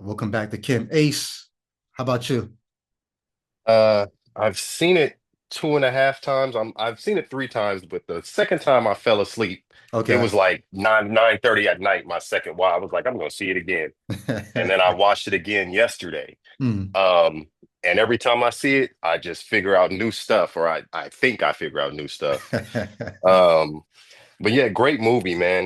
Welcome back to Kim. Ace, how about you? Uh, I've seen it two and a half times. I've seen it three times, but the second time I fell asleep. It Okay. was like 9:30 at night. My second while I was like, I'm gonna see it again, and then I watched it again yesterday. Hmm. Um, and every time I see it, I just figure out new stuff, or I think I figure out new stuff. Um, but yeah, great movie, man.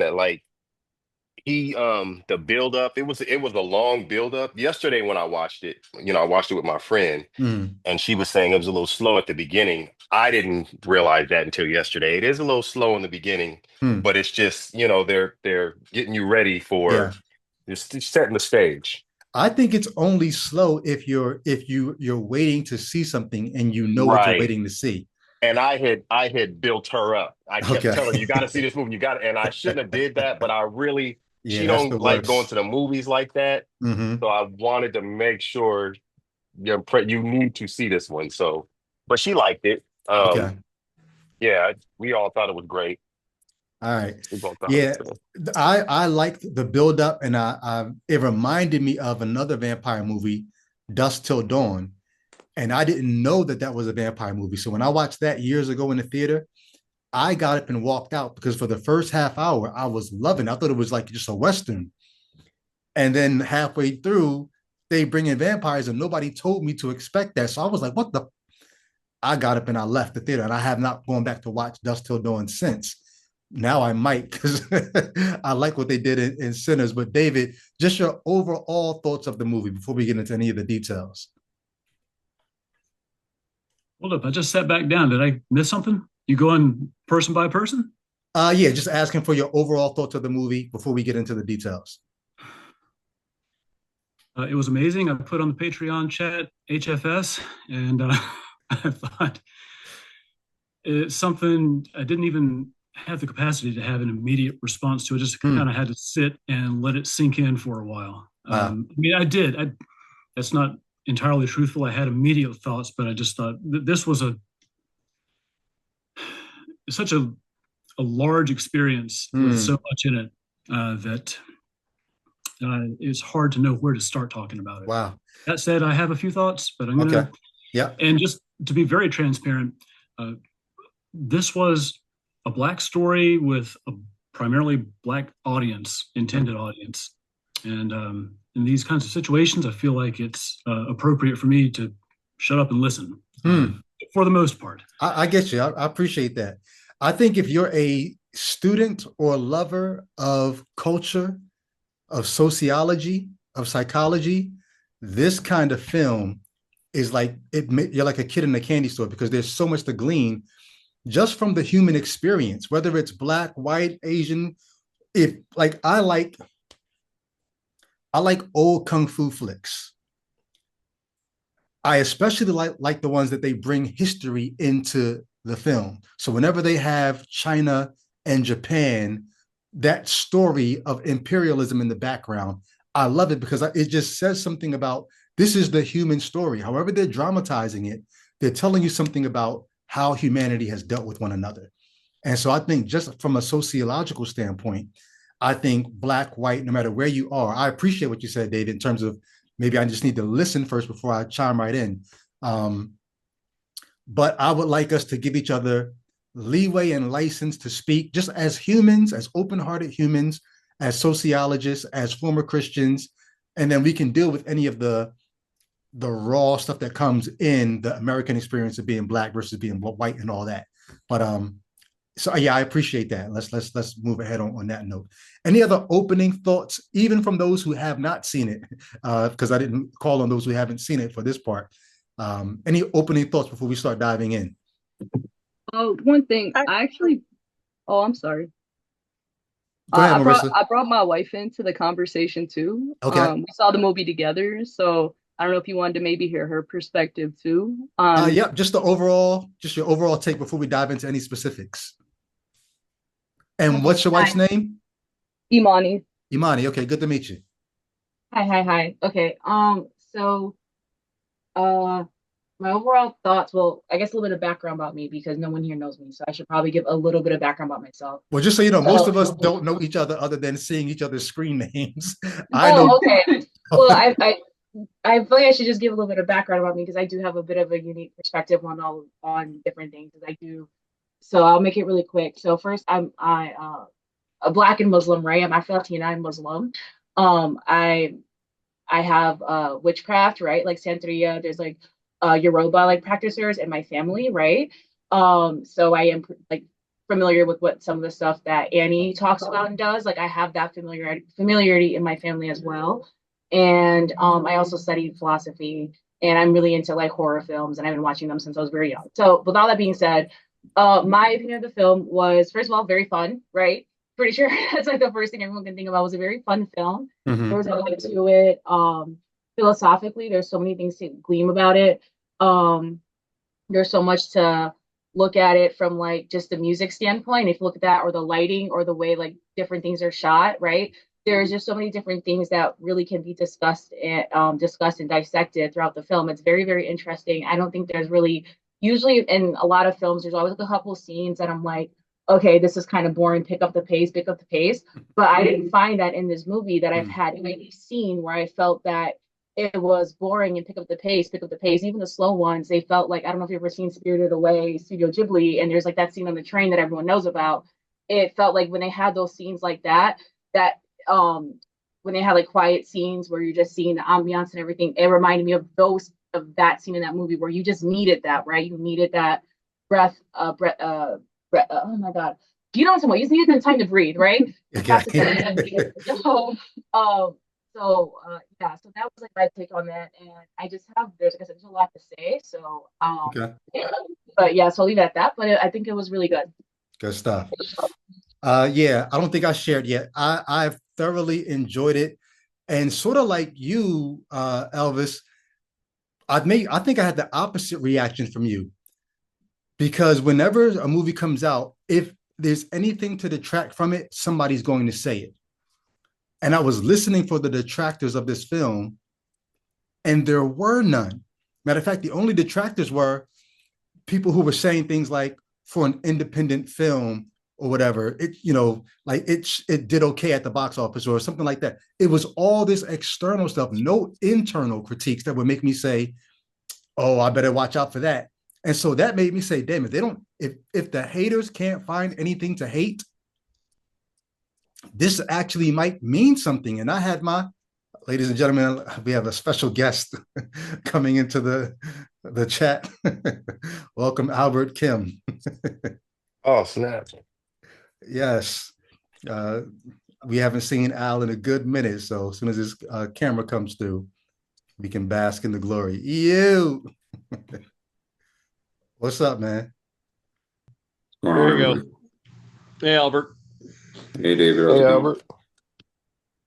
The build up, it was a long build up. Yesterday when I watched it, I watched it with my friend Hmm. and she was saying it was a little slow at the beginning. I didn't realize that until yesterday. It is a little slow in the beginning, Hmm. but it's just, they're getting you ready for Yeah. just setting the stage. I think it's only slow if you're waiting to see something and you know what you're Right. waiting to see. And I had built her up. I kept Okay. telling her, you got to see this movie. You got to, and I shouldn't have did that, but Yeah, she that's the don't like going worst. to the movies like that. Hmm. So I wanted to make sure you need to see this one. So, but she liked it. Okay. Yeah, we all thought it was great. All right. We both thought it was Yeah, good. I liked the build up, and I it reminded me of another vampire movie, Dusk Till Dawn, and I didn't know that that was a vampire movie. So when I watched that years ago in the theater, I got up and walked out because for the first half hour, I was loving it. I thought it was like just a Western. And then halfway through, they bring in vampires and nobody told me to expect that. So I was like, what the? I got up and I left the theater and I have not gone back to watch Dust Till Dawn since. Now I might because I like what they did in Sinners. But David, just your overall thoughts of the movie before we get into any of the details. Hold up, I just sat back down. Did I miss something? You going person by person? Yeah, just asking for your overall thoughts of the movie before we get into the details. It was amazing. I put on the Patreon chat HFS, and I thought it's something I didn't even have the capacity to have an immediate response to. I just Hmm. kind of had to sit and let it sink in for a while. Wow. I mean, I did. That's not entirely truthful. I had immediate thoughts, but I just thought this was such a large experience with so Hmm. much in it that it's hard to know where to start talking about it. Wow. That said, I have a few thoughts, but I'm Okay. gonna, Yeah. and just to be very transparent, uh, this was a black story with a primarily black audience, intended audience, and in these kinds of situations, I feel like it's appropriate for me to shut up and listen, Hmm. for the most part. I get you. I appreciate that. I think if you're a student or lover of culture, of sociology, of psychology, this kind of film is like you're like a kid in a candy store because there's so much to glean just from the human experience, whether it's black, white, Asian. If like I like old kung fu flicks. I especially like the ones that they bring history into the film. So whenever they have China and Japan, that story of imperialism in the background, I love it because it just says something about this is the human story. However they're dramatizing it, they're telling you something about how humanity has dealt with one another. And so I think just from a sociological standpoint, I think black, white, no matter where you are, I appreciate what you said, David, in terms of maybe I just need to listen first before I chime right in. Um, but I would like us to give each other leeway and license to speak just as humans, as open hearted humans, as sociologists, as former Christians. And then we can deal with any of the raw stuff that comes in the American experience of being black versus being white and all that. But so yeah, I appreciate that. Let's move ahead on that note. Any other opening thoughts, even from those who have not seen it, because I didn't call on those who haven't seen it for this part. Any opening thoughts before we start diving in? Oh, one thing, I actually, oh, I'm sorry. Go ahead, I brought Marissa. I brought my wife into the conversation too. Okay. We saw the movie together, so I don't know if you wanted to maybe hear her perspective too. Yep. Just your overall take before we dive into any specifics. And what's your wife's Hi, name? Imani. Imani. Okay, good to meet you. Hi. Okay. So, uh, my overall thoughts. Well, I guess a little bit of background about me because no one here knows me, so I should probably give a little bit of background about myself. Well, just so you know, most So, of us don't know each other other than seeing each other's screen names. I know oh, okay. Well, I feel like I should just give a little bit of background about me because I do have a bit of a unique perspective on different things as I do. So I'll make it really quick. So first, I a black and Muslim, right? I'm Afro Latina, I'm Muslim. I have witchcraft, right? Like Santeria, there's like Yoruba like practitioners in my family, right? So I am like familiar with what some of the stuff that Annie talks about and does. Like I have that familiarity in my family as well. And I also studied philosophy and I'm really into like horror films and I've been watching them since I was very young. So with all that being said, my opinion of the film was first of all very fun, right? Pretty sure that's like the first thing everyone can think about. It was a very fun film. There Hmm. was a lot to it. Philosophically, there's so many things to glean about it. Um, there's so much to look at it from like just the music standpoint. If you look at that, or the lighting, or the way like different things are shot, right? There's just so many different things that really can be discussed and dissected throughout the film. It's very, very interesting. I don't think there's really usually in a lot of films, there's always like a couple scenes that I'm like, okay, this is kind of boring. Pick up the pace, pick up the pace. But I didn't find that in this movie that I've had any scene where I felt that it was boring and pick up the pace, pick up the pace. Even the slow ones, they felt like I don't know if you've ever seen Spirited Away, Studio Ghibli, and there's like that scene on the train that everyone knows about. It felt like when they had those scenes like that when they had like quiet scenes where you're just seeing the ambiance and everything, it reminded me of that scene in that movie where you just needed that, right? You needed that breath. Oh my god, you know what I'm talking about? You just needed the time to breathe, right? That's Okay. exactly what I needed. Um, yeah, so that was like my take on that, and I just have there's like I said, there's a lot to say. So Okay. yeah. But yeah, so I'll leave it at that. But I think it was really good. Good stuff. Yeah, I don't think I shared yet. I've thoroughly enjoyed it, and sort of like you, Elvis. I think I had the opposite reaction from you because whenever a movie comes out, if there's anything to detract from it, somebody's going to say it. And I was listening for the detractors of this film, and there were none. Matter of fact, the only detractors were people who were saying things like, for an independent film or whatever, like it did okay at the box office or something like that. It was all this external stuff, no internal critiques that would make me say, "Oh, I better watch out for that." And so that made me say, "Damn, if they don't, if the haters can't find anything to hate, this actually might mean something." And I had my, ladies and gentlemen, we have a special guest coming into the chat. Welcome, Albert Kim. Oh, snap. Yes, uh, we haven't seen Al in a good minute, so as soon as his camera comes through, we can bask in the glory. You, what's up, man? Going on, There you go. everybody? Hey, Albert. Hey, David, how's Hey, it going? Albert.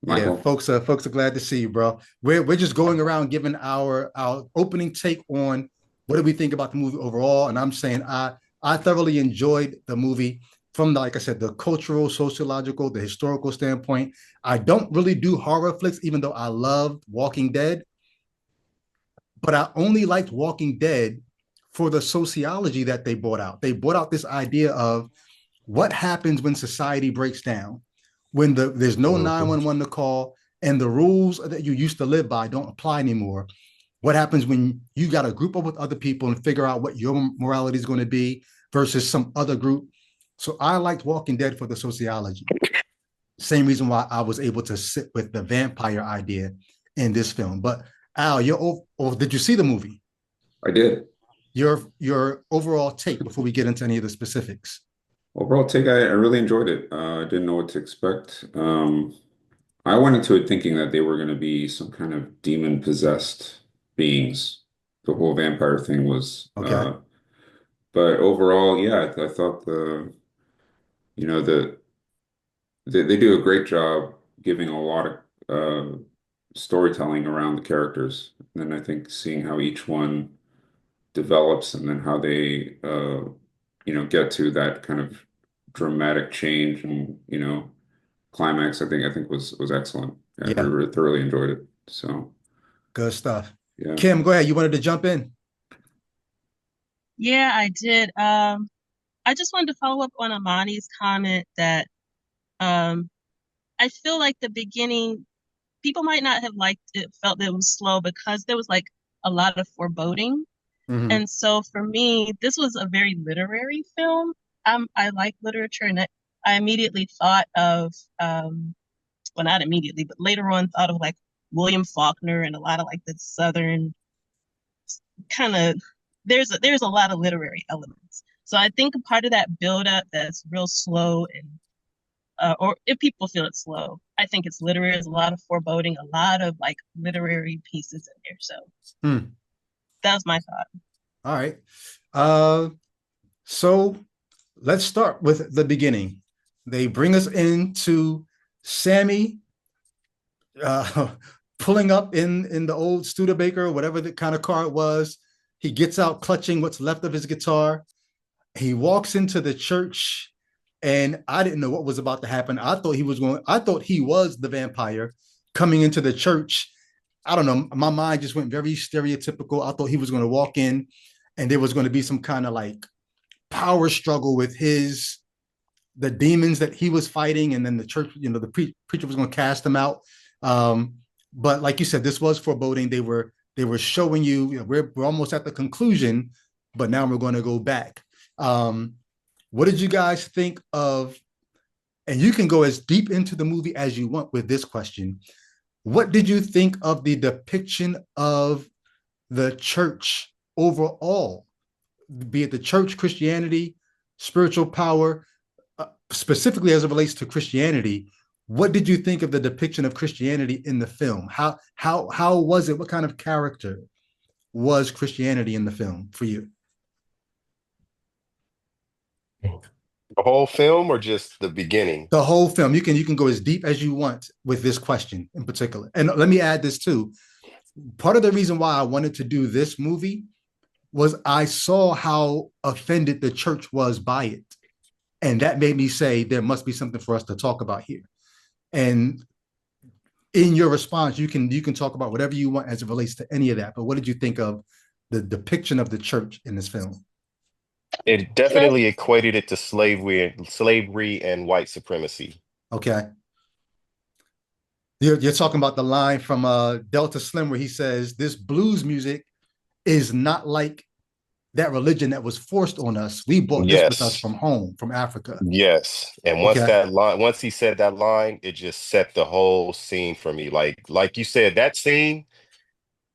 Yeah, Michael? folks are glad to see you, bro. We're just going around giving our opening take on what do we think about the movie overall, and I'm saying I thoroughly enjoyed the movie from the, like I said, the cultural, sociological, the historical standpoint. I don't really do horror flicks, even though I loved Walking Dead, but I only liked Walking Dead for the sociology that they brought out. They brought out this idea of what happens when society breaks down, when there's no Mhm. 911 to call and the rules that you used to live by don't apply anymore. What happens when you got to group up with other people and figure out what your morality is going to be versus some other group? So I liked Walking Dead for the sociology. Same reason why I was able to sit with the vampire idea in this film. But Al, did you see the movie? I did. Your overall take before we get into any of the specifics. Overall take, I really enjoyed it. I didn't know what to expect. I went into it thinking that they were going to be some kind of demon-possessed beings. The whole vampire thing was, Okay. but overall, yeah, I thought you know, they do a great job giving a lot of storytelling around the characters. And then I think seeing how each one develops and then how they get to that kind of dramatic change and climax I think was excellent. I Yeah. thoroughly enjoyed it. So Good stuff. yeah. Kim, go ahead. You wanted to jump in? Yeah, I did. I just wanted to follow up on Amani's comment that um, I feel like the beginning people might not have liked it, felt that it was slow because there was like a lot of foreboding. Mm-hmm. And so for me, this was a very literary film. I like literature, and I immediately thought of, well, not immediately, but later on thought of like William Faulkner and a lot of like the Southern kind of, there's a lot of literary elements. So I think a part of that build up that's real slow and or if people feel it's slow, I think it's literary. There's a lot of foreboding, a lot of like literary pieces in there. So that was my thought. All right. So let's start with the beginning. They bring us into Sammy pulling up in the old Studebaker, whatever the kind of car it was. He gets out clutching what's left of his guitar. He walks into the church, and I didn't know what was about to happen. I thought he was the vampire coming into the church. I don't know. My mind just went very stereotypical. I thought he was going to walk in and there was going to be some kind of like power struggle with the demons that he was fighting, and then the church, the preacher was going to cast them out. But like you said, this was foreboding. They were showing you, we're almost at the conclusion, but now we're going to go back. What did you guys think of? And you can go as deep into the movie as you want with this question. What did you think of the depiction of the church overall, be it the church, Christianity, spiritual power, specifically as it relates to Christianity? What did you think of the depiction of Christianity in the film? How was it? What kind of character was Christianity in the film for you? The whole film or just the beginning? The whole film. You can go as deep as you want with this question in particular. And let me add this too. Part of the reason why I wanted to do this movie was I saw how offended the church was by it. And that made me say there must be something for us to talk about here. And in your response, you can talk about whatever you want as it relates to any of that. But what did you think of the depiction of the church in this film? It definitely equated it to slavery and white supremacy. Okay. You're talking about the line from Delta Slim where he says, this blues music is not like that religion that was forced on us. We brought this with us Yes. from home, from Africa. Yes. And Okay. once he said that line, it just set the whole scene for me. Like you said, that scene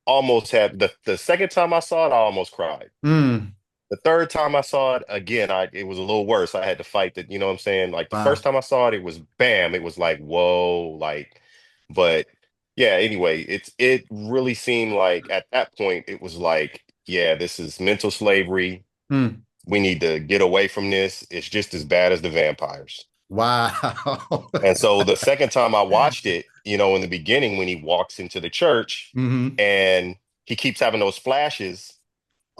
almost had the second time I saw it, I almost cried. Mm, The third time I saw it, again, it was a little worse. I had to fight that, you know what I'm saying? Like the first wow. time I saw it, it was bam, it was like, whoa, like, but yeah, anyway, it really seemed like at that point it was like, yeah, this is mental slavery. Mm, We need to get away from this. It's just as bad as the vampires. wow. And so the second time I watched it, in the beginning when he walks into the church Mm-hmm. and he keeps having those flashes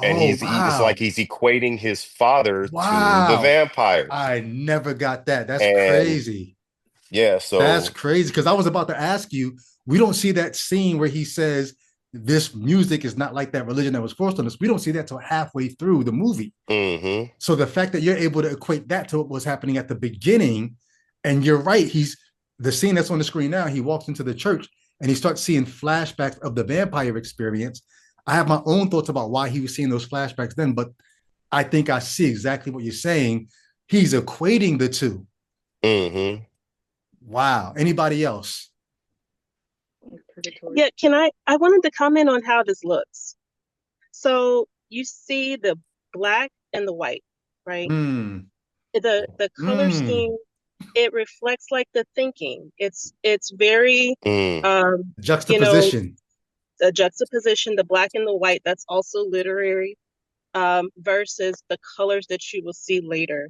and Oh, it's like wow. he's equating his father to the Wow. vampires. I never got that. That's And crazy. yeah, That's so crazy. Because I was about to ask you, we don't see that scene where he says, this music is not like that religion that was forced on us. We don't see that till halfway through the movie. mhm. So the fact that you're able to equate that to what was happening at the beginning, and you're right, he's the scene that's on the screen now, he walks into the church and he starts seeing flashbacks of the vampire experience. I have my own thoughts about why he was seeing those flashbacks then, but I think I see exactly what you're saying. He's equating the two. Mhm. Wow. Anybody else? Yeah, I wanted to comment on how this looks. So you see the black and the white, right? Mm, The color mm. scheme, it reflects like the thinking. It's very Mm. you know, Juxtaposition. the juxtaposition, the black and the white, that's also literary, versus the colors that you will see later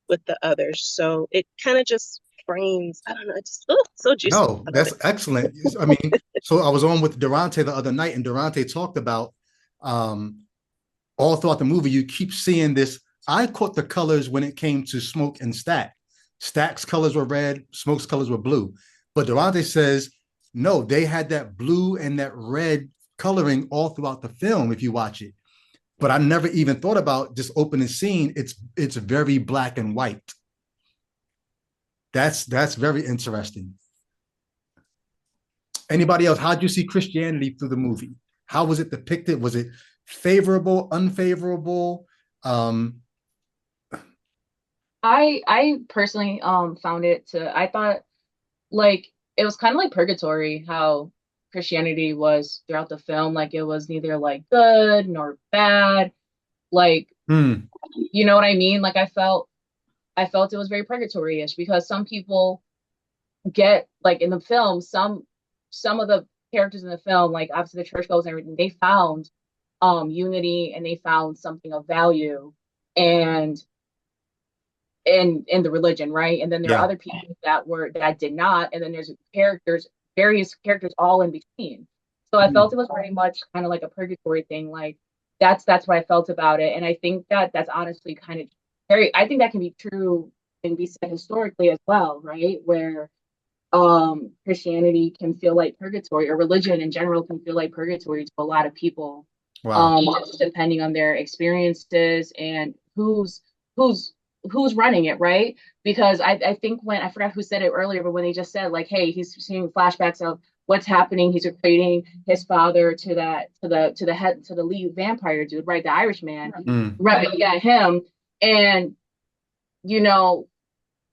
with the others. So it kind of just frames, I don't know, it's just so juicy. No, I love that's it. excellent. I mean, so I was on with Durante the other night, and Durante talked about um, all throughout the movie, you keep seeing this. I caught the colors when it came to Smoke and Stack. Stack's colors were red, Smoke's colors were blue. But Durante says, no, they had that blue and that red coloring all throughout the film if you watch it. But I never even thought about just opening scene. It's very black and white. That's very interesting. Anybody else? How'd you see Christianity through the movie? How was it depicted? Was it favorable, unfavorable? Um, I personally found it to I thought like it was kind of like purgatory how Christianity was throughout the film. Like it was neither like good nor bad. Like, hmm, you know what I mean? Like I felt it was very purgatory-ish because some people get like in the film, some of the characters in the film, like obviously the churchgoers and everything, they found unity and they found something of value and in the religion, right? And then there are yeah, other people that did not, and then there's various characters all in between. So I felt hmm, it was very much kind of like a purgatory thing. Like that's what I felt about it, and I think that that's honestly kind of very. I think that can be true and be said historically as well, right? Where Christianity can feel like purgatory, or religion in general can feel like purgatory to a lot of people, wow, just depending on their experiences and who's who's running it, right? Because I think when I forgot who said it earlier, but when they just said like, hey, he's seeing flashbacks of what's happening, he's equating his father to the lead vampire dude, right? The Irishman, hmm, right? Yeah, him. And you know,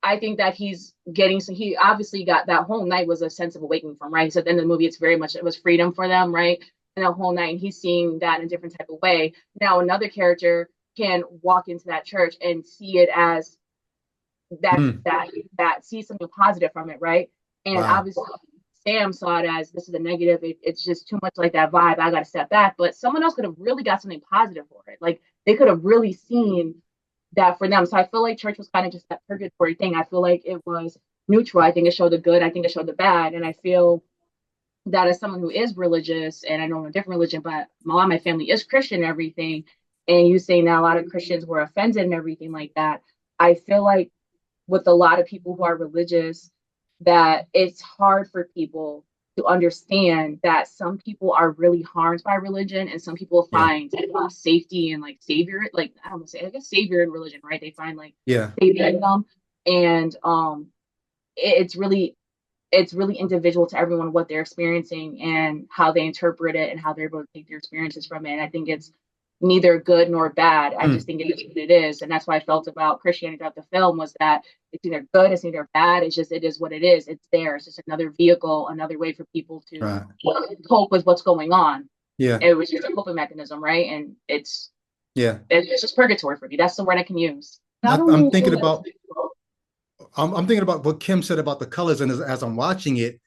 I think that he's getting so he obviously got that whole night was a sense of awakening from, right? So at the end of the movie, it's very much it was freedom for them, right? And the whole night, and he's seeing that in a different type of way. Now another character can walk into that church and see it as hmm, that see something positive from it, right? And wow, obviously Sam saw it as this is a negative. It's just too much like that vibe. I got to step back. But someone else could have really got something positive for it. Like they could have really seen that for them. So I feel like church was kind of just that purgatory thing. I feel like it was neutral. I think it showed the good. I think it showed the bad. And I feel that as someone who is religious, and I know I'm a different religion, but a lot of my family is Christian and everything, and you saying that a lot of Christians were offended and everything like that, I feel like with a lot of people who are religious, that it's hard for people to understand that some people are really harmed by religion and some people yeah, find safety and like savior, like I don't know, say I guess savior in religion, right? They find like yeah, savior in them, and it's really individual to everyone what they're experiencing and how they interpret it and how they're able to take their experiences from it. And I think it's neither good nor bad. I hmm, just think it is what it is. And that's what I felt about Christianity throughout the film was that it's neither good, it's neither bad. It's just it is what it is. It's there. It's just another vehicle, another way for people to right, cope with what's going on. yeah, It was just a coping mechanism, right? And yeah. it's just purgatory for me. That's the word I can use. I'm thinking about I'm thinking about what Kim said about the colors, and as I'm watching it,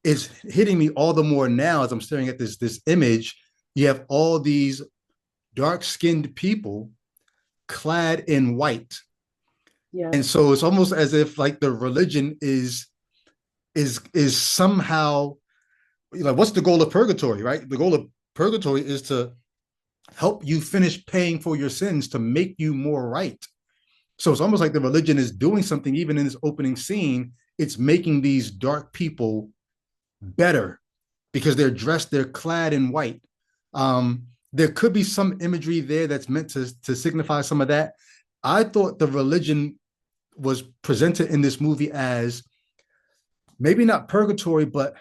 it's hitting me all the more now as I'm staring at this image. You have all these dark-skinned people clad in white. Yeah. And so it's almost as if like the religion is somehow, like, what's the goal of purgatory, right? The goal of purgatory is to help you finish paying for your sins to make you more right. So it's almost like the religion is doing something, even in this opening scene. It's making these dark people better because they're clad in white. There could be some imagery there that's meant to signify some of that. I thought the religion was presented in this movie as maybe not purgatory, but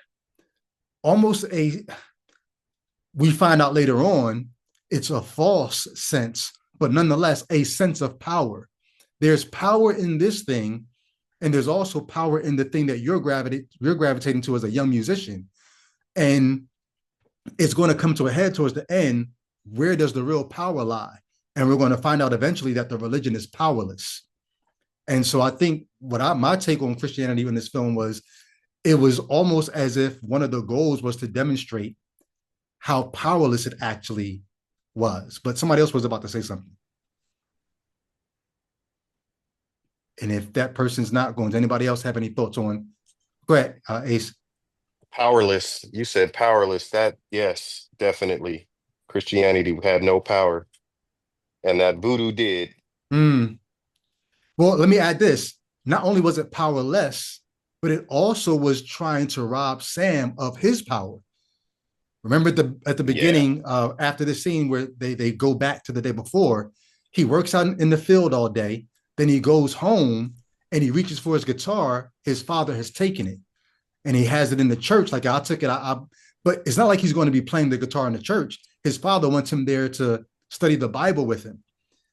almost we find out later on, it's a false sense, but nonetheless, a sense of power. There's power in this thing, and there's also power in the thing that you're gravitating to as a young musician. And it's going to come to a head towards the end. Where does the real power lie? And we're going to find out eventually that the religion is powerless. And so I think my take on Christianity in this film was it was almost as if one of the goals was to demonstrate how powerless it actually was. But somebody else was about to say something. And if that person's not going, does anybody else have any thoughts on? Go ahead, Ace. Powerless. You said powerless. That, yes, definitely. Christianity had no power, and that voodoo did. Mm. Well, let me add this. Not only was it powerless, but it also was trying to rob Sam of his power. Remember at the Yeah. beginning, after the scene where they go back to the day before, he works out in the field all day. Then he goes home and he reaches for his guitar. His father has taken it. and he has it in the church. Like I took it, but it's not like he's going to be playing the guitar in the church. His father wants him there to study the Bible with him.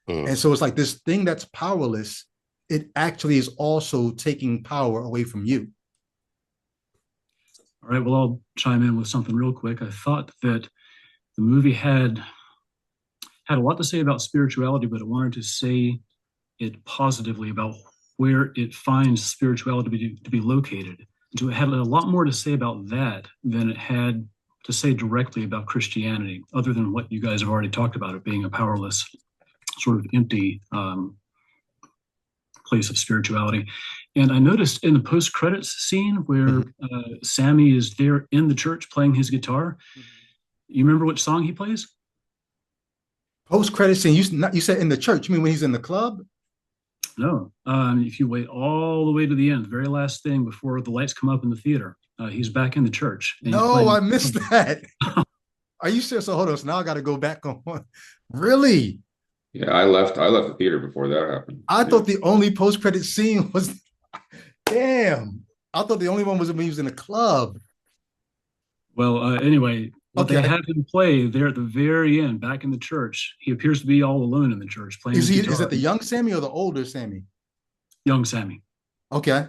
And so it's like this thing that's powerless, it actually is also taking power away from you. All right, well, I'll chime in with something real quick. I thought that the movie had a lot to say about spirituality, but it wanted to say it positively about where it finds spirituality to be located. And so it had a lot more to say about that than it had to say directly about Christianity, other than what you guys have already talked about, it being a powerless, sort of empty place of spirituality. And I noticed in the post-credits scene where Sammy is there in the church playing his guitar. You remember which song he plays? Post-credits scene. You said in the church. You mean when he's in the club? No. If you wait all the way to the end, the very last thing before the lights come up in the theater, he's back in the church. No, I missed that. Are you serious? So hold on. So now I got to go back on. Really? Yeah, I left the theater before that happened. I thought the only post-credit scene was. Damn. I thought the only one was when he was in the club. Well, anyway, what Okay. they have him play there at the very end, back in the church, he appears to be all alone in the church playing his guitar. Is it the young Sammy or the older Sammy? Young Sammy. Okay.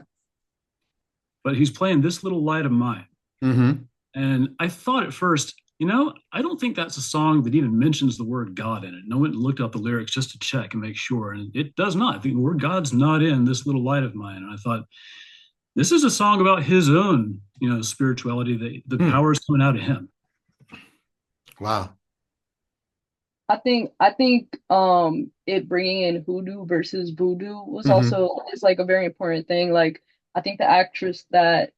But he's playing This Little Light of Mine. And I thought at first, I don't think that's a song that even mentions the word God in it. And I went and looked up the lyrics just to check and make sure. And it does not. The word God's not in This Little Light of Mine. And I thought, this is a song about his own, spirituality, the power is coming out of him. Wow. I think it bringing in hoodoo versus voodoo was also is like a very important thing. Like I think the actress that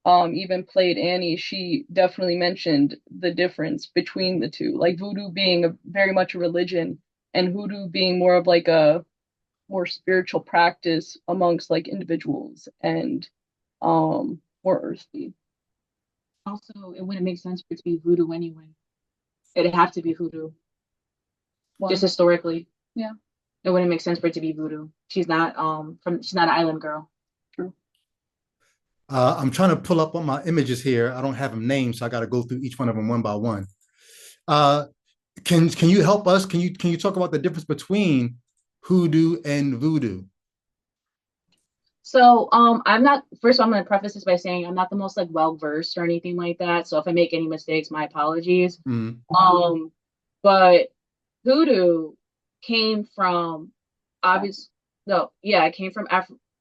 even played Annie, she definitely mentioned the difference between the two. Like voodoo being very much a religion and hoodoo being more of like a more spiritual practice amongst like individuals and more earthly. Also, it wouldn't make sense for it to be voodoo anyway. It'd have to be hoodoo. Just historically. Yeah. It wouldn't make sense for it to be voodoo. She's not she's not an island girl. True. I'm trying to pull up on my images here. I don't have them named, so I got to go through each one of them one by one. Can you help us? Can you talk about the difference between hoodoo and voodoo? So I'm not, first I'm going to preface this by saying I'm not the most like well versed or anything like that. So if I make any mistakes, my apologies. But hoodoo came from it came from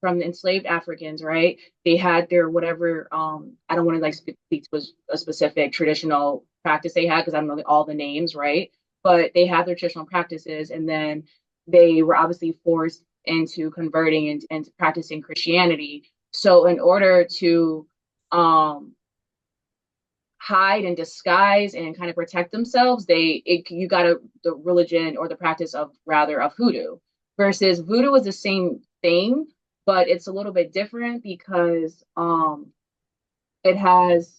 from the enslaved Africans, right? They had their whatever, I don't want to like speak to a specific traditional practice they had because I don't know all the names, right? But they had their traditional practices and then they were obviously forced into converting and practicing Christianity. So in order to hide and disguise and kind of protect themselves, you got the religion or the practice of hoodoo versus voodoo is the same thing, but it's a little bit different because it has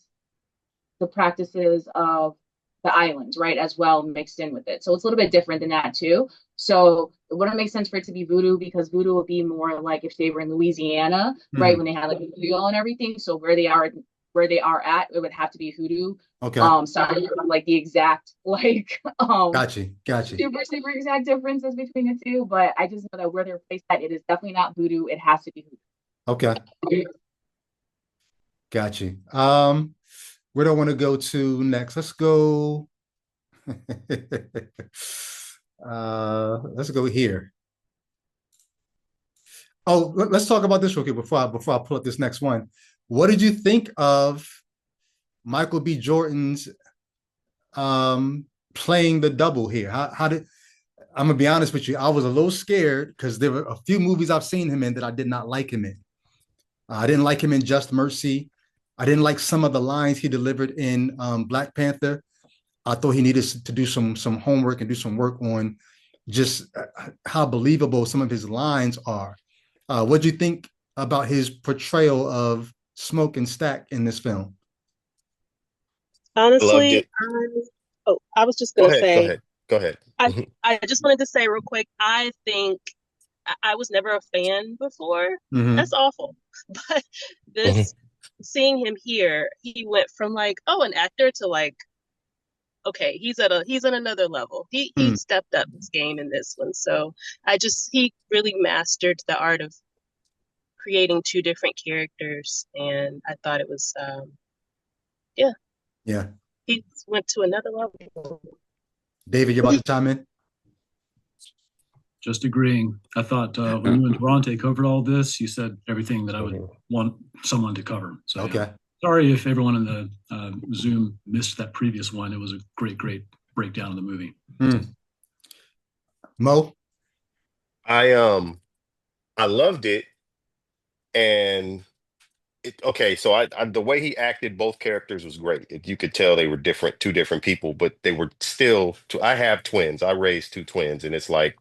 the practices of the islands, right, as well mixed in with it. So it's a little bit different than that too. So it wouldn't make sense for it to be voodoo because voodoo would be more like if they were in Louisiana, right, when they had like Creole and everything. So where they are at, it would have to be hoodoo. Okay. Sorry, like the exact like got you. super exact differences between the two, but I just know that where they're placed at, it is definitely not voodoo. It has to be hoodoo. Okay. Got you. Where do I want to go to next? Let's go. Let's go here. Oh, let's talk about this real quick before I pull up this next one. What did you think of Michael B. Jordan's playing the double here? How did I'm gonna be honest with you? I was a little scared because there were a few movies I've seen him in that I did not like him in. I didn't like him in Just Mercy. I didn't like some of the lines he delivered in Black Panther. I thought he needed to do some homework and do some work on just how believable some of his lines are. What do you think about his portrayal of Smoke and Stack in this film? Honestly, I was just going to say. Go ahead. I just wanted to say real quick, I think I was never a fan before. That's awful. But seeing him here, he went from like, oh, an actor to like, okay, he's on another level. He Mm, stepped up his game in this one. So he really mastered the art of creating two different characters, and I thought it was yeah, yeah. he went to another level. David, you're about to chime in? Just agreeing. I thought when Yeah. you and Durante covered all this, you said everything that I would Mhm. want someone to cover. So yeah. Okay. Sorry if everyone in the Zoom missed that previous one. It was a great breakdown of the movie. Mm. Mo? I loved it, and okay, so the way he acted both characters was great. You could tell they were different, two different people, but they were still. I have twins. I raised two twins, and it's like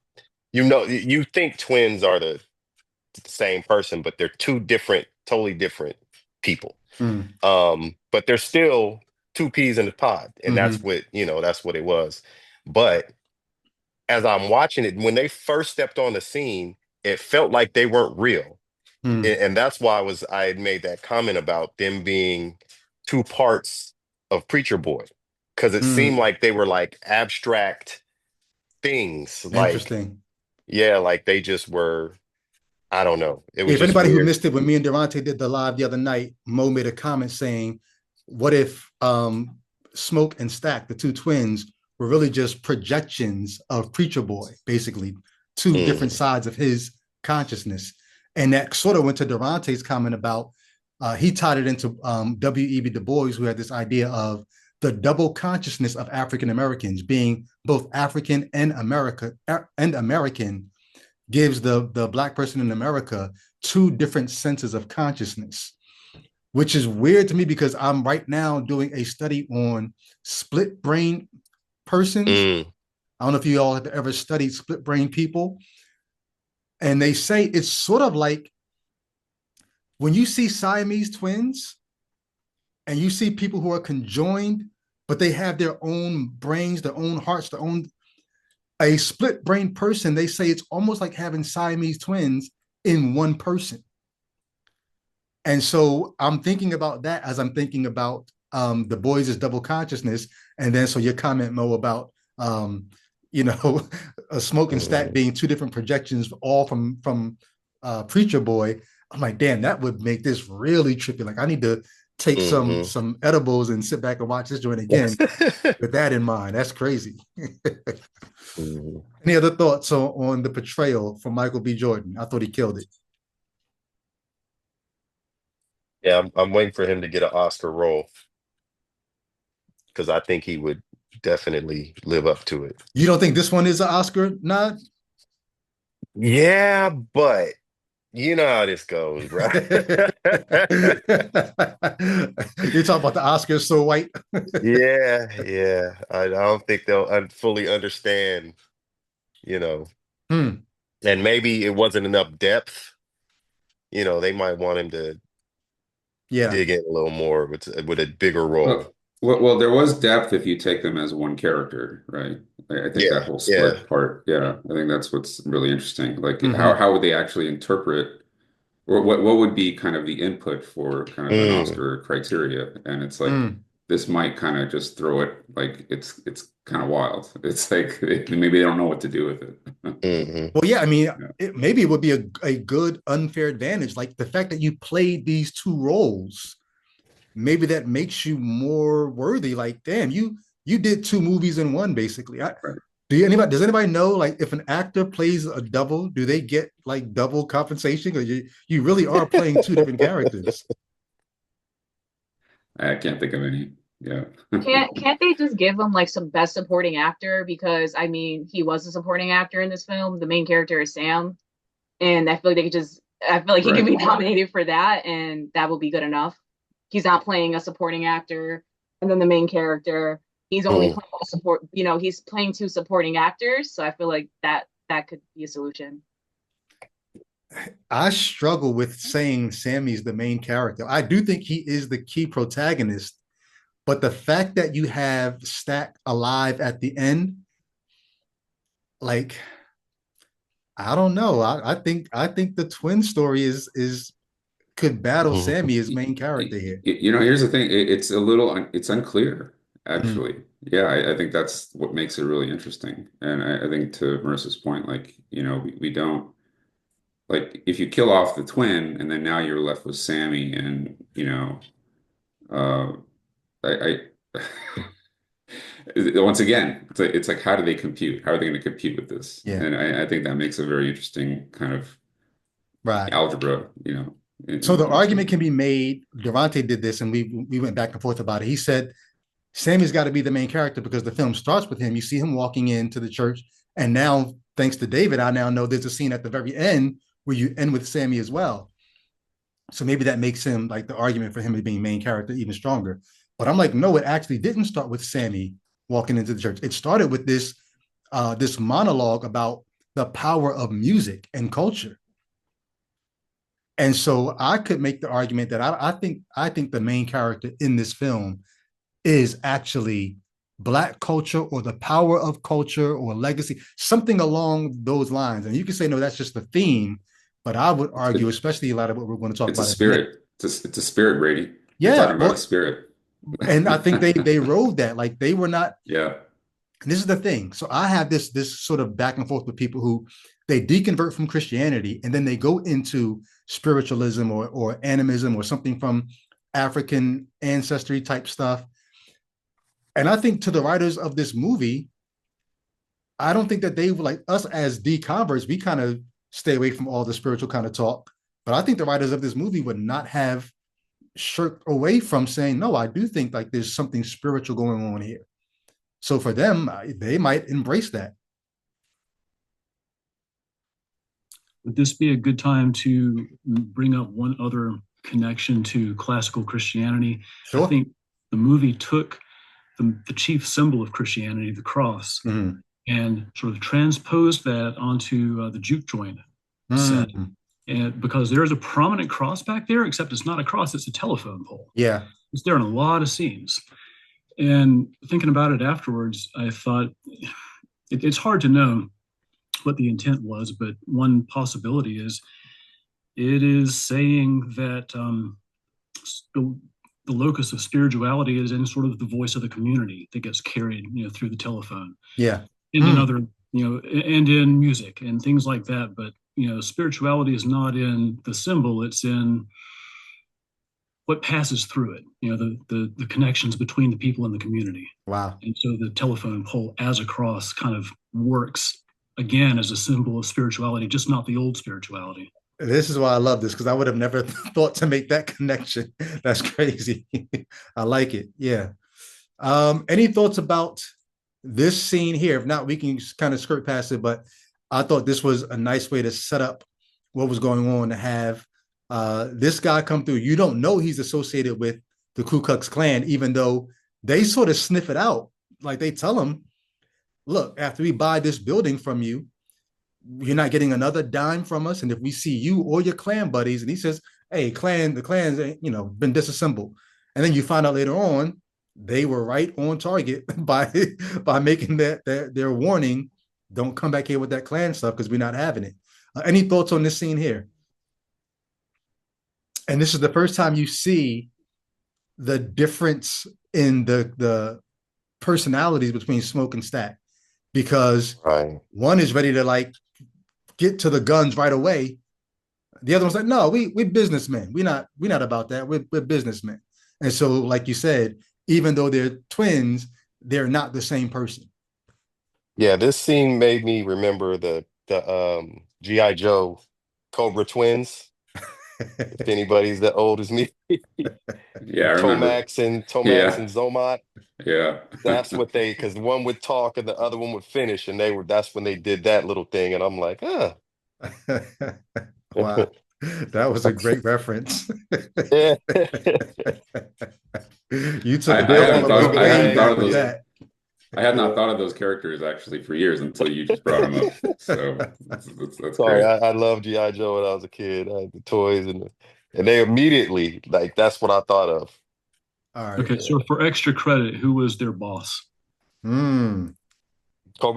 you think twins are the same person, but they're two different, totally different people. Mm. But they're still two peas in a pod, and Hmm. that's what it was. But as I'm watching it, when they first stepped on the scene, it felt like they weren't real. Mm. And that's why I had made that comment about them being two parts of Preacher Boy, because it seemed Mm. like they were like abstract things, like Interesting. yeah, like they just were. I don't know. It was If just anybody who weird. missed it, when me and Durante did the live the other night, Mo made a comment saying, what if Smoke and Stack, the two twins, were really just projections of Preacher Boy, basically two different Mm, sides of his consciousness. And that sort of went to Durante's comment about he tied it into W.E.B. Du Bois, who had this idea of the double consciousness of African Americans being both African and American gives the black person in America two different senses of consciousness, which is weird to me because I'm right now doing a study on split brain persons. mm, I don't know if you all have ever studied split brain people. And they say it's sort of like when you see Siamese twins and you see people who are conjoined, but they have their own brains, their own hearts, their own a split brain person, they say it's almost like having Siamese twins in one person. And so I'm thinking about that as I'm thinking about the boys' double consciousness. And then so your comment, Mo, about you know, a Smoke and Stack mm, being two different projections, all from Preacher Boy. I'm like, damn, that would make this really trippy. Like, I need to take mhm. some edibles and sit back and watch this joint again with that in mind. That's crazy. Mhm. Any other thoughts on the portrayal from Michael B. Jordan? I thought he killed it. Yeah, I'm waiting for him to get an Oscar role because I think he would definitely live up to it. You don't think this one is an Oscar nod? Yeah, but you know how this goes, bro. You talk about the Oscars so white. Yeah, yeah. I don't think they'll fully understand, you know, Hmm. and maybe it wasn't enough depth. They might want him to Yeah. dig in a little more with a bigger role. Well, there was depth if you take them as one character, right? I think that Yeah, whole yeah. split part, yeah, I think that's what's really interesting. Like Hmm. how would they actually interpret, or what would be kind of the input for kind of an Mm, Oscar criteria? And it's like Mm. this might kind of just throw it like it's kind of wild. It's like maybe they don't know what to do with it. hmm. Well, yeah, I mean, Yeah, maybe it would be a good unfair advantage. Like the fact that you played these two roles, maybe that makes you more worthy. Like, damn, you did two movies in one, basically. right. Does anybody know like if an actor plays a double, do they get like double compensation? Because you really are playing two different characters. I can't think of any. Yeah. Can't they just give him like some best supporting actor? Because I mean, he was a supporting actor in this film. The main character is Sam, and I feel like he could Right. be nominated for that, and that will be good enough. He's not playing a supporting actor, and then the main character, he's only Mm. playing a support. He's playing two supporting actors, so I feel like that could be a solution. I struggle with saying Sammy's the main character. I do think he is the key protagonist, but the fact that you have Stack alive at the end, like I don't know. I think the twin story is could battle Mhm. Sammy as main character here. Here's the thing. It's a little, it's unclear, Mm. actually. Yeah, I think that's what makes it really interesting. And I think to Marissa's point, like, we don't, like, if you kill off the twin and then now you're left with Sammy and, uh, I once again, it's like, how do they compute? How are they going to compute with this? Yeah, And I think that makes a very interesting kind of right. algebra, So in the terms of, argument can be made. Durante did this, and we went back and forth about it. He said Sammy's got to be the main character because the film starts with him. You see him walking into the church, and now, thanks to David, I now know there's a scene at the very end where you end with Sammy as well. So maybe that makes him like the argument for him as being main character even stronger. But I'm like, no, it actually didn't start with Sammy walking into the church. It started with this monologue about the power of music and culture. And so I could make the argument that I think the main character in this film is actually Black culture or the power of culture or legacy, something along those lines. And you can say, no, that's just the theme. But I would argue, especially a lot of what we're going to talk it's a about in a minute. spirit. It's a spirit, Brady. You're Yeah. talking about a Well, spirit. and I think they rode that. Like they were not. Yeah. And this is the thing. So I have this sort of back and forth with people who they deconvert from Christianity and then they go into spiritualism or animism or something from African ancestry type stuff. And I think to the writers of this movie, I don't think that they like us as deconverts. We kind of stay away from all the spiritual kind of talk. But I think the writers of this movie would not have shirked away from saying, no, I do think like there's something spiritual going on here. So for them, they might embrace that. Would this be a good time to bring up one other connection to classical Christianity? I Sure. think the movie took the chief symbol of Christianity, the cross, Mhm. and sort of transposed that onto the juke joint set. Mhm. And because there is a prominent cross back there, except it's not a cross, it's a telephone pole. Yeah. It's there in a lot of scenes. And thinking about it afterwards, I thought it's hard to know what the intent was, but one possibility is it is saying that the locus of spirituality is in sort of the voice of the community that gets carried, through the telephone Yeah. and in other, and in music and things like that. But spirituality is not in the symbol; it's in what passes through it. The connections between the people in the community. Wow. And so the telephone pole as a cross kind of works again as a symbol of spirituality, just not the old spirituality. This is why I love this because I would have never thought to make that connection. That's crazy. I like it. Yeah. Any thoughts about this scene here? If not, we can kind of skirt past it, but I thought this was a nice way to set up what was going on to have this guy come through. You don't know he's associated with the Ku Klux Klan, even though they sort of sniff it out. Like they tell him, look, after we buy this building from you, you're not getting another dime from us. And if we see you or your Klan buddies, and he says, hey, the Klan's, been disassembled. And then you find out later on, they were right on target by making their warning, don't come back here with that Klan stuff because we're not having it. Any thoughts on this scene here? And this is the first time you see the difference in the personalities between Smoke and Stack, because Right. one is ready to like get to the guns right away. The other one's like, no, we're businessmen. We're not about that. We're businessmen. And so, like you said, even though they're twins, they're not the same person. Yeah, this scene made me remember the G.I. Joe Cobra twins. If anybody's that old as me, Yeah, I remember. Tomax Yeah. and Zomot. Yeah. That's what because one would talk and the other one would finish, and that's when they did that little thing, and I'm like, Wow. That was a great reference. yeah. You I, took I Bill hadn't all the thought way I way hadn't thought back of with those. that. I had not thought of those characters actually for years until you just brought them up. So that's Sorry, great. I loved G.I. Joe when I was a kid. I had the toys and they immediately like that's what I thought of. All right. Okay, so for extra credit, who was their boss? Cobra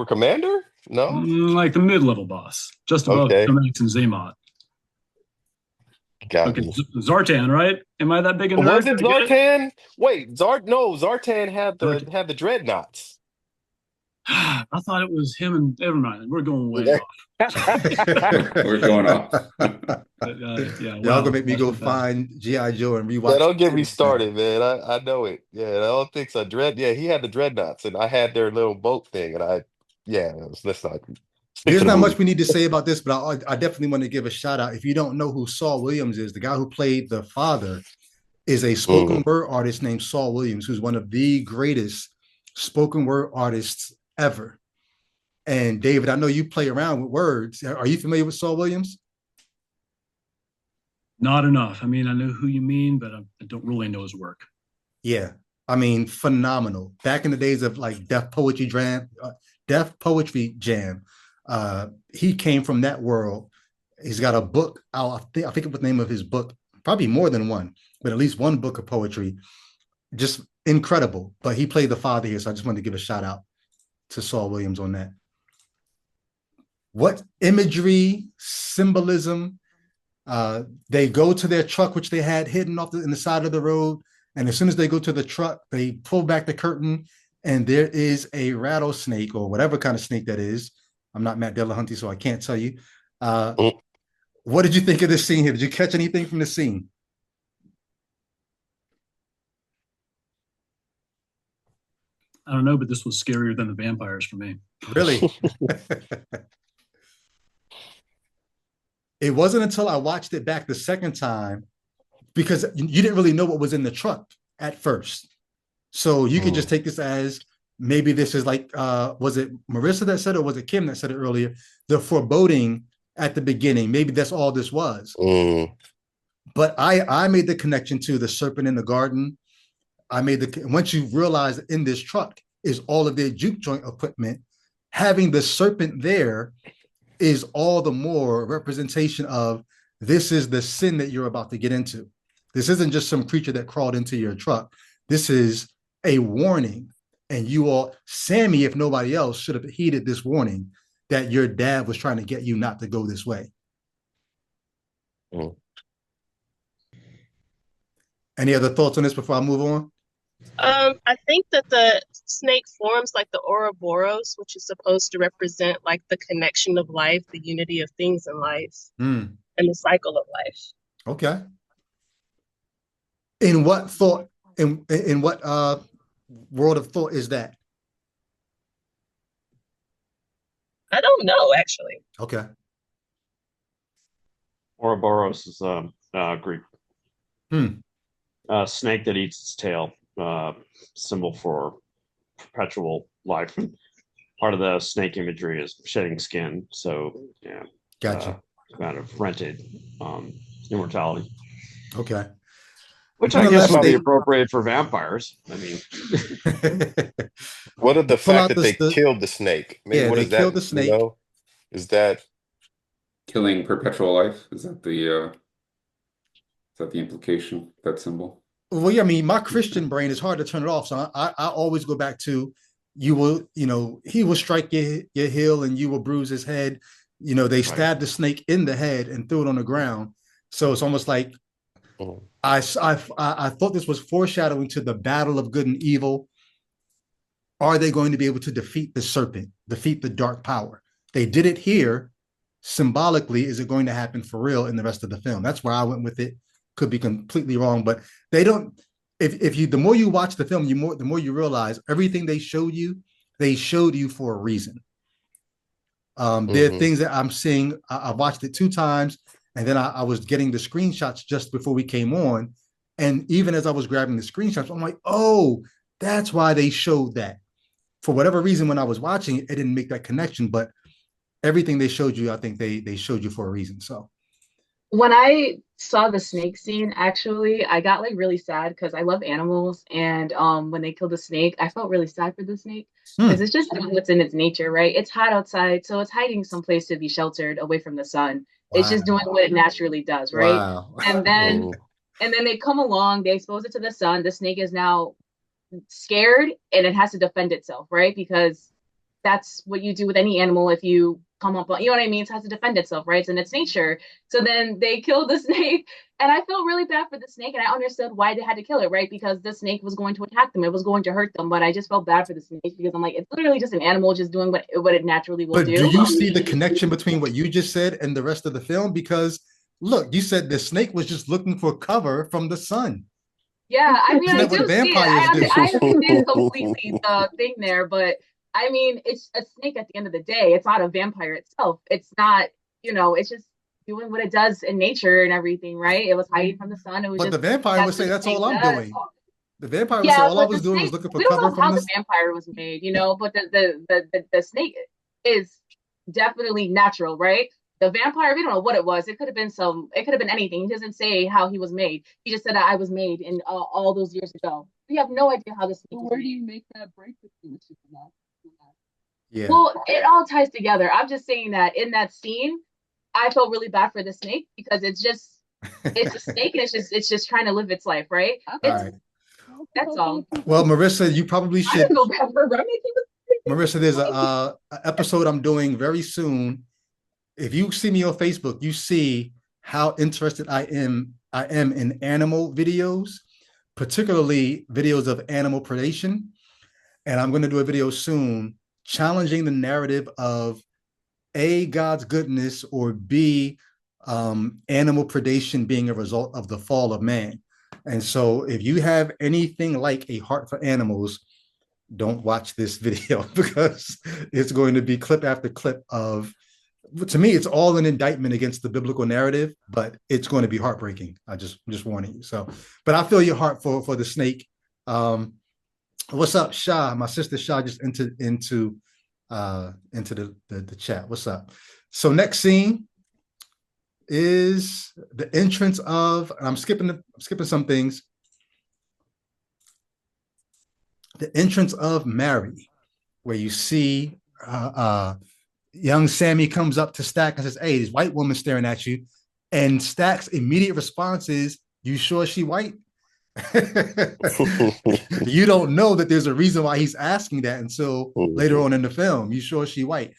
Commander? No? Like the mid-level boss, just above Okay. Tomax and Zaymot. Got Okay, me. Zartan, right? Am I that big a nerd? Was it Did I get it? Zartan? Wait, no, Zartan Zartan. had the dreadnoughts. I thought it was him and never mind. We're going way off. We're going off. But, yeah, Y'all gonna wow, make me flash go that fast. find G.I. Joe and Yeah, rewatch don't get me it again. started, man. I know it. Yeah, I don't think so. Yeah, he had the dreadnoughts, and I had their little boat thing, and yeah, let's not stick There's to the not much movie. we need to say about this, but I definitely want to give a shout out. If you don't know who Saul Williams is, the guy who played the father is a spoken Mhm. word artist named Saul Williams, who's one of the greatest spoken word artists ever. And David, I know you play around with words. Are you familiar with Saul Williams? Not enough. I mean, I know who you mean, but I don't really know his work. Yeah, I mean, phenomenal. Back in the days of like Deaf Poetry Jam, he came from that world. He's got a book out. I think what the name of his book, probably more than one, but at least one book of poetry. Just incredible. But he played the father here, so I just wanted to give a shout out to Saul Williams on that. What imagery, symbolism? They go to their truck, which they had hidden off in the side of the road. And as soon as they go to the truck, they pull back the curtain, and there is a rattlesnake or whatever kind of snake that is. I'm not Matt Dillahunty, so I can't tell you. Uh, Mm. what did you think of this scene here? Did you catch anything from the scene? I don't know, but this was scarier than the vampires for me. Really? It wasn't until I watched it back the second time because you didn't really know what was in the truck at first. So you could just Mm. take this as maybe this is like, was it Marissa that said it, or was it Kim that said it earlier? The foreboding at the beginning. Maybe that's all this was. Mm. But I made the connection to the serpent in the garden. I made the once you realize in this truck is all of their juke joint equipment, having the serpent there is all the more representation of this is the sin that you're about to get into. This isn't just some creature that crawled into your truck. This is a warning. And you all, Sammy, if nobody else, should have heeded this warning that your dad was trying to get you not to go this way. Mm. Any other thoughts on this before I move on? I think that the snake forms like the Ouroboros, which is supposed to represent like the connection of life, the unity of things in life, Mm, and the cycle of life. okay. In what thought, in what world of thought is that? I don't know actually. Okay. Ouroboros is Greek Hmm. snake that eats its tail, symbol for perpetual life. And part of the snake imagery is shedding skin. So yeah, Gotcha. kind of rented immortality, Okay. which I guess Nonetheless, would be they appropriate for vampires. I mean, What of the pull fact out that they the killed the snake? Maybe yeah, what they is that? killed the You snake. know, is that Killing perpetual life, is that the implication, that symbol? Well, yeah, I mean, my Christian brain is hard to turn it off. So I always go back to you will, he will strike your heel and you will bruise his head. They right. stabbed the snake in the head and threw it on the ground. So it's almost like Mm. I thought this was foreshadowing to the battle of good and evil. Are they going to be able to defeat the serpent, defeat the dark power? They did it here. Symbolically, is it going to happen for real in the rest of the film? That's where I went with it. Could be completely wrong, but they don't. If you the more you watch the film, the more you realize everything they showed you for a reason. There are Mhm. things that I'm seeing. I watched it 2 times, and then I was getting the screenshots just before we came on. And even as I was grabbing the screenshots, I'm like, oh, that's why they showed that. For whatever reason, when I was watching it, it didn't make that connection. But everything they showed you, I think they showed you for a reason. So, When I saw the snake scene, actually, I got like really sad because I love animals. And when they killed the snake, I felt really sad for the snake because hmm, it's just doing what's in its nature, right? It's hot outside, so it's hiding someplace to be sheltered away from the sun. It's wow, just doing what it naturally does, right? wow. And then Mm. and then they come along, they expose it to the sun. The snake is now scared and it has to defend itself, right? Because that's what you do with any animal if you come up, you know what I mean? So it has to defend itself, right? It's in its nature. So then they killed the snake, and I felt really bad for the snake, and I understood why they had to kill it, right? Because the snake was going to attack them, it was going to hurt them. But I just felt bad for the snake because I'm like, it's literally just an animal just doing what it naturally will But do do. you see the connection between what you just said and the rest of the film? Because look, you said the snake was just looking for cover from the sun. Yeah, I mean, Isn't I that what do see it. vampires do? I understand completely the thing there, but I mean, it's a snake at the end of the day. It's not a vampire itself. It's not, it's just doing what it does in nature and everything, right? It was hiding from the sun. It was But just the vampire would that's say, what the that's all snake I'm does. doing. The vampire would say, Yeah, all I but the was doing was snake, looking for we don't cover know from how the this. vampire was made, but the snake is definitely natural, right? The vampire, we don't know what it was. It could have been anything. He doesn't say how he was made. He just said that I was made in all those years ago. We have no idea how this. Where do you make that break between the supernatural? Yeah. Well, it all ties together. I'm just saying that in that scene, I felt really bad for the snake because it's a snake and it's just trying to live its life, right? All It's right. that's all. Well, Marissa, you probably I should. didn't feel bad for Remy. Marissa, there's a episode I'm doing very soon. If you see me on Facebook, you see how interested I am in animal videos, particularly videos of animal predation. And I'm going to do a video soon challenging the narrative of A, God's goodness, or B, animal predation being a result of the fall of man. And so if you have anything like a heart for animals, don't watch this video because it's going to be clip after clip of, to me, it's all an indictment against the biblical narrative, but it's going to be heartbreaking. I'm just warning you. So, but I feel your heart for the snake. What's up, Shah? My sister Shah just entered into the chat. What's up? So next scene is the entrance of, and I'm skipping some things. The entrance of Mary, where you see young Sammy comes up to Stack and says, "Hey, this white woman staring at you," and Stack's immediate response is, "You sure she white?" You don't know that there's a reason why he's asking that until later on in the film. You sure she white?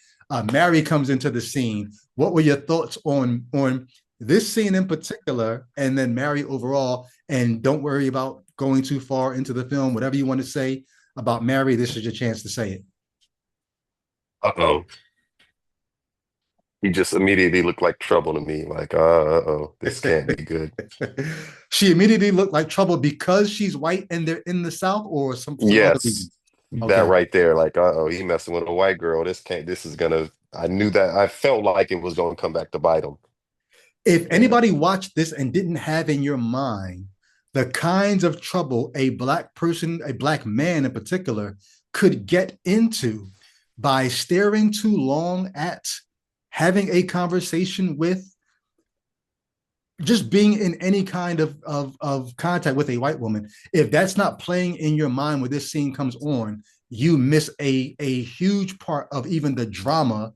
Mary comes into the scene. What were your thoughts on this scene in particular, and then Mary overall? And don't worry about going too far into the film. Whatever you want to say about Mary, this is your chance to say it. Uh-oh. He just immediately looked like trouble to me. Like, uh-oh, this can't be good. She immediately looked like trouble because she's white and they're in the South, or some other reason? Yes, Okay. that right there. Like, uh-oh, he messing with a white girl. I knew that. I felt like it was gonna come back to bite him. If anybody watched this and didn't have in your mind the kinds of trouble a black person, a black man in particular, could get into by staring too long at, having a conversation with, just being in any kind of contact with a white woman, if that's not playing in your mind when this scene comes on, you miss a huge part of even the drama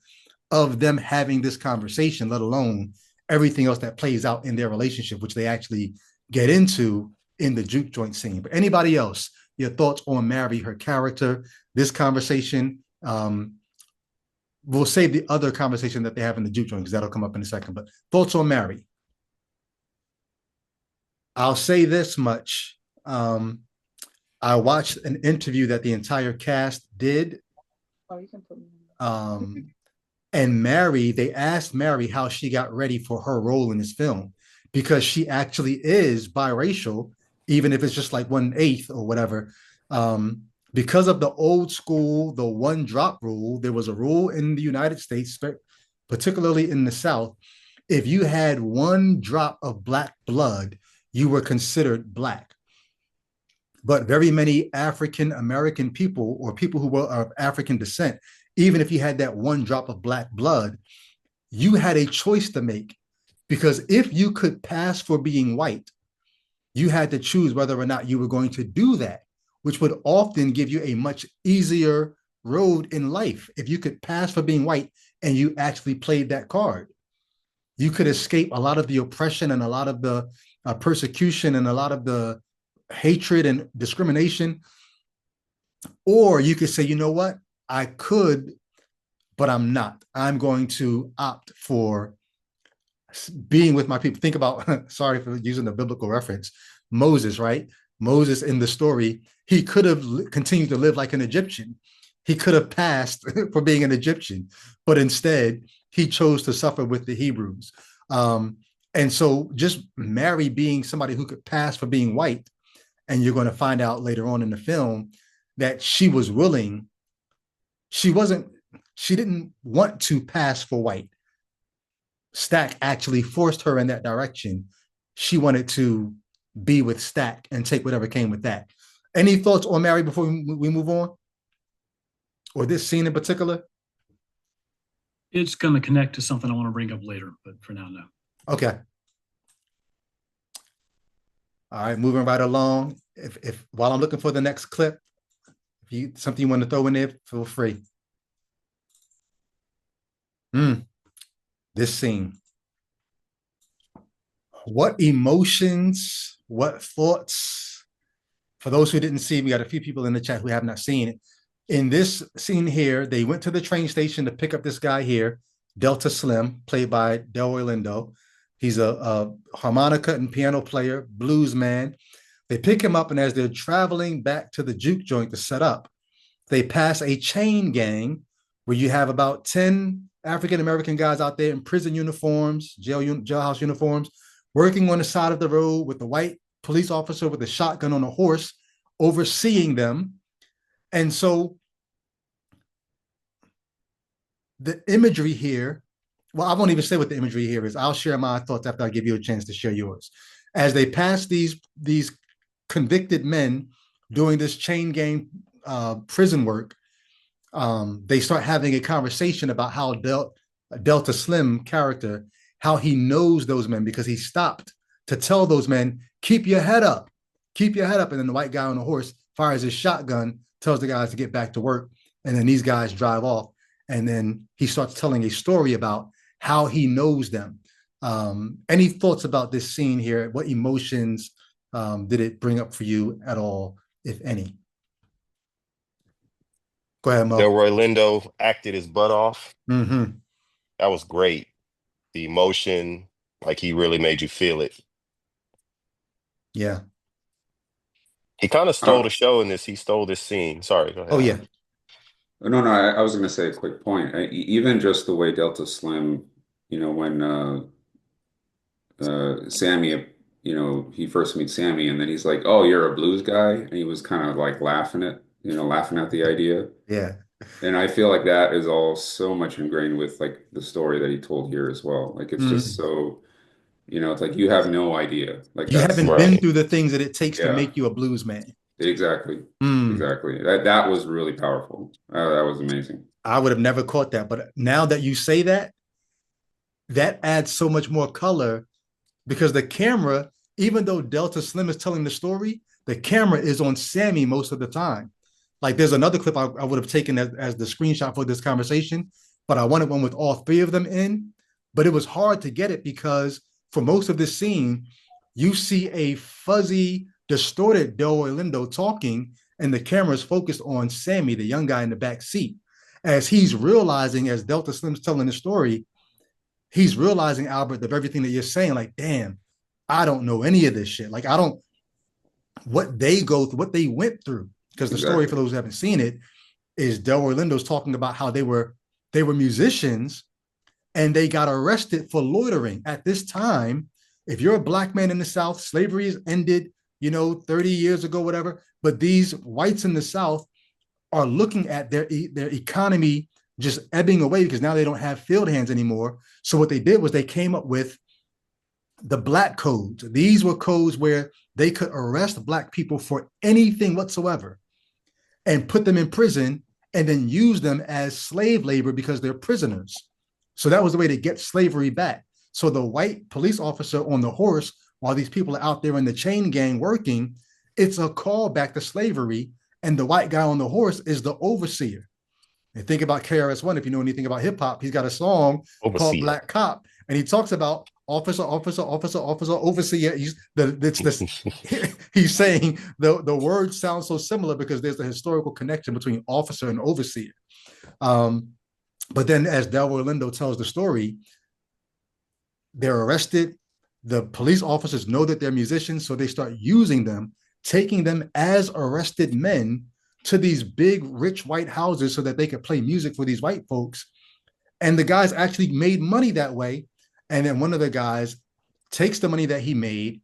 of them having this conversation, let alone everything else that plays out in their relationship, which they actually get into in the juke joint scene. But anybody else, your thoughts on Mary, her character, this conversation? We'll save the other conversation that they have in the juke joint because that'll come up in a second. But thoughts on Mary? I'll say this much. I watched an interview that the entire cast did. And Mary, they asked Mary how she got ready for her role in this film, because she actually is biracial, even if it's just like 1/8 or whatever. Because of the old school, the one drop rule, there was a rule in the United States, particularly in the South. If you had one drop of black blood, you were considered black. But very many African American people, or people who were of African descent, even if you had that one drop of black blood, you had a choice to make, because if you could pass for being white, you had to choose whether or not you were going to do that, which would often give you a much easier road in life. If you could pass for being white and you actually played that card, you could escape a lot of the oppression and a lot of the persecution and a lot of the hatred and discrimination. Or you could say, you know what, I could but I'm not. I'm going to opt for being with my people. Think about, sorry for using the biblical reference, Moses, right? Moses in the story, he could have continued to live like an Egyptian. He could have passed for being an Egyptian, but instead he chose to suffer with the Hebrews. And so just Mary being somebody who could pass for being white, and you're going to find out later on in the film that she was willing, she didn't want to pass for white. Stack actually forced her in that direction. She wanted to be with Stack and take whatever came with that. Any thoughts on Mary before we move on? Or this scene in particular? It's going to connect to something I want to bring up later, but for now, no. Okay. All right, moving right along. If while I'm looking for the next clip, if you something you want to throw in there, feel free. This scene. What emotions, what thoughts? For those who didn't see, we got a few people in the chat who have not seen it. In this scene here, they went to the train station to pick up this guy here, Delta Slim, played by Delroy Lindo. He's a harmonica and piano player, blues man. They pick him up, and as they're traveling back to the juke joint to set up, they pass a chain gang where you have about 10 African-American guys out there in prison uniforms, jailhouse uniforms, working on the side of the road with the white police officer with a shotgun on a horse, overseeing them. And so the imagery here, well, I won't even say what the imagery here is. I'll share my thoughts after I give you a chance to share yours. As they pass these convicted men doing this chain gang prison work, they start having a conversation about how Delta Slim character, how he knows those men because he stopped to tell those men, keep your head up, keep your head up. And then the white guy on the horse fires his shotgun, tells the guys to get back to work. And then these guys drive off. And then he starts telling a story about how he knows them. Any thoughts about this scene here? What emotions did it bring up for you at all, if any? Go ahead, Mo. Delroy Lindo acted his butt off. Mm-hmm. That was great. The emotion, like he really made you feel it. Yeah. He kind of stole the show in this. He stole this scene. Sorry, go ahead. Oh, yeah. No, I was going to say a quick point. Even just the way Delta Slim, when Sammy, he first meets Sammy, and then he's like, "Oh, you're a blues guy," and he was kind of like laughing at the idea. Yeah. And I feel like that is all so much ingrained with like the story that he told here as well. Like it's just so, it's like you have no idea. Like You that's haven't been through the things that it takes to Yeah. make you a blues man. exactly. Exactly. That was really powerful. That was amazing. I would have never caught that. But now that you say that, that adds so much more color because the camera, even though Delta Slim is telling the story, the camera is on Sammy most of the time. Like there's another clip I would have taken as the screenshot for this conversation, but I wanted one with all three of them in. But it was hard to get it because for most of this scene, you see a fuzzy, distorted Delroy Lindo talking, and the camera is focused on Sammy, the young guy in the back seat. As he's realizing, as Delta Slim's telling the story, he's realizing, Albert, of everything that you're saying, like, damn, I don't know any of this shit. Like, I don't, what they go through, what they went through. Because the story, for those who haven't seen it, is Delroy Lindo's talking about how they were musicians and they got arrested for loitering. At this time, if you're a black man in the South, slavery has ended, 30 years ago, whatever. But these whites in the South are looking at their economy just ebbing away because now they don't have field hands anymore. So what they did was they came up with the black codes. These were codes where they could arrest black people for anything whatsoever and put them in prison and then use them as slave labor because they're prisoners. So that was the way to get slavery back. So the white police officer on the horse, while these people are out there in the chain gang working, it's a call back to slavery. And the white guy on the horse is the overseer. And think about KRS-One. If you know anything about hip hop, he's got a song called Black Cop. And he talks about officer, overseer. He's saying the words sound so similar because there's a historical connection between officer and overseer. But then as Delroy Lindo tells the story, they're arrested. The police officers know that they're musicians, so they start using them, taking them as arrested men to these big, rich white houses so that they could play music for these white folks. And the guys actually made money that way. And then one of the guys takes the money that he made,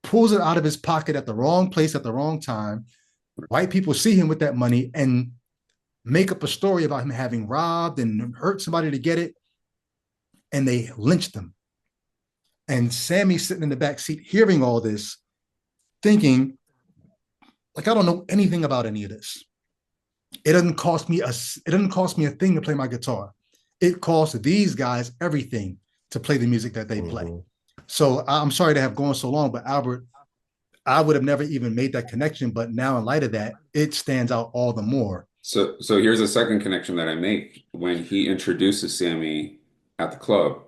pulls it out of his pocket at the wrong place at the wrong time. White people see him with that money and make up a story about him having robbed and hurt somebody to get it. And they lynched him. And Sammy's sitting in the back seat hearing all this, thinking, like, I don't know anything about any of this. It doesn't cost me a thing to play my guitar. It costs these guys everything to play the music that they play. So I'm sorry to have gone so long, but Albert, I would have never even made that connection. But now in light of that, it stands out all the more. So here's a second connection that I make when he introduces Sammy at the club.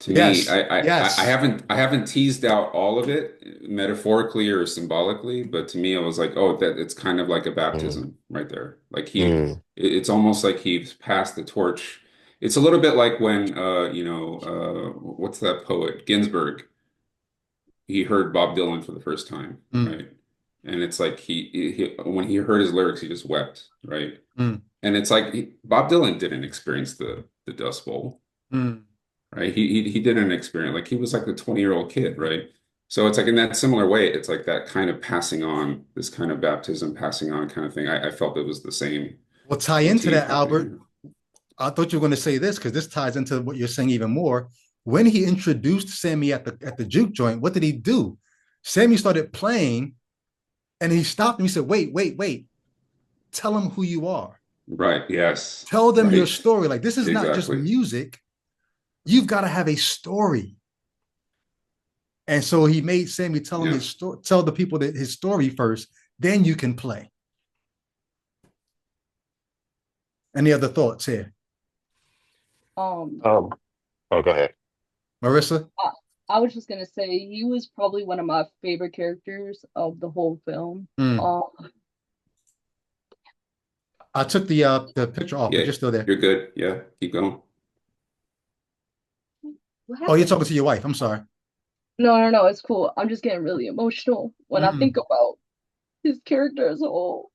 To Yes, me, I yes. haven't teased out all of it metaphorically or symbolically, but to me, I was like, oh, that it's kind of like a baptism right there. Like it's almost like he's passed the torch. It's a little bit like when what's that poet? Ginsberg. He heard Bob Dylan for the first time, right? And it's like he when he heard his lyrics, he just wept, right? And it's like Bob Dylan didn't experience the Dust Bowl. Right? He didn't experience, like he was like the 20-year-old kid, right? So it's like in that similar way, it's like that kind of passing on, this kind of baptism, passing on kind of thing. I felt it was the same. Well, tie into that, Albert. I thought you were going to say this because this ties into what you're saying even more. When he introduced Sammy at the juke joint, what did he do? Sammy started playing, and he stopped and he said, "Wait! Tell them who you are." Right. Yes. Tell them right. your story. Like, this is not just music. You've got to have a story. And so he made Sammy tell him his story, tell the people that his story first, then you can play. Any other thoughts here? Oh, go ahead. Marissa? I was just gonna say he was probably one of my favorite characters of the whole film. I took the picture off, but you're still there. You're good. Yeah, keep going. Oh, you're talking to your wife. I'm sorry. No, it's cool. I'm just getting really emotional when I think about his character as a whole.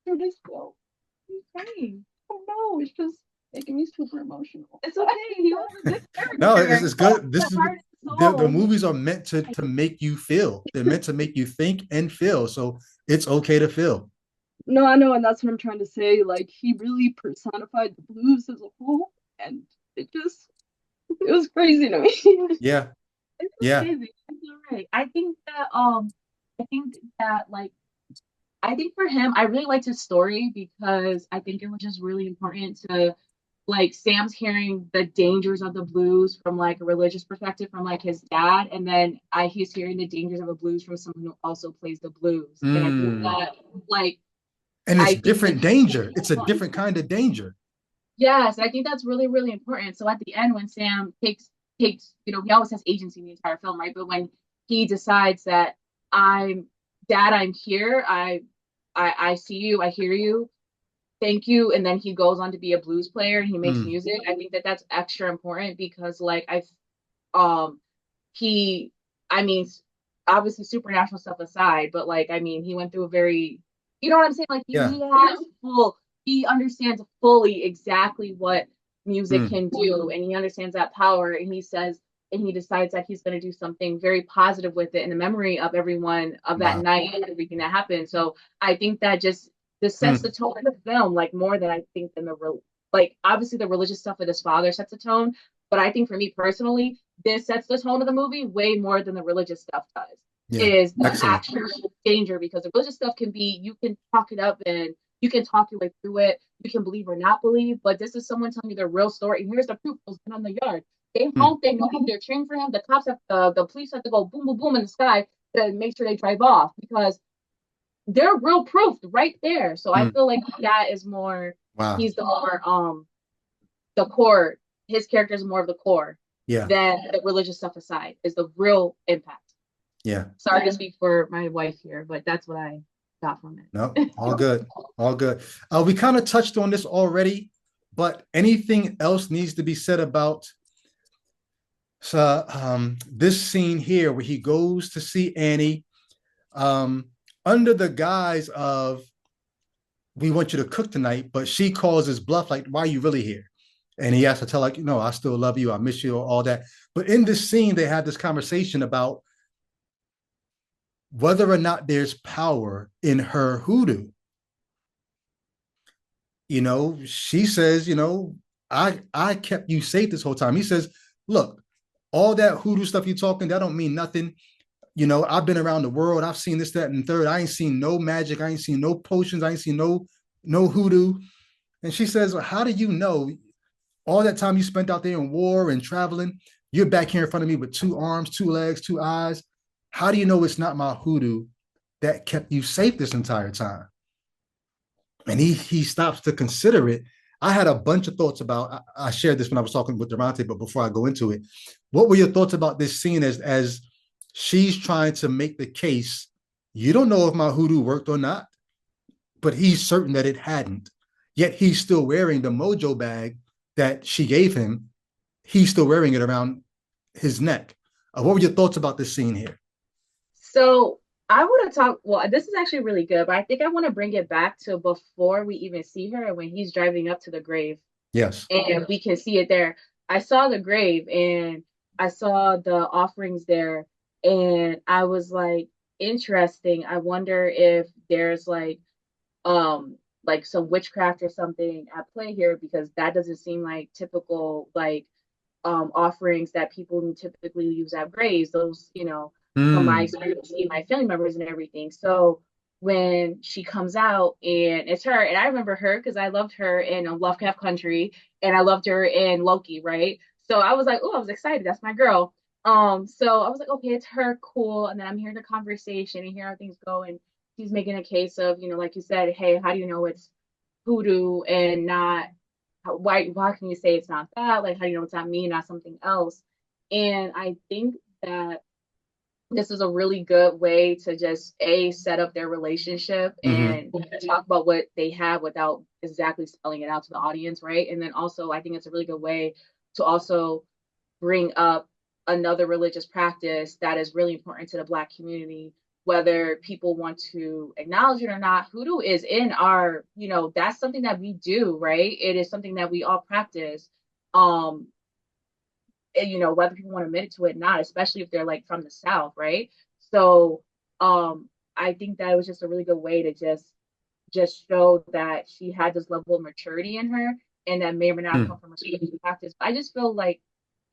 Through this film. He's crying. Oh no, it's just making me super emotional. It's okay. He was a good character. No, it's good. The movies are meant to make you feel. They're meant to make you think and feel. So it's okay to feel. No, I know, and that's what I'm trying to say. Like, he really personified the blues as a whole, and it was crazy to me. Yeah. It's crazy. It's all right. I think that like I think for him, I really liked his story because I think it was just really important to, like, Sam's hearing the dangers of the blues from like a religious perspective from like his dad, and then he's hearing the dangers of the blues from someone who also plays the blues. And I think that like and it's different danger. It's a different kind of danger. Yes, I think that's really, really important. So at the end, when Sam takes, he always has agency in the entire film, right? But when he decides that I'm here, I see you, I hear you, thank you, and then he goes on to be a blues player and he makes music. I think that that's extra important because like obviously supernatural stuff aside, but like he went through a very, you know what I'm saying? Like he understands fully exactly what music can do, and he understands that power, and he decides that he's going to do something very positive with it in the memory of everyone of that night and everything that happened. So I think that this sets the tone of the film, like more than I think than obviously the religious stuff with his father sets the tone, but I think for me personally, this sets the tone of the movie way more than the religious stuff does. Is the actual danger, because the religious stuff can be, you can talk it up and you can talk your way through it. You can believe or not believe, but this is someone telling you their real story. And here's the proof: goes on the yard. They honk, they know they're cheering for him. The cops the police have to go boom, boom, boom in the sky to make sure they drive off because they're real proof right there. So I feel like that is more. Wow. He's the more the core. His character is more of the core. Yeah. Than the religious stuff aside is the real impact. Yeah. Sorry to speak for my wife here, but that's what I got from it. No, all good. All good. We kind of touched on this already, But anything else needs to be said about this scene here where he goes to see Annie um, under the guise of, we want you to cook tonight, but she calls his bluff, like, why are you really here? And he has to tell, like, no, I still love you, I miss you, all that. But in this scene, they have this conversation about whether or not there's power in her hoodoo. You know, she says, you know, I kept you safe this whole time. He says, look, all that hoodoo stuff you're talking, that don't mean nothing. You know, I've been around the world. I've seen this, that, and third. I ain't seen no magic. I ain't seen no potions. I ain't seen no hoodoo. And she says, well, how do you know all that time you spent out there in war and traveling? You're back here in front of me with two arms, two legs, two eyes. How do you know it's not my hoodoo that kept you safe this entire time? And he stops to consider it. I had a bunch of thoughts about. I shared this when I was talking with Durante, but before I go into it, what were your thoughts about this scene as she's trying to make the case? You don't know if my hoodoo worked or not, but he's certain that it hadn't. Yet he's still wearing the mojo bag that she gave him. He's still wearing it around his neck. What were your thoughts about this scene here? So I want to talk. Well, this is actually really good, but I think I want to bring it back to before we even see her and when he's driving up to the grave. Yes. And we can see it there. I saw the grave and I saw the offerings there, and I was like, interesting. I wonder if there's like some witchcraft or something at play here, because that doesn't seem like typical offerings that people typically use at graves. Those, from my experience, seeing my family members and everything. So when she comes out and it's her, and I remember her because I loved her in Lovecraft Country, and I loved her in Loki, right? So I was like, oh, I was excited. That's my girl. So I was like, okay, it's her, cool. And then I'm hearing the conversation and hearing how things go, and she's making a case of, like you said, hey, how do you know it's voodoo and not, why can you say it's not that? Like, how do you know it's not me, not something else? And I think that this is a really good way to just set up their relationship and talk about what they have without exactly spelling it out to the audience, right? And then also I think it's a really good way to also bring up another religious practice that is really important to the Black community, whether people want to acknowledge it or not. Hoodoo is in our, that's something that we do, right? It is something that we all practice. Whether people want to admit it to it or not, especially if they're like from the South, right? So I think that it was just a really good way to just show that she had this level of maturity in her, and that may or may not come from a practice. But I just feel like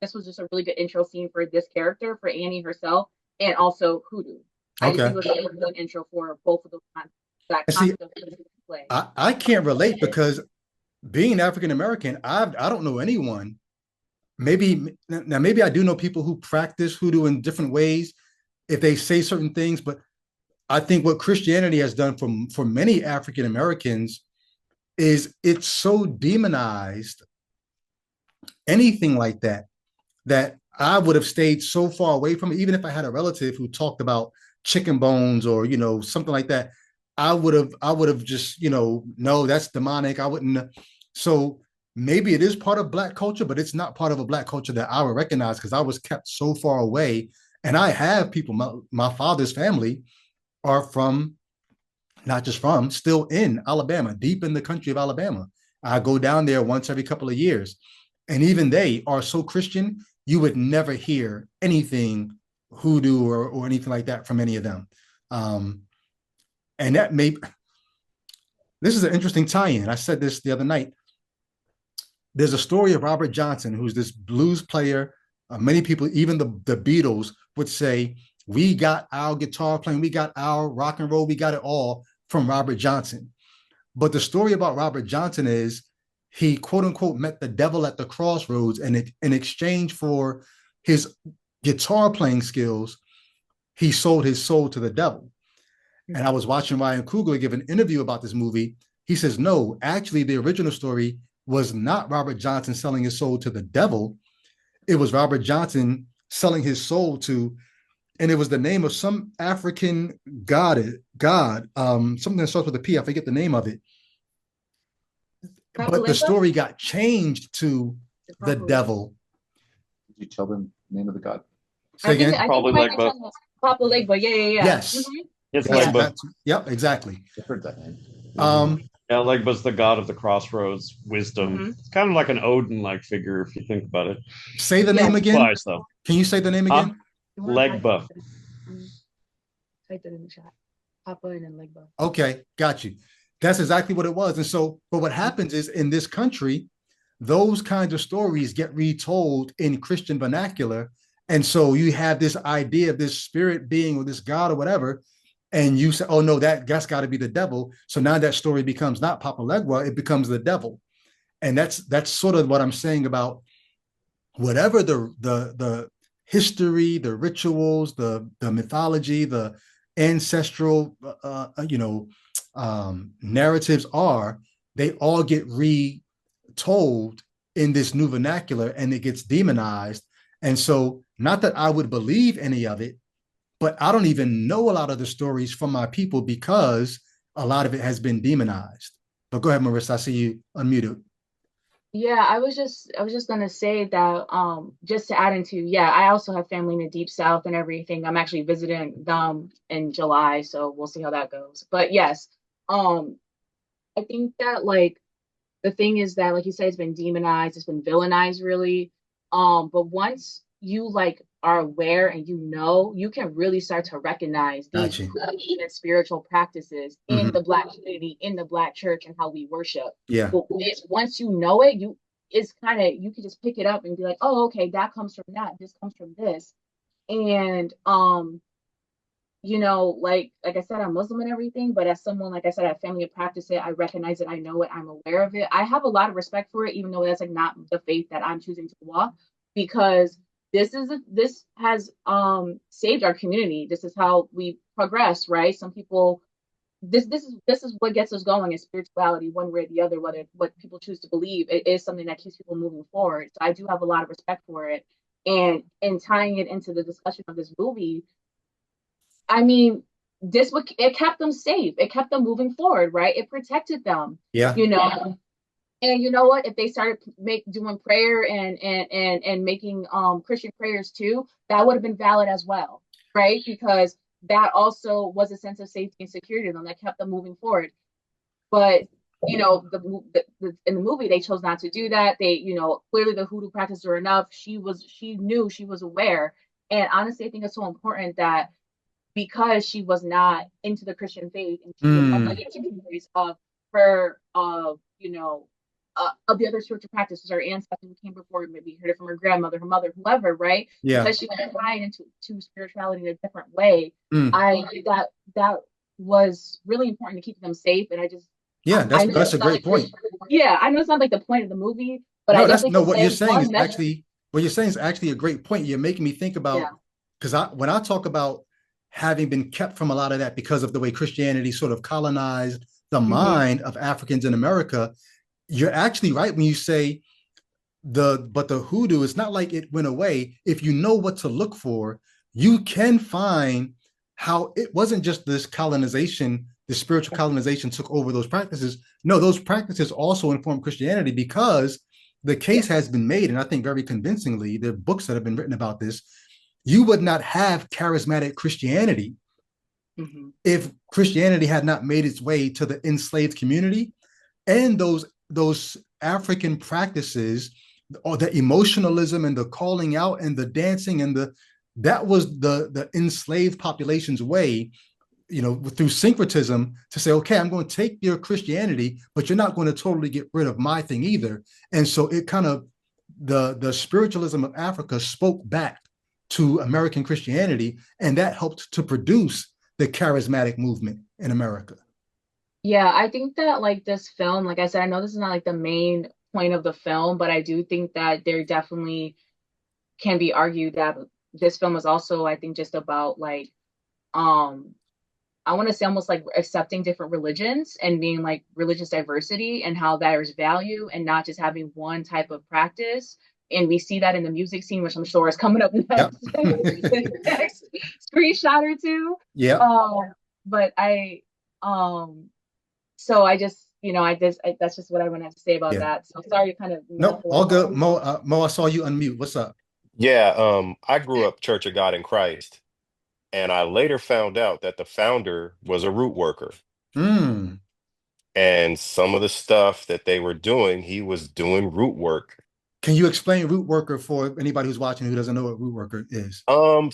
this was just a really good intro scene for this character, for Annie herself, and also Hoodoo. I just think it was a really good intro for both of those that concept of play. I can't relate because being African American, I don't know anyone. Maybe I do know people who practice hoodoo in different ways if they say certain things, but I think what Christianity has done for many African Americans is it's so demonized anything like that I would have stayed so far away from it. Even if I had a relative who talked about chicken bones or something like that, I would have just no, that's demonic. I wouldn't. So maybe it is part of Black culture, but it's not part of a Black culture that I would recognize because I was kept so far away. And I have people, my father's family are from, not just from, still in Alabama, deep in the country of Alabama. I go down there once every couple of years. And even they are so Christian, you would never hear anything hoodoo or anything like that from any of them. And this is an interesting tie-in. I said this the other night. There's a story of Robert Johnson, who's this blues player. Many people, even the Beatles, would say, we got our guitar playing, we got our rock and roll, we got it all from Robert Johnson. But the story about Robert Johnson is he, quote unquote, met the devil at the crossroads, and in exchange for his guitar playing skills, he sold his soul to the devil. And I was watching Ryan Coogler give an interview about this movie. He says, no, actually, the original story was not Robert Johnson selling his soul to the devil. It was Robert Johnson selling his soul to, and it was the name of some African god, something that starts with a P. I forget the name of it. but the story got changed to the devil. Did you tell them the name of the god? Say again? Probably Legba. Papa Legba, yeah. Yes. It's Yes, Legba. Yep, exactly. I've heard that name. Yeah, Legba's the god of the crossroads, wisdom. It's kind of like an Odin-like figure if you think about it. Say the name again. Applies, though. Can you say the name again? Legba. Type it in the chat. Papa and then Legba. Okay, got you. That's exactly what it was. And so, but what happens is in this country, those kinds of stories get retold in Christian vernacular. And so you have this idea of this spirit being or this God or whatever, and you say, oh no, that's got to be the devil. So now that story becomes not Papa Legba, it becomes the devil. And that's sort of what I'm saying about whatever the history, the rituals, the mythology, the ancestral narratives are, they all get retold in this new vernacular and it gets demonized. And so not that I would believe any of it, but I don't even know a lot of the stories from my people because a lot of it has been demonized. But go ahead, Marissa, I see you unmuted. Yeah, I was just gonna say that just to add into, I also have family in the deep south and everything. I'm actually visiting them in July, so we'll see how that goes. But yes, I think that like the thing is that, like you said, it's been demonized, it's been villainized really. But once you like are aware and you can really start to recognize these Christian and spiritual practices in the Black community, in the Black church, and how we worship. Yeah. But once you know it, you can just pick it up and be like, oh, okay, that comes from that. This comes from this. And like I said, I'm Muslim and everything, but as someone, like I said, I have family that practice it, I recognize it, I know it, I'm aware of it. I have a lot of respect for it, even though that's like not the faith that I'm choosing to walk, because this has saved our community. This is how we progress, right? Some people, this is what gets us going is spirituality, one way or the other, whether what people choose to believe. It is something that keeps people moving forward. So I do have a lot of respect for it. And in tying it into the discussion of this movie, I mean, it kept them safe. It kept them moving forward, right? It protected them. Yeah. And you know what? If they started doing prayer and making Christian prayers too, that would have been valid as well, right? Because that also was a sense of safety and security to them that kept them moving forward. But in the movie, they chose not to do that. They, clearly the hoodoo practices were enough. She knew, she was aware. And honestly, I think it's so important that because she was not into the Christian faith and she didn't have memories of her, of the other spiritual practices, her ancestors who came before, maybe heard it from her grandmother, her mother, whoever, right? Yeah. Because she was tied into spirituality in a different way. That was really important to keep them safe. And I just that's a great point. I know it's not like the point of the movie, but what you're saying is actually a great point. You're making me think about, because when I talk about having been kept from a lot of that because of the way Christianity sort of colonized the mind of Africans in America, you're actually right when you say but the hoodoo, it's not like it went away. If you know what to look for, you can find how it wasn't just this colonization, the spiritual colonization took over those practices. No, those practices also informed Christianity, because the case has been made, and I think very convincingly, there are books that have been written about this. You would not have charismatic Christianity if Christianity had not made its way to the enslaved community. And those African practices, or the emotionalism and the calling out and the dancing and that was the enslaved population's way, through syncretism, to say, okay, I'm going to take your Christianity, but you're not going to totally get rid of my thing either. And so it kind of, the spiritualism of Africa spoke back to American Christianity, and that helped to produce the charismatic movement in America. Yeah, I think that like this film, like I said, I know this is not like the main point of the film, but I do think that there definitely can be argued that this film is also, I think, just about like, I want to say almost like accepting different religions and being like religious diversity and how there's value and not just having one type of practice. And we see that in the music scene, which I'm sure is coming up next, next screenshot or two. Yeah. But so I just, that's just what I wanted to say about Yeah. that. So sorry to kind of Nope, all good. Mo, I saw you unmute. What's up? Yeah, I grew up Church of God in Christ, and I later found out that the founder was a root worker. Hmm. And some of the stuff that they were doing, he was doing root work. Can you explain root worker for anybody who's watching who doesn't know what root worker is?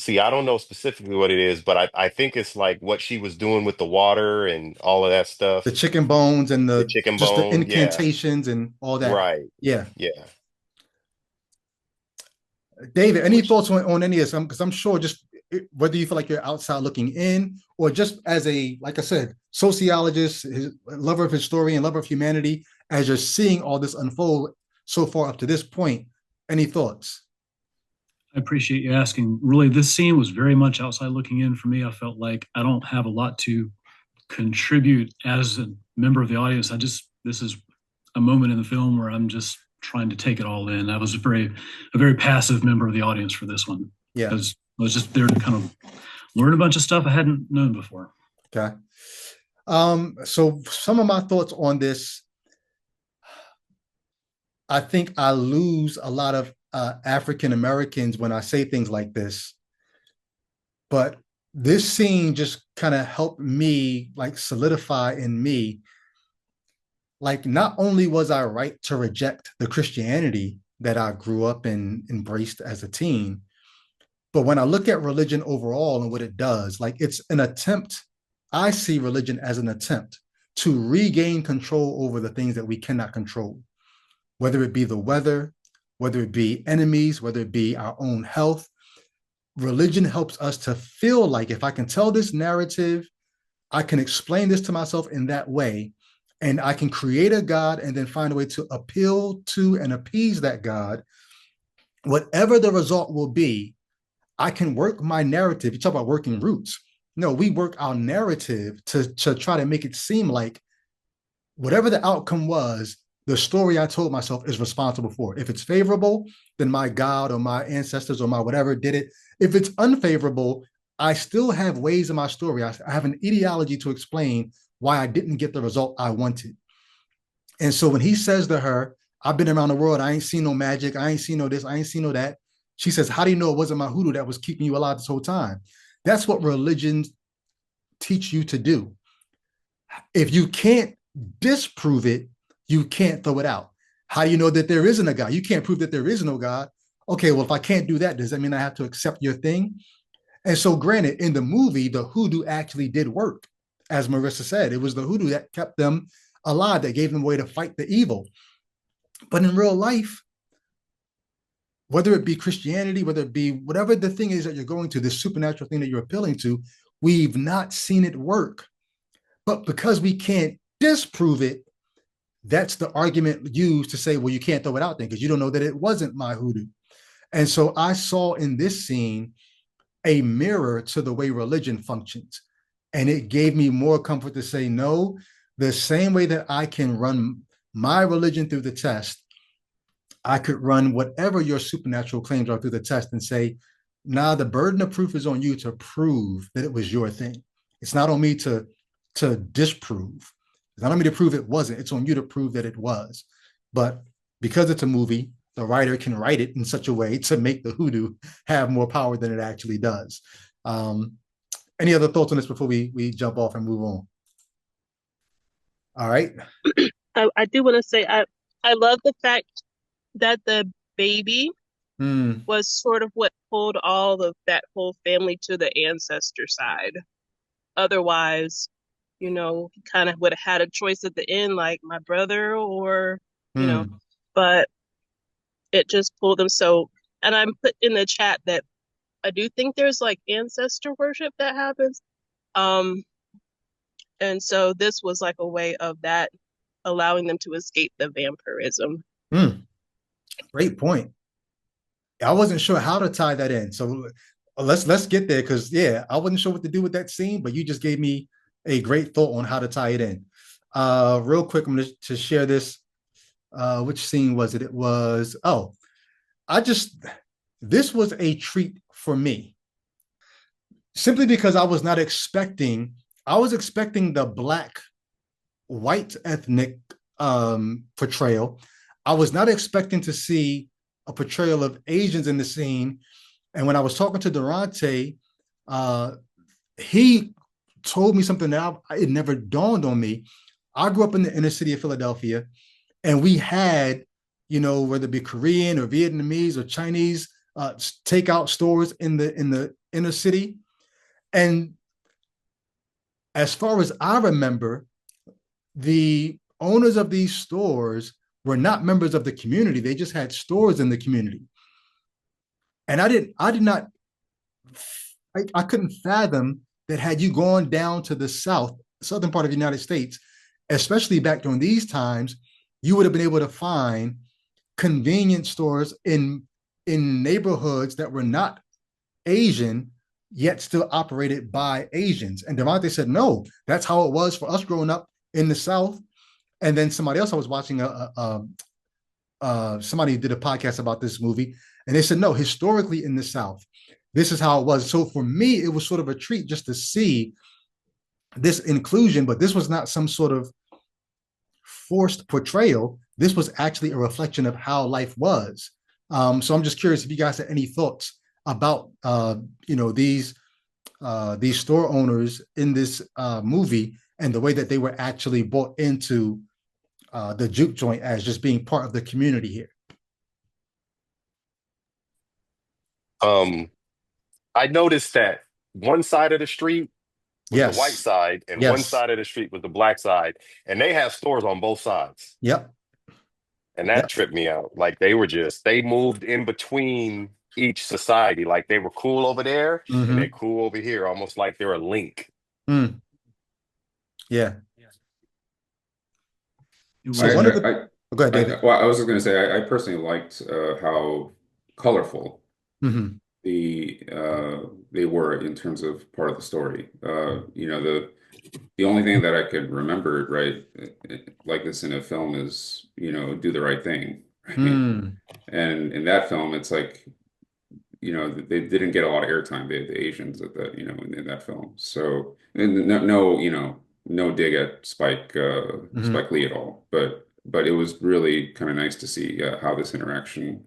See, I don't know specifically what it is, but I think it's like what she was doing with the water and all of that The stuff. chicken bones and The the chicken just the bone, yeah, incantations and all that. right, Yeah. yeah. David, any Which thoughts on any of this? Because I'm sure just whether you feel like you're outside looking in or just as a, like I said, sociologist, lover of historian, lover of humanity, as you're seeing all this unfold so far up to this point, any thoughts? I appreciate you asking. Really, this scene was very much outside looking in for me. I felt like I don't have a lot to contribute as a member of the audience. This is a moment in the film where I'm just trying to take it all in. I was a very passive member of the audience for this one. Yeah. Because I was just there to kind of learn a bunch of stuff I hadn't known before. Okay. So some of my thoughts on this, I think I lose a lot of African Americans when I say things like this, but this scene just kind of helped me like solidify in me, like not only was I right to reject the Christianity that I grew up and embraced as a teen, but when I look at religion overall and what it does, like it's an attempt, I see religion as an attempt to regain control over the things that we cannot control, whether it be the weather, whether it be enemies, whether it be our own health. Religion helps us to feel like if I can tell this narrative, I can explain this to myself in that way, and I can create a God and then find a way to appeal to and appease that God. Whatever the result will be, I can work my narrative. You talk about working roots. No, we work our narrative to try to make it seem like whatever the outcome was, the story I told myself is responsible for. If it's favorable, then my God or my ancestors or my whatever did it. If it's unfavorable, I still have ways in my story. I have an ideology to explain why I didn't get the result I wanted. And so when he says to her, I've been around the world, I ain't seen no magic, I ain't seen no this, I ain't seen no that. She says, how do you know it wasn't my hoodoo that was keeping you alive this whole time? That's what religions teach you to do. If you can't disprove it, you can't throw it out. How do you know that there isn't a God? You can't prove that there is no God. Okay, well, if I can't do that, does that mean I have to accept your thing? And so, granted, in the movie, the hoodoo actually did work. As Marissa said, it was the hoodoo that kept them alive, that gave them a way to fight the evil. But in real life, whether it be Christianity, whether it be whatever the thing is that you're going to, this supernatural thing that you're appealing to, we've not seen it work. But because we can't disprove it, that's the argument used to say, well, you can't throw it out there because you don't know that it wasn't my hoodoo. And so I saw in this scene a mirror to the way religion functions. And it gave me more comfort to say, no, the same way that I can run my religion through the test, I could run whatever your supernatural claims are through the test and say, nah, the burden of proof is on you to prove that it was your thing. It's not on me to disprove. It's not on me to prove it wasn't. It's on you to prove that it was. But because it's a movie, the writer can write it in such a way to make the hoodoo have more power than it actually does. Any other thoughts on this before we jump off and move on? All right. I do want to say I love the fact that the baby was sort of what pulled all of that whole family to the ancestor side. Otherwise, he kind of would have had a choice at the end, like my brother or, but it just pulled them. So, and I'm put in the chat that I do think there's like ancestor worship that happens. And so this was like a way of that allowing them to escape the vampirism. Great point. I wasn't sure how to tie that in. So let's get there because I wasn't sure what to do with that scene, but you just gave me a great thought on how to tie it in. Real quick, I'm going to share this. Which scene was it? It was, this was a treat for me. Simply because I was expecting the Black white ethnic portrayal. I was not expecting to see a portrayal of Asians in the scene. And when I was talking to Durante, he told me something that it never dawned on me. I grew up in the inner city of Philadelphia, and we had, whether it be Korean or Vietnamese or Chinese takeout stores in the inner city. And as far as I remember, the owners of these stores were not members of the community. They just had stores in the community. And I couldn't fathom that had you gone down to the southern part of the United States, especially back during these times, you would have been able to find convenience stores in neighborhoods that were not Asian, yet still operated by Asians. And Devontae said, no, that's how it was for us growing up in the South. And then somebody else I was watching, somebody did a podcast about this movie, and they said, no, historically in the South, this is how it was. So for me, it was sort of a treat just to see this inclusion, but this was not some sort of forced portrayal. This was actually a reflection of how life was. So I'm just curious if you guys had any thoughts about these store owners in this movie and the way that they were actually brought into the juke joint as just being part of the community here. I noticed that one side of the street was Yes. the white side, and Yes. one side of the street was the black side, and they have stores on both sides. Yep. And that tripped me out. Like they moved in between each society. Like they were cool over there and they're cool over here, almost like they're a link. Mm. Yeah. So go ahead, David. I was just going to say, I personally liked how colorful they were in terms of part of the story. The only thing that I could remember, right, like this in a film is, do the right thing. Right? And in that film, it's like, they didn't get a lot of airtime, the Asians at that, in that film. So no dig at Spike Lee at all, but it was really kind of nice to see how this interaction,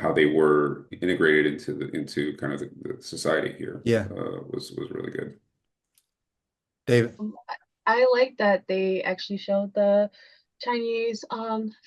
how they were integrated into kind of the society here. Yeah, was really good. David. I like that they actually showed the Chinese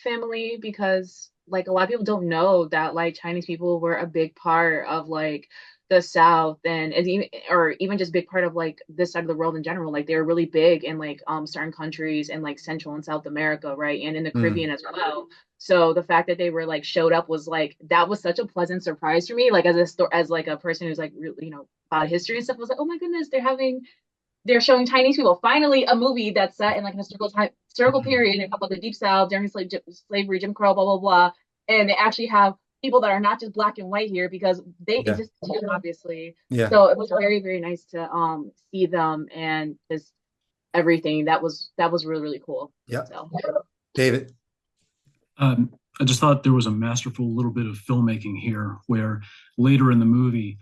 family, because like a lot of people don't know that like Chinese people were a big part of like the South, and even just big part of like this side of the world in general. Like they were really big in like certain countries in like Central and South America, right, and in the Caribbean as well. So the fact that they were like showed up was like, that was such a pleasant surprise for me. Like as like a person who's like really about history and stuff, I was like, oh my goodness, they're showing Chinese people. Finally, a movie that's set in like an historical period in the Deep South during slavery, Jim Crow, blah blah blah, and they actually have people that are not just black and white here, because they exist too, obviously. Yeah. So it was very, very nice to see them and just everything. That was really, really cool. Yeah. So. David. I just thought there was a masterful little bit of filmmaking here, where later in the movie,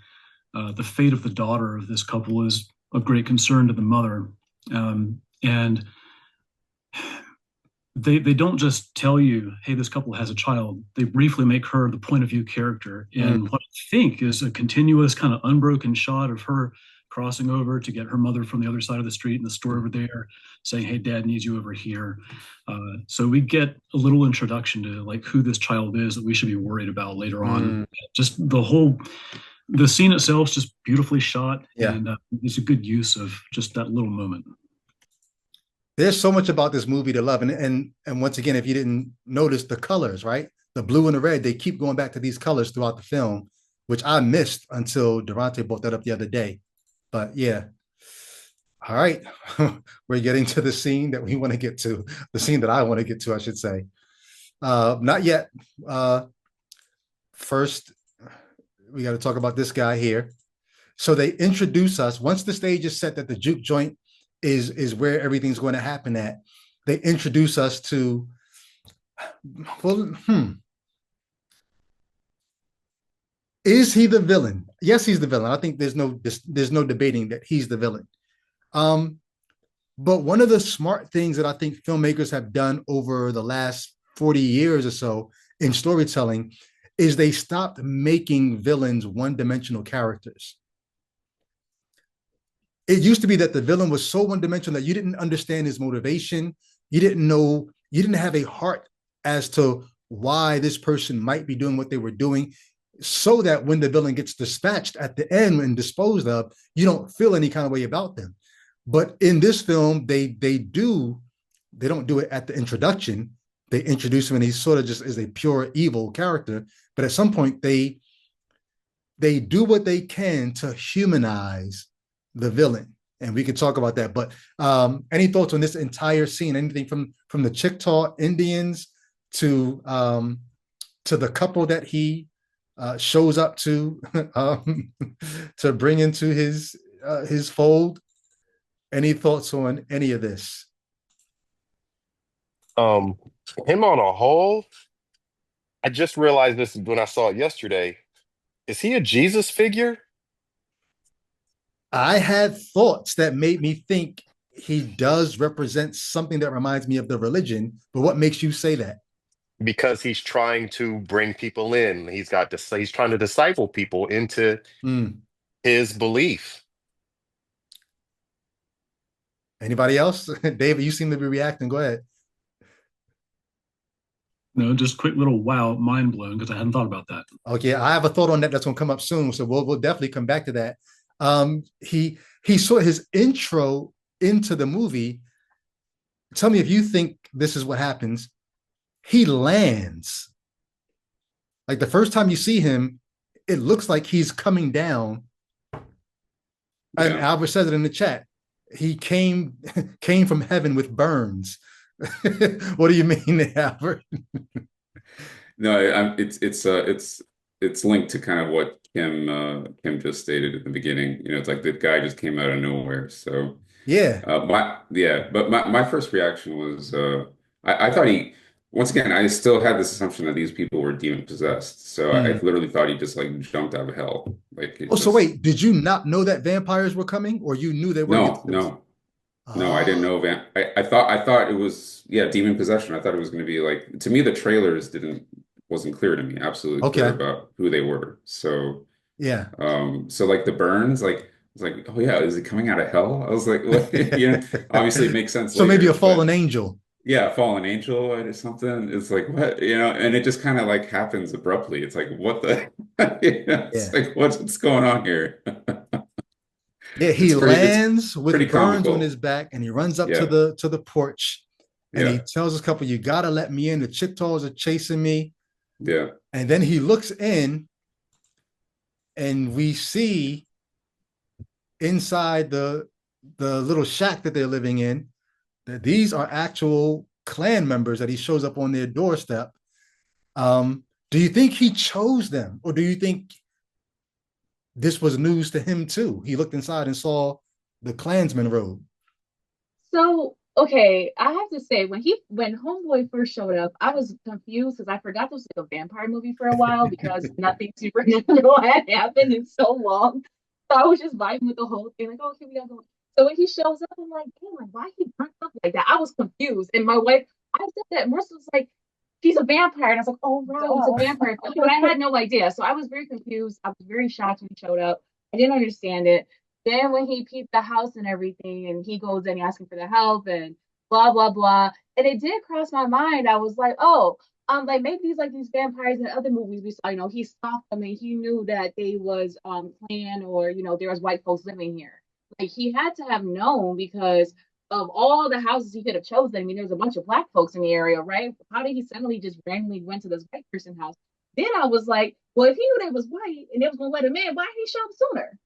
the fate of the daughter of this couple is of great concern to the mother, and they don't just tell you, hey, this couple has a child. They briefly make her the point of view character in what I think is a continuous kind of unbroken shot of her crossing over to get her mother from the other side of the street in the store over there, saying, hey, dad needs you over here. So we get a little introduction to like who this child is that we should be worried about later on. Just the scene itself is just beautifully shot, and it's a good use of just that little moment. There's so much about this movie to love. And once again, if you didn't notice the colors, right? The blue and the red, they keep going back to these colors throughout the film, which I missed until Durante brought that up the other day. But yeah. All right. We're getting to the scene that we want to get to, the scene that I want to get to, I should say. Not yet. First, we got to talk about this guy here. So they introduce us, once the stage is set that the juke joint is where everything's going to happen at, they introduce us to, is he the villain? Yes, he's the villain. I think there's no debating that he's the villain. But one of the smart things that I think filmmakers have done over the last 40 years or so in storytelling is they stopped making villains one-dimensional characters. It used to be that the villain was so one-dimensional that you didn't understand his motivation. You didn't know, you didn't have a heart as to why this person might be doing what they were doing, so that when the villain gets dispatched at the end and disposed of, you don't feel any kind of way about them. But in this film, they don't do it at the introduction. They introduce him and he sort of just is a pure evil character. But at some point, they do what they can to humanize the villain, and we could talk about that. But any thoughts on this entire scene? Anything from the Chickasaw Indians to the couple that he shows up to to bring into his fold? Any thoughts on any of this? Um, him on a whole, I just realized this when I saw it yesterday. Is he a Jesus figure? I had thoughts that made me think he does represent something that reminds me of the religion, but what makes you say that? Because he's trying to bring people in. He's trying to disciple people into Mm. his belief. Anybody else? David, you seem to be reacting. Go ahead. No, just quick little wow, mind blown because I hadn't thought about that. Okay, I have a thought on that that's going to come up soon, so we'll definitely come back to that. He saw his intro into the movie. Tell me if you think this is what happens. He lands. Like the first time you see him, it looks like he's coming down. And Yeah. Albert says it in the chat. He came from heaven with burns. What do you mean, Albert? No, it's linked to kind of what Kim just stated at the beginning. You know, it's like the guy just came out of nowhere. So Yeah. but my first reaction was I thought he once again I still had this assumption that these people were demon possessed. So I Hmm. literally thought he just like jumped out of hell. Like it Oh, so just wait, did you not know that vampires were coming, or you knew they were going to no, get this? no. No, I didn't Oh, know I thought it was demon possession. I thought it was going to be like to me the trailers didn't wasn't clear to me, absolutely clear okay. about who they were. So Yeah. so like the burns, like it's like, oh yeah, is it coming out of hell? I was like, what? You know, obviously it makes sense So maybe a later, fallen but angel. yeah, fallen angel or something. It's like what, you know, and it just kind of like happens abruptly. It's like what the you know, it's Yeah. like what's going on here? Yeah, he It's lands pretty with burns on his comical. back and he runs up to Yeah, the porch and he yeah, tells his couple, you gotta let me in. The Chickasaws are chasing me. yeah. And then he looks in and we see inside the little shack that they're living in that these are actual clan members that he shows up on their doorstep. Do you think he chose them, or do you think this was news to him too? He looked inside and saw the Klansman robe. So, okay, I have to say when Homeboy first showed up, I was confused because I forgot this was like a vampire movie for a while because nothing supernatural had happened in so long. So I was just vibing with the whole thing, like, oh, okay, we gotta go. So when he shows up, I'm like, damn, like, why he burnt up like that? I was confused. And my wife, I said that Marissa was like, he's a vampire. And I was like, oh, right, he's a vampire. But I had no idea. So I was very confused. I was very shocked when he showed up. I didn't understand it. Then when he peeped the house and everything, and he goes in asking for the help and blah blah blah, and it did cross my mind. I was like, oh, like maybe these like these vampires in other movies we saw. You know, he stopped them and he knew that they was clan or there was white folks living here. Like he had to have known because of all the houses he could have chosen. I mean, there was a bunch of black folks in the area, right? How did he suddenly just randomly went to this white person house? Then I was like, well, if he knew they was white and they was gonna let him in, why didn't he show up sooner?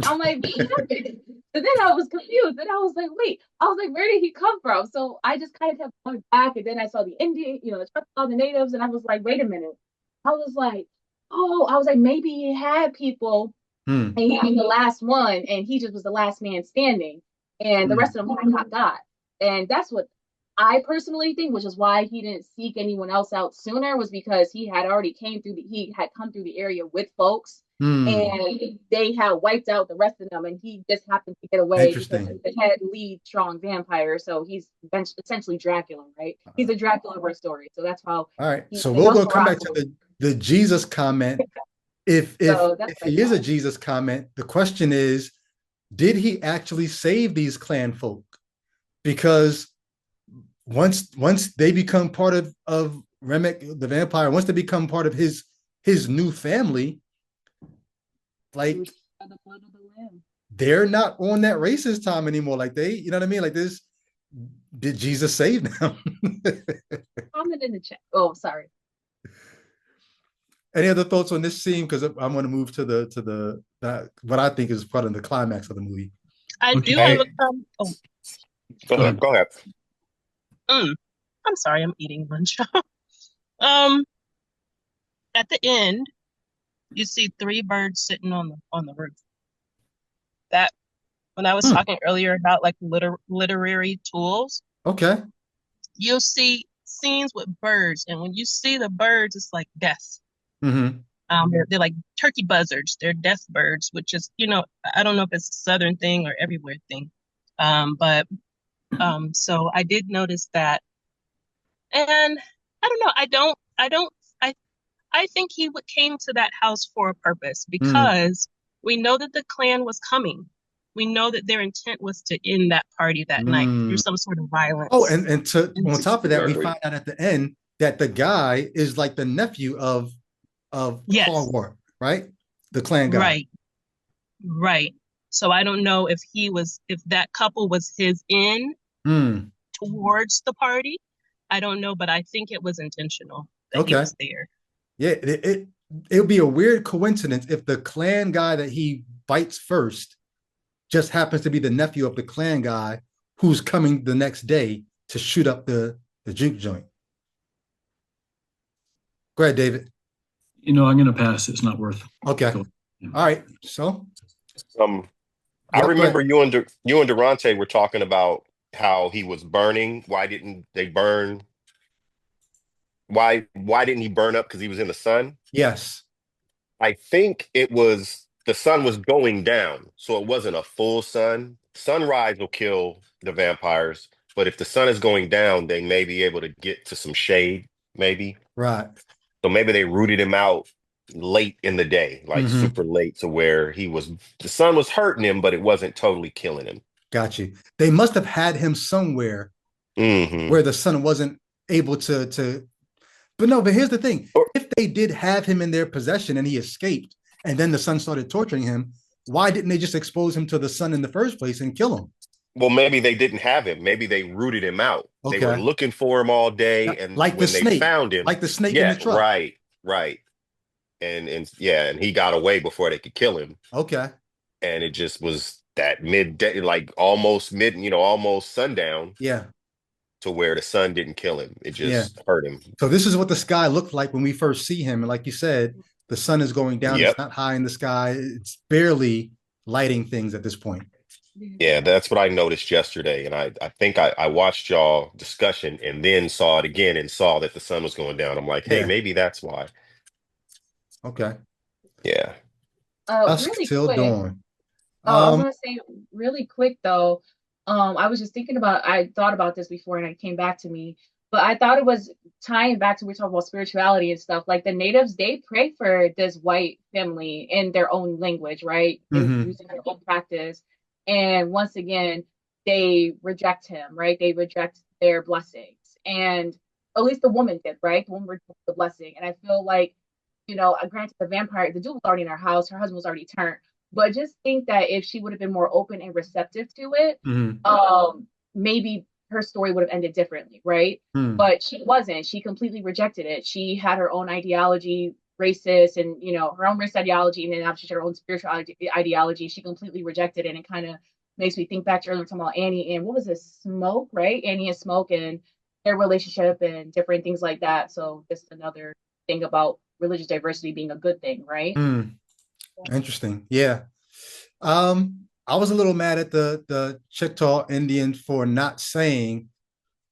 I'm like, what happened? So then I was confused. And I was like, wait, I was like, where did he come from? So I just kind of kept going back. And then I saw the Indian, the Choctaw, the natives. And I was like, wait a minute. I was like, oh, I was like, maybe he had people Hmm. and he was the last one. And he just was the last man standing. And the Hmm. rest of them got. And that's what I personally think, which is why he didn't seek anyone else out sooner, was because he had come through the area with folks Hmm. and they had wiped out the rest of them, and he just happened to get away because Interesting. he's the head lead strong vampire. So he's essentially Dracula, right? He's a Dracula of our story. So that's how All right. he's So the we're going to come back to Nosferatu. the Jesus comment. If if So that's if what he I is a thought. Jesus comment, the question is, did he actually save these clan folk? Because once they become part of Remick the vampire, once they become part of his new family, It like was by the blood of the lamb. they're not on that racist time anymore. Like they, you know what I mean? Like this, did Jesus save them? Comment in the chat. Oh, sorry. Any other thoughts on this scene? Because I'm going to move to what I think is part of the climax of the movie. I Okay. do have Hey, a oh, go Go ahead. ahead. Go ahead. I'm sorry, I'm eating lunch. um, at the end, you see three birds sitting on the roof. That when I was Hmm. talking earlier about like literary tools, Okay. you'll see scenes with birds, and when you see the birds, it's like death. Mm-hmm. They're like turkey buzzards. They're death birds, which is, I don't know if it's a southern thing or everywhere thing. But so I did notice that, and I don't know. I think came to that house for a purpose Mm. because we know that the Klan was coming. We know that their intent was to end that party that night through Mm. some sort of Oh, violence. and to And on top of that, we Exactly. find out at the end that the guy is like the nephew of yes, Hogwarts, right? The clan guy. right, right. So I don't know if that couple was his in Mm. towards the party. I don't know, but I think it was intentional that he Okay. was there. Yeah, it would be a weird coincidence if the clan guy that he bites first just happens to be the nephew of the clan guy who's coming the next day to shoot up the juke joint. Go ahead, David. I'm going to pass. It's not worth. Okay. Go. All right. So, I yep, go ahead. remember you and Durante were talking about how he was burning. Why didn't they burn? Why didn't he burn up? Because he was in the sun. Yes. I think it was the sun was going down, so it wasn't a full sun. Sunrise will kill the vampires, but if the sun is going down, they may be able to get to some shade, maybe. Right. So maybe they rooted him out late in the day, like Mm-hmm. super late, to where the sun was hurting him, but it wasn't totally killing him. Got you. They must have had him somewhere Hmm. where the sun wasn't able to. But no, but here's the thing. Or, If they did have him in their possession and he escaped, and then the sun started torturing him, why didn't they just expose him to the sun in the first place and kill him? well, maybe they didn't have him. Maybe they rooted him out. They were Okay. looking for him all day, and Like the when they snake, found him, like the snake in the yeah, truck. right, right. And yeah, and he got away before they could kill him. Okay. And it just was that midday, like almost almost sundown, Yeah. to where the sun didn't kill him. It Yeah. just hurt him. So this is what the sky looked like when we first see him. And like you said, the sun is going down. It's Yep. not high in the sky. It's barely lighting things at this point. Yeah, that's what I noticed yesterday. And I think I watched y'all discussion and then saw it again and saw that the sun was going down. I'm like, hey, Yeah. maybe that's why. Okay. Yeah. Dusk Really till quick. dawn. I was gonna say really quick though. I was just I thought about this before and it came back to me, but I thought it was tying back to we talk about spirituality and stuff. Like the natives, they pray for this white family in their own language, right? They Mhm. use their own practice, and once again, they reject him, right? They reject their blessings, and at least the woman did, right? The woman rejected the blessing, and I feel like, granted, the dude was already in her house, her husband was already turned. But just think that if she would have been more open and receptive to it, Mhm. maybe her story would have ended differently, right? Mhm. But she wasn't. She completely rejected it. She had her own ideology, racist, and her own race ideology, and then obviously her own spiritual ideology. She completely rejected it, and it kind of makes me think back to earlier talking about Annie and what was it, Smoke, right? Annie and Smoke and their relationship and different things like that. So just another thing about religious diversity being a good thing, right? Interesting. Yeah. I was a little mad at the Chickasaw Indian for not saying,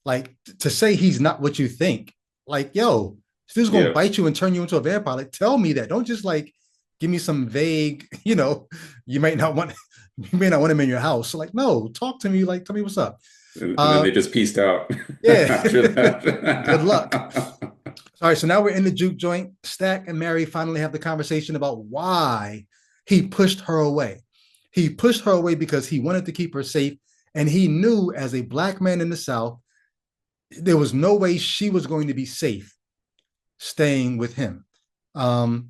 like, to say he's not what you think. Like, yo, this dude's gonna Yeah. bite you and turn you into a vampire. Like, tell me that. Don't just like give me some vague, you may not want him in your house. So like, no, talk to me, like tell me what's up. And then they just pieced out Yeah. after Good luck. that. All right, so now we're in the juke joint. Stack and Mary finally have the conversation about why he pushed her away. He pushed her away because he wanted to keep her safe, and he knew as a black man in the South, there was no way she was going to be safe staying with him. Um,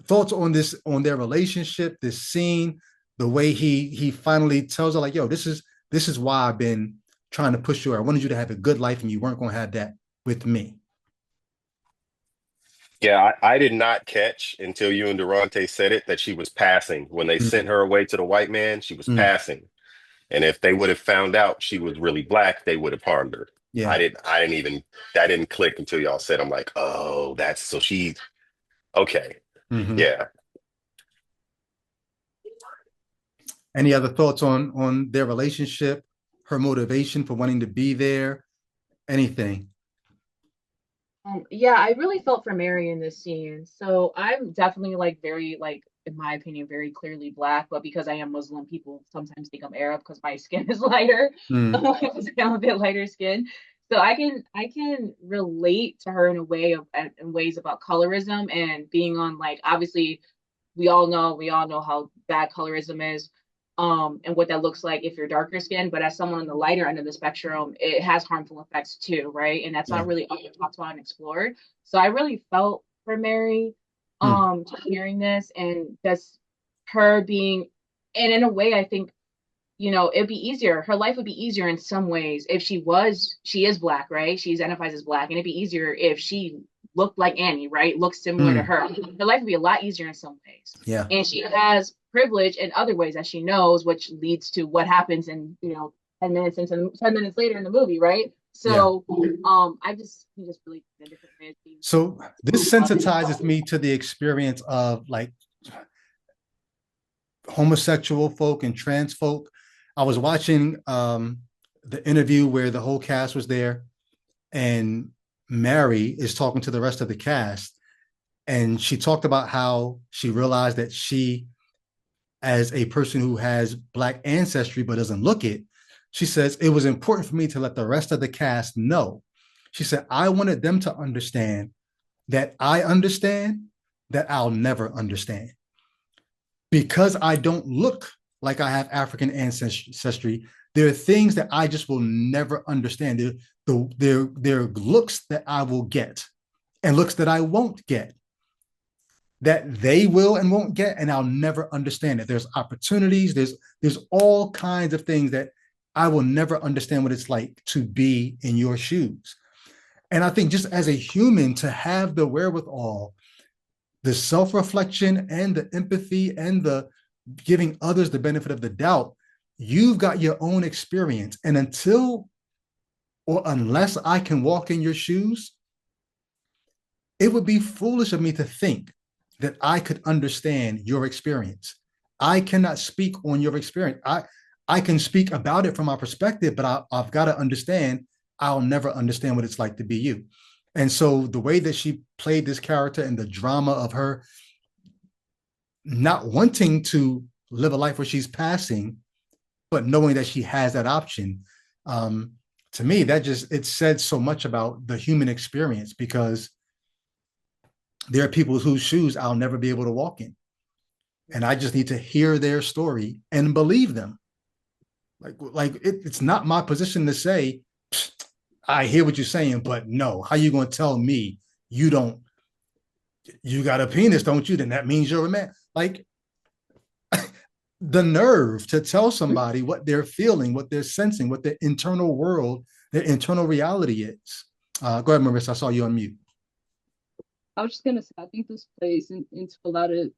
Thoughts on this, on their relationship, this scene, the way he finally tells her, like, yo, this is why I've been trying to push you. I wanted you to have a good life, and you weren't going to have that with me. Yeah, I did not catch until you and Durante said it that she was passing. When they sent her away to the white man, she was Mm, passing. And if they would have found out she was really black, they would have harmed her. yeah. I didn't even that didn't click until y'all said I'm like, oh, that's so she okay. Mhm. Yeah. Any other thoughts on their relationship, her motivation for wanting to be there, anything? Yeah, I really felt for Mary in this scene. So I'm definitely like very like in my opinion very clearly black, but because I am Muslim, people sometimes think I'm Arab because my skin is lighter. Mm, Because I'm a bit lighter skin. So I can relate to her in a way of in ways about colorism and being on like obviously we all know how bad colorism is, and what that looks like if you're darker skinned, but as someone on the lighter end of the spectrum, it has harmful effects too, right? And that's yeah. not really often talked about and explored. So I really felt for Mary Mm, hearing this and just her being, and in a way I think, it'd be easier. Her life would be easier in some ways if she is black, right? She identifies as black, and it'd be easier if she looked like Annie, right? Looks similar to mm, her. Her life would be a lot easier in some ways. yeah. And she has privilege in other ways that she knows, which leads to what happens in, 10 minutes later in the movie, right? Yeah. So he just really in a different way. So this sensitizes me to the experience of like homosexual folk and trans folk. I was watching the interview where the whole cast was there, and Mary is talking to the rest of the cast, and she talked about how she realized that she, as a person who has black ancestry but doesn't look it, she says it was important for me to let the rest of the cast know. She said I wanted them to understand that I understand that I'll never understand because I don't look like I have African ancestry. There are things that I just will never understand. There are looks that I will get and looks that I won't get, that they will and won't get, and I'll never understand it. There's opportunities, there's all kinds of things that I will never understand what it's like to be in your shoes. And I think just as a human, to have the wherewithal, the self-reflection and the empathy and the giving others the benefit of the doubt, you've got your own experience. And until or unless I can walk in your shoes, it would be foolish of me to think that I could understand your experience. I cannot speak on your experience. I can speak about it from my perspective, but I've got to understand I'll never understand what it's like to be you. And so the way that she played this character and the drama of her not wanting to live a life where she's passing, but knowing that she has that option, to me, that just, it said so much about the human experience, because there are people whose shoes I'll never be able to walk in. And I just need to hear their story and believe them. It's not my position to say, I hear what you're saying, but no, how you going to tell me you don't, you got a penis, don't you? Then that means you're a man. Like, the nerve to tell somebody what they're feeling, what they're sensing, what their internal world, their internal reality is. Go ahead, Marissa. I saw you on mute. I was just gonna say, I think this plays into a lot of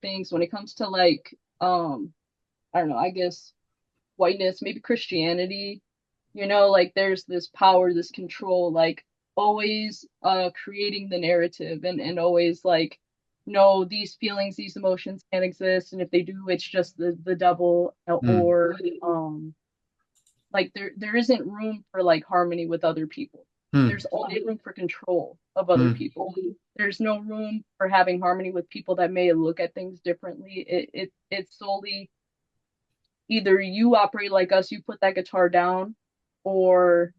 things when it comes to like, I don't know, I guess whiteness, maybe Christianity, like there's this power, this control, like always creating the narrative and always like, no, these feelings, these emotions can't exist. And if they do, it's just the devil, Mm, or like there isn't room for like harmony with other people. mm, There's only room for control of other mm, people. there's no room for having harmony with people that may look at things differently. It's solely either you operate like us, you put that guitar down, or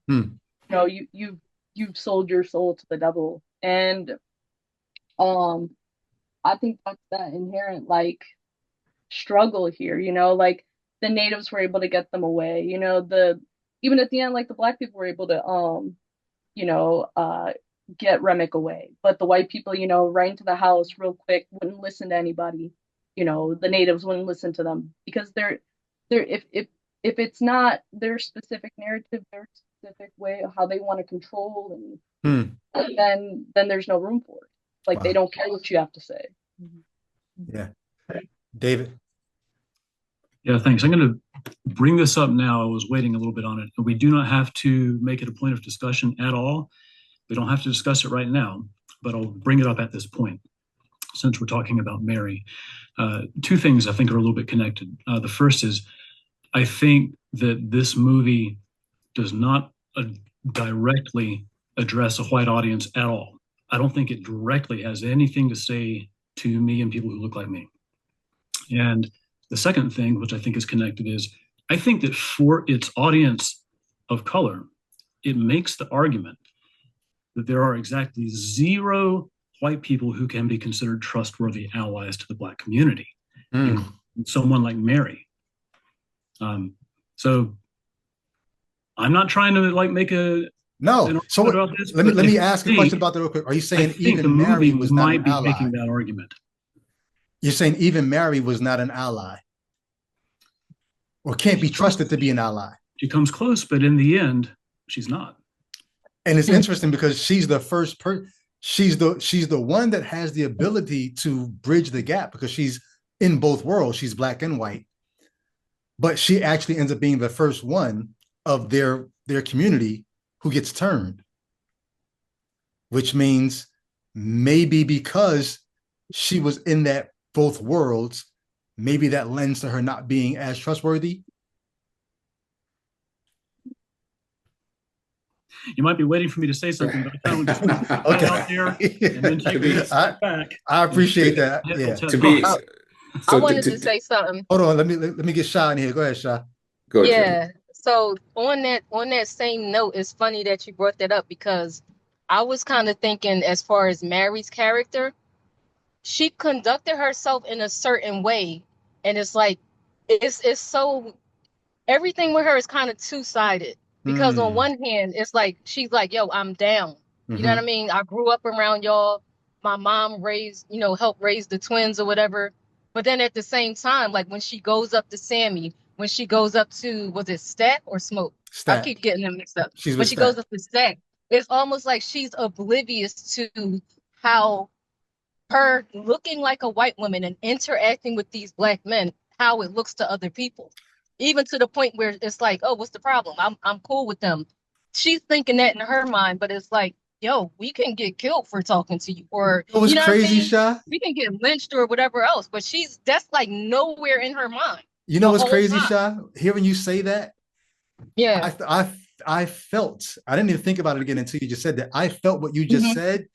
you've sold your soul to the devil. And um I think that's that inherent like struggle here, like the natives were able to get them away, the even at the end, like the black people were able to you know, get Remick away. But the white people, right into the house real quick, wouldn't listen to anybody. The natives wouldn't listen to them because they're if it's not their specific narrative, their specific way of how they want to control, and then there's no room for it. Like they don't care what you have to say. Yeah. David. Yeah, thanks. I'm going to bring this up now. I was waiting a little bit on it. We do not have to make it a point of discussion at all. We don't have to discuss it right now, but I'll bring it up at this point since we're talking about Mary. Two things I think are a little bit connected. The first is I think that this movie does not directly address a white audience at all. I don't think it directly has anything to say to me and people who look like me. And the second thing, which I think is connected, is I think that for its audience of color, it makes the argument that there are exactly 0 white people who can be considered trustworthy allies to the Black community, including someone like Mary. So I'm not trying to like make a no. So let me ask a question about that real quick. Are you saying even Mary was not an ally? Making that argument? You're saying even Mary was not an ally, or can't be trusted to be an ally? She comes close, but in the end, she's not. And it's interesting because she's the first person. She's the one that has the ability to bridge the gap because she's in both worlds. She's Black and white, but she actually ends up being the first one of their community who gets turned, which means maybe because she was in that both worlds, maybe that lends to her not being as trustworthy. You might be waiting for me to say something, but I found just okay out there and then take a step back. I appreciate that. Yeah. I wanted to say something. Hold on, let me get Sha in here. Go ahead, Sha. Go ahead. Yeah. So on that same note, it's funny that you brought that up because I was kind of thinking as far as Mary's character, she conducted herself in a certain way, and it's like it's so everything with her is kind of two-sided because on one hand it's like she's like, yo, I'm down, you know what I mean, I grew up around y'all, my mom raised, helped raise the twins or whatever, but then at the same time, like when she goes up to Sammy, when she goes up to, was it Stack or Smoke? Stack. I keep getting them mixed up. When she goes up to Stack, it's almost like she's oblivious to how her looking like a white woman and interacting with these Black men, how it looks to other people, even to the point where it's like, oh, what's the problem? I'm cool with them. She's thinking that in her mind, but it's like, yo, we can get killed for talking to you, or it was crazy, Sha. We can get lynched or whatever else. But that's like nowhere in her mind. You know what's crazy, Sha? Hearing you say that, yeah, I felt. I didn't even think about it again until you just said that. I felt what you just said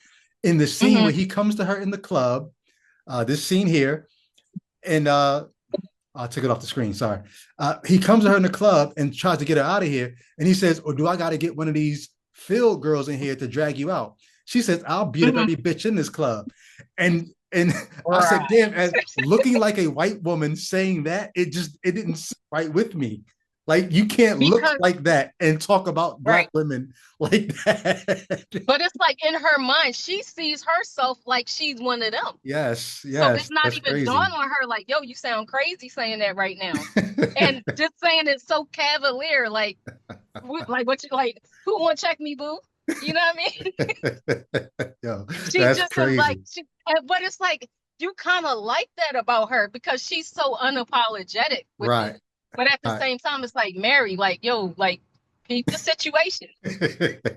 in the scene where he comes to her in the club, this scene here, and I took it off the screen, sorry. He comes to her in the club and tries to get her out of here, and he says, or do I got to get one of these field girls in here to drag you out? She says, I'll beat up every bitch in this club. And I said, damn, as looking like a white woman saying that, it didn't sit right with me. Like, you can't look like that and talk about Black women like that. But it's like in her mind, she sees herself like she's one of them. Yes. So it's not even dawned on her like, yo, you sound crazy saying that right now. And just saying it so cavalier, like what you like, who won't check me, boo? You know what I mean? Yo, she that's just crazy. Is like, but it's like, you kind of like that about her because she's so unapologetic with it. But at the same time, it's like, Mary, like, yo, like, keep the situation.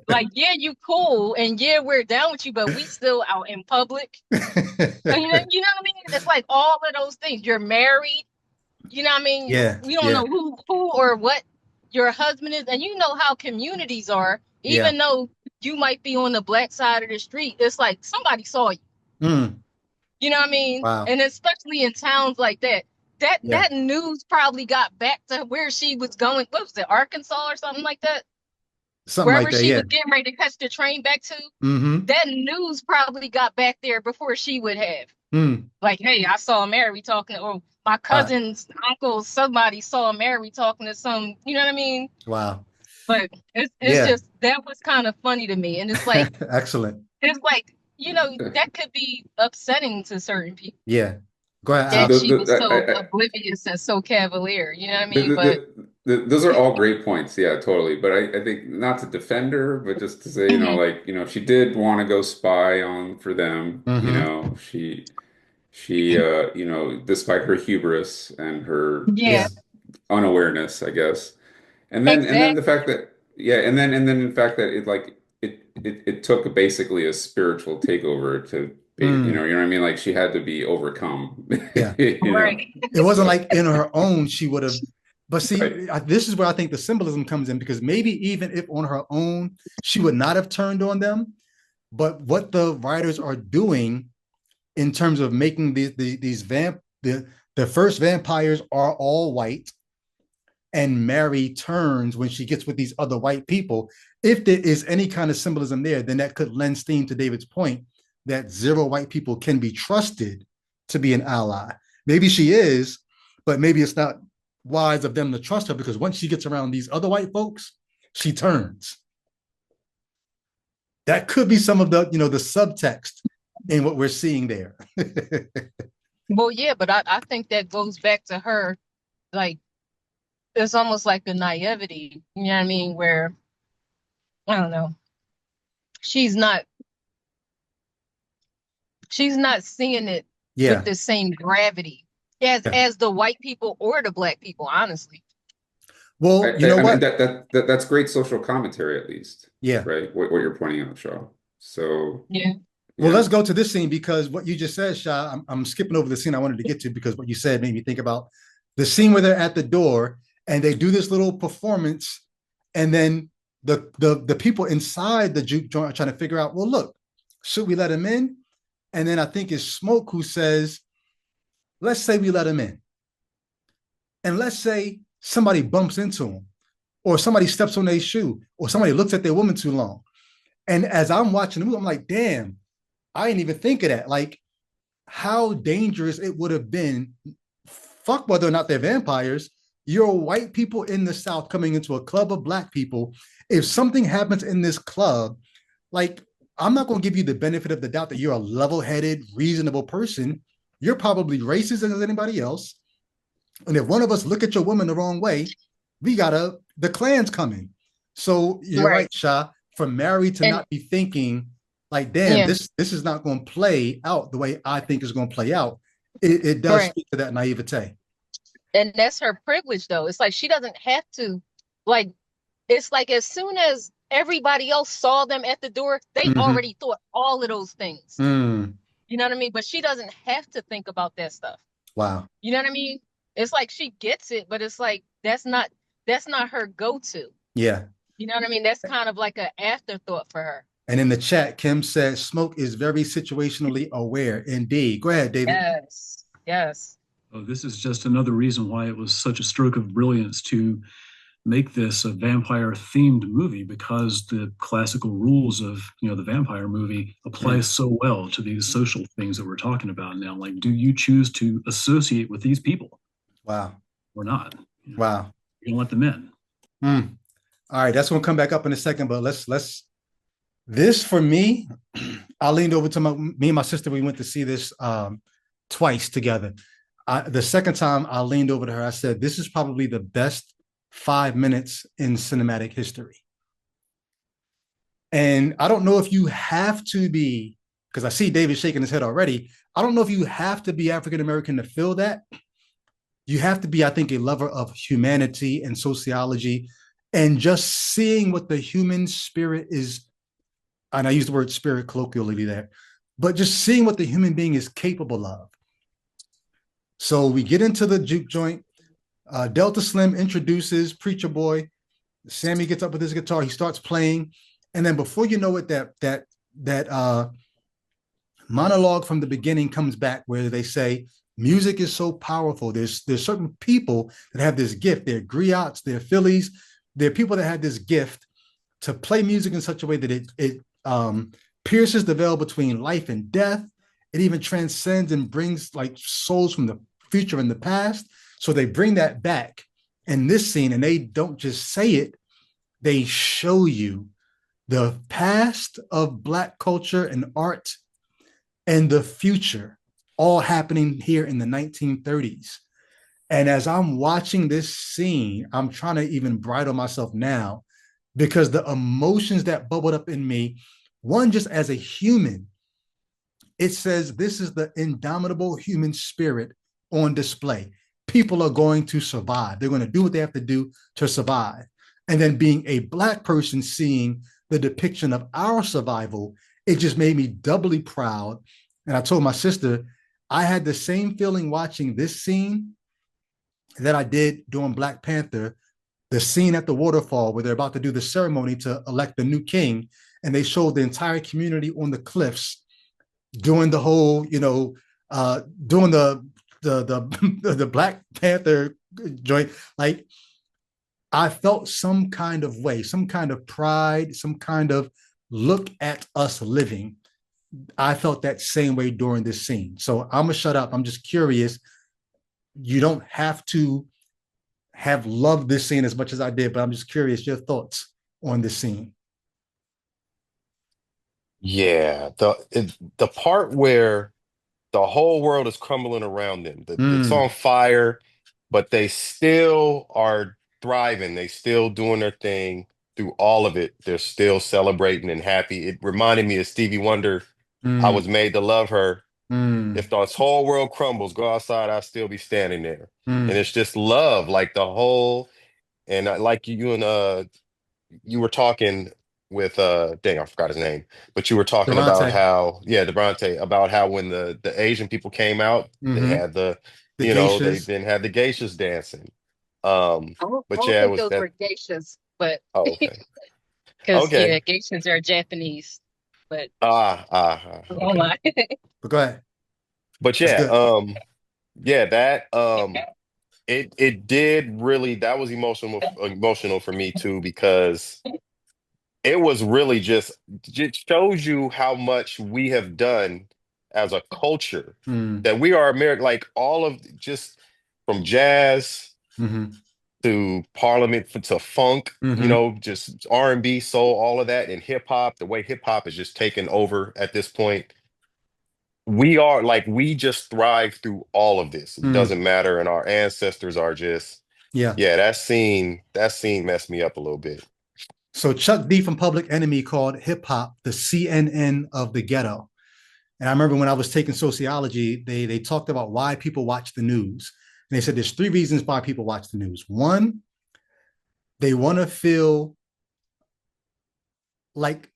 Like, yeah, you cool, and yeah, we're down with you, but we still out in public. You know what I mean? It's like all of those things. You're married. You know what I mean? Yeah. We don't know who or what your husband is, and you know how communities are. Even though you might be on the black side of the street. It's like somebody saw you. Mm, You know what I mean? wow. And especially in towns like that, Yeah. that news probably got back to where she was going. What was it, Arkansas or something like that? Something like Wherever that. she Yeah. was getting ready to catch the train back to, Mm-hmm. that news probably got back there before she would have. Mm. Like, hey, I saw Mary talking, or my Right. cousin's uncle, somebody saw Mary talking to some, you know what I mean? Wow. But it's Yeah. just, that was kind of funny to me. And it's like, Excellent. you know, that could be upsetting to certain people Yeah. Go ahead, So that Al. she was so oblivious and so cavalier. You know what I mean? But those are all great points. Yeah, totally. But I think not to defend her, but just to say, mhm, she did want to go spy on for them. Mm-hmm. She despite her hubris and her yeah, Yeah. just unawareness, I guess. And then the exactly. fact that yeah, and then the fact that it took basically a spiritual takeover to Mm. you know what I mean? Like she had to be overcome. Yeah. You know. Right. It wasn't So like in her own she would have. But right. see, this is where I think the symbolism comes in, because maybe even if on her own she would not have turned on them, but what the writers are doing in terms of making the first vampires are all white, and Mary turns when she gets with these other white people. If there is any kind of symbolism there, then that could lend steam to David's point that zero white people can be trusted to be an ally. Maybe she is, but maybe it's not wise of them to trust her, because once she gets around these other white folks, she turns. That could be some of the subtext in what we're seeing there. Well, yeah, but I think that goes back to her, like, it's almost like a naivety, you know what I mean? Where, I don't know, she's not she's not seeing it with Yeah. the same gravity Yeah. as the white people or the black people, honestly. Well, you know I mean what? that's great social commentary at least, Yeah. right? What you're pointing out, Shaw. So Yeah. Well, yeah. let's go to this scene, because what you just said, Shah, I'm skipping over the scene I wanted to get to, because what you said made me think about the scene where they're at the door and they do this little performance, and then the people inside the juke joint are trying to figure out, well, look, should we let him in? And then I think it's Smoke who says, let's say we let him in. And let's say somebody bumps into him, or somebody steps on their shoe, or somebody looks at their woman too long. And as I'm watching the movie, I'm like, damn, I didn't even think of that. Like, how dangerous it would have been. Fuck whether or not they're vampires. You're white people in the South coming into a club of black people. If something happens in this club, like, I'm not going to give you the benefit of the doubt that you're a level-headed, reasonable person. You're probably racist as anybody else. And if one of us look at your woman the wrong way, the Klan's coming. So you're Right. right, Shah. For Mary to And not be thinking, like, damn, yeah, this is not going to play out the way I think it's going to play out. It does right. speak to that naivete. And that's her privilege, though. It's like she doesn't have to, like, it's like as soon as everybody else saw them at the door, they Mm-hmm. already thought all of those things. Mm. You know what I mean? But she doesn't have to think about that stuff. Wow. You know what I mean? It's like she gets it, but it's like that's not her go-to. Yeah. You know what I mean? That's kind of like an afterthought for her. And in the chat, Kim says Smoke is very situationally aware. Indeed. Go ahead, David. Yes. Yes. Oh, this is just another reason why it was such a stroke of brilliance to make this a vampire themed movie, because the classical rules of the vampire movie apply so well to these social things that we're talking about now. Like, do you choose to associate with these people? Wow. Or not? Wow. You don't let them in. All right, that's going to come back up in a second, but let's this, for me, I leaned over to me and my sister. We went to see this twice together. The second time I leaned over to her, I said, this is probably the best 5 minutes in cinematic history. And I don't know if you have to be, because I see David shaking his head already. I don't know if you have to be African-American to feel that. You have to be, I think, a lover of humanity and sociology, and just seeing what the human spirit is. And I use the word spirit colloquially there, but just seeing what the human being is capable of. So we get into the juke joint. Delta Slim introduces Preacher Boy. Sammy gets up with his guitar. He starts playing. And then before you know it, that monologue from the beginning comes back where they say music is so powerful. There's certain people that have this gift. They're griots, they're Phillies, they're people that have this gift to play music in such a way that it pierces the veil between life and death. It even transcends and brings like souls from the future and the past. So they bring that back in this scene, and they don't just say it, they show you the past of Black culture and art and the future all happening here in the 1930s. And as I'm watching this scene, I'm trying to even bridle myself now because the emotions that bubbled up in me, one, just as a human, it says this is the indomitable human spirit on display. People are going to survive. They're going to do what they have to do to survive. And then being a Black person seeing the depiction of our survival, it just made me doubly proud. And I told my sister, I had the same feeling watching this scene that I did during Black Panther, the scene at the waterfall where they're about to do the ceremony to elect the new king. And they showed the entire community on the cliffs doing the whole, doing the Black Panther joint. Like, I felt some kind of way, some kind of pride, some kind of look at us living. I felt that same way during this scene. So I'm gonna shut up. I'm just curious. You don't have to have loved this scene as much as I did, but I'm just curious your thoughts on this scene. Yeah, the part where the whole world is crumbling around them. It's Mm, on fire, but they still are thriving. They still doing their thing through all of it. They're still celebrating and happy. It reminded me of Stevie Wonder. I was mm, made to love her. mm, If this whole world crumbles, go outside, I'll still be standing there. And mm. it's just love, like the whole, and like you and you were talking with dang, I forgot his name, but you were talking about Durante. how, yeah, DeBronte, about how when the Asian people came out, they Mm-hmm. had the, The they geishas. then had the geishas dancing. Um, I but don't yeah, it think was those that. were geishas, but Oh, okay. because yeah, Okay. geishas are Japanese, but don't Okay. lie. But go ahead. But That's yeah, good. yeah, that it did really, that was emotional for me too, because it was really just shows you how much we have done as a culture, Mm, that we are American, like all of just from jazz mm-hmm. to parliament to funk, Mm-hmm. just R&B, soul, all of that, and hip hop, the way hip hop is just taken over at this point. We are like, we just thrive through all of this. It Mm. doesn't matter. And our ancestors are just, Yeah. yeah, that scene messed me up a little bit. So Chuck D from Public Enemy called hip hop the CNN of the ghetto. And I remember when I was taking sociology, they talked about why people watch the news. And they said there's three reasons why people watch the news. One, they want to feel like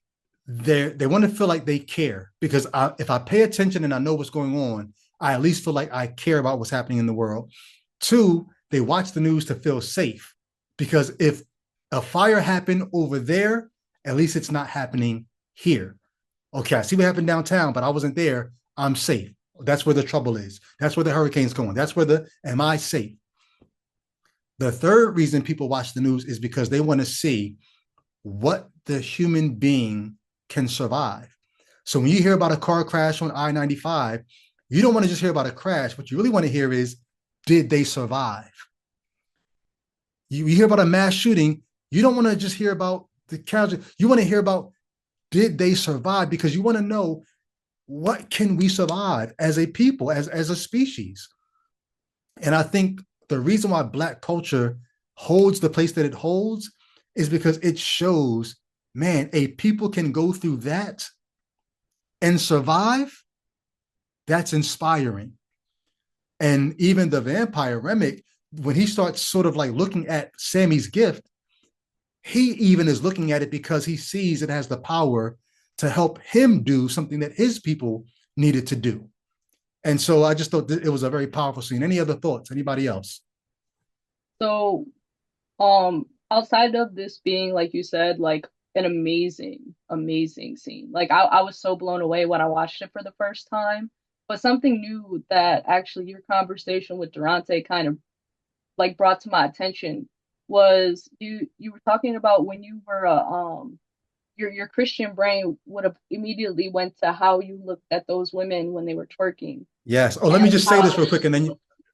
they want to feel like they care because if I pay attention and I know what's going on, I at least feel like I care about what's happening in the world. Two, they watch the news to feel safe because if a fire happened over there, at least it's not happening here. Okay, I see what happened downtown, but I wasn't there. I'm safe. That's where the trouble is. That's where the hurricane's going. That's where am I safe? The third reason people watch the news is because they want to see what the human being can survive. So when you hear about a car crash on I-95, you don't want to just hear about a crash. What you really want to hear is, did they survive? You hear about a mass shooting, you don't want to just hear about the casualty. You want to hear about, did they survive? Because you want to know, what can we survive as a people, as a species? And I think the reason why Black culture holds the place that it holds is because it shows, man, a people can go through that and survive. That's inspiring. And even the vampire Remick, when he starts sort of like looking at Sammy's gift, he even is looking at it because he sees it has the power to help him do something that his people needed to do. And so I just thought it was a very powerful scene. Any other thoughts? Anybody else? So, outside of this being, like you said, like an amazing scene. Like I was so blown away when I watched it for the first time. But something new that actually your conversation with Durante kind of like brought to my attention was you were talking about when you were your Christian brain would have immediately went to how you looked at those women when they were twerking. Yes. Oh, let me And just say how this real quick, and then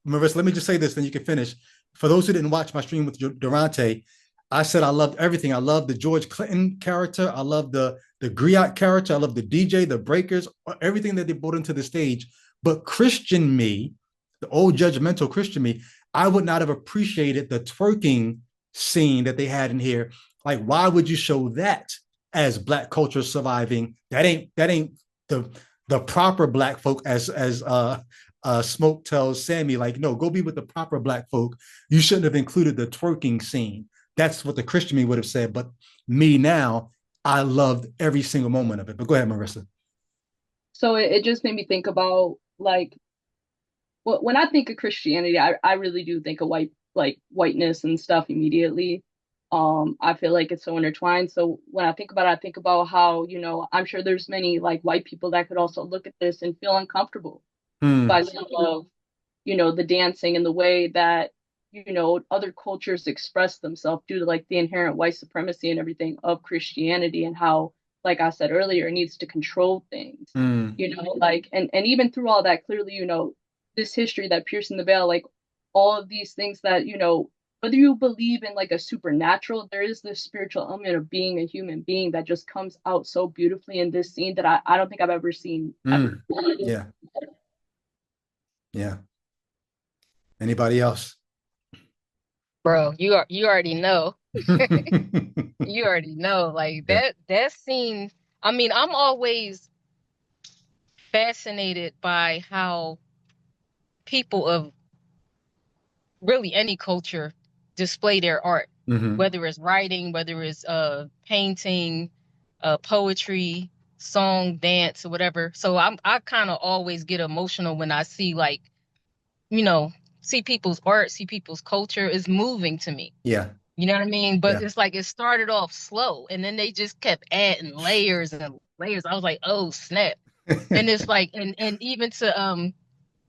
Marissa, let me just say this, then you can finish. For those who didn't watch my stream with Durante, I said I loved everything. I loved the George Clinton character. I loved the Griot character. I loved the DJ, the breakers, everything that they brought into the stage. But Christian me, the old judgmental Christian me, I would not have appreciated the twerking scene that they had in here. Like, why would you show that as Black culture surviving? That ain't the proper Black folk, as Smoke tells Sammy, like, no, go be with the proper Black folk. You shouldn't have included the twerking scene. That's what the Christian me would have said. But me now, I loved every single moment of it. But go ahead, Marissa. so it just made me think about like when I think of Christianity, I really do think of whiteness and stuff immediately. I feel like it's so intertwined. So when I think about it, I think about how, I'm sure there's many like white people that could also look at this and feel uncomfortable by some of, the dancing and the way that, other cultures express themselves due to like the inherent white supremacy and everything of Christianity and how, like I said earlier, it needs to control things, like, and even through all that, clearly, this history that piercing the veil, like all of these things that, whether you believe in like a supernatural, there is this spiritual element of being a human being that just comes out so beautifully in this scene that I don't think I've ever seen ever. Yeah. Yeah. Anybody else? Bro, you already know. You already know. Like Yeah. that scene, I mean, I'm always fascinated by how people of really any culture display their art, whether it's writing, whether it's painting, poetry, song, dance, or whatever. So I kind of always get emotional when I see like, see people's art, see people's culture is moving to me. Yeah. You know what I mean? But Yeah. it's like it started off slow and then they just kept adding layers and layers. I was like, oh snap. And it's like and even to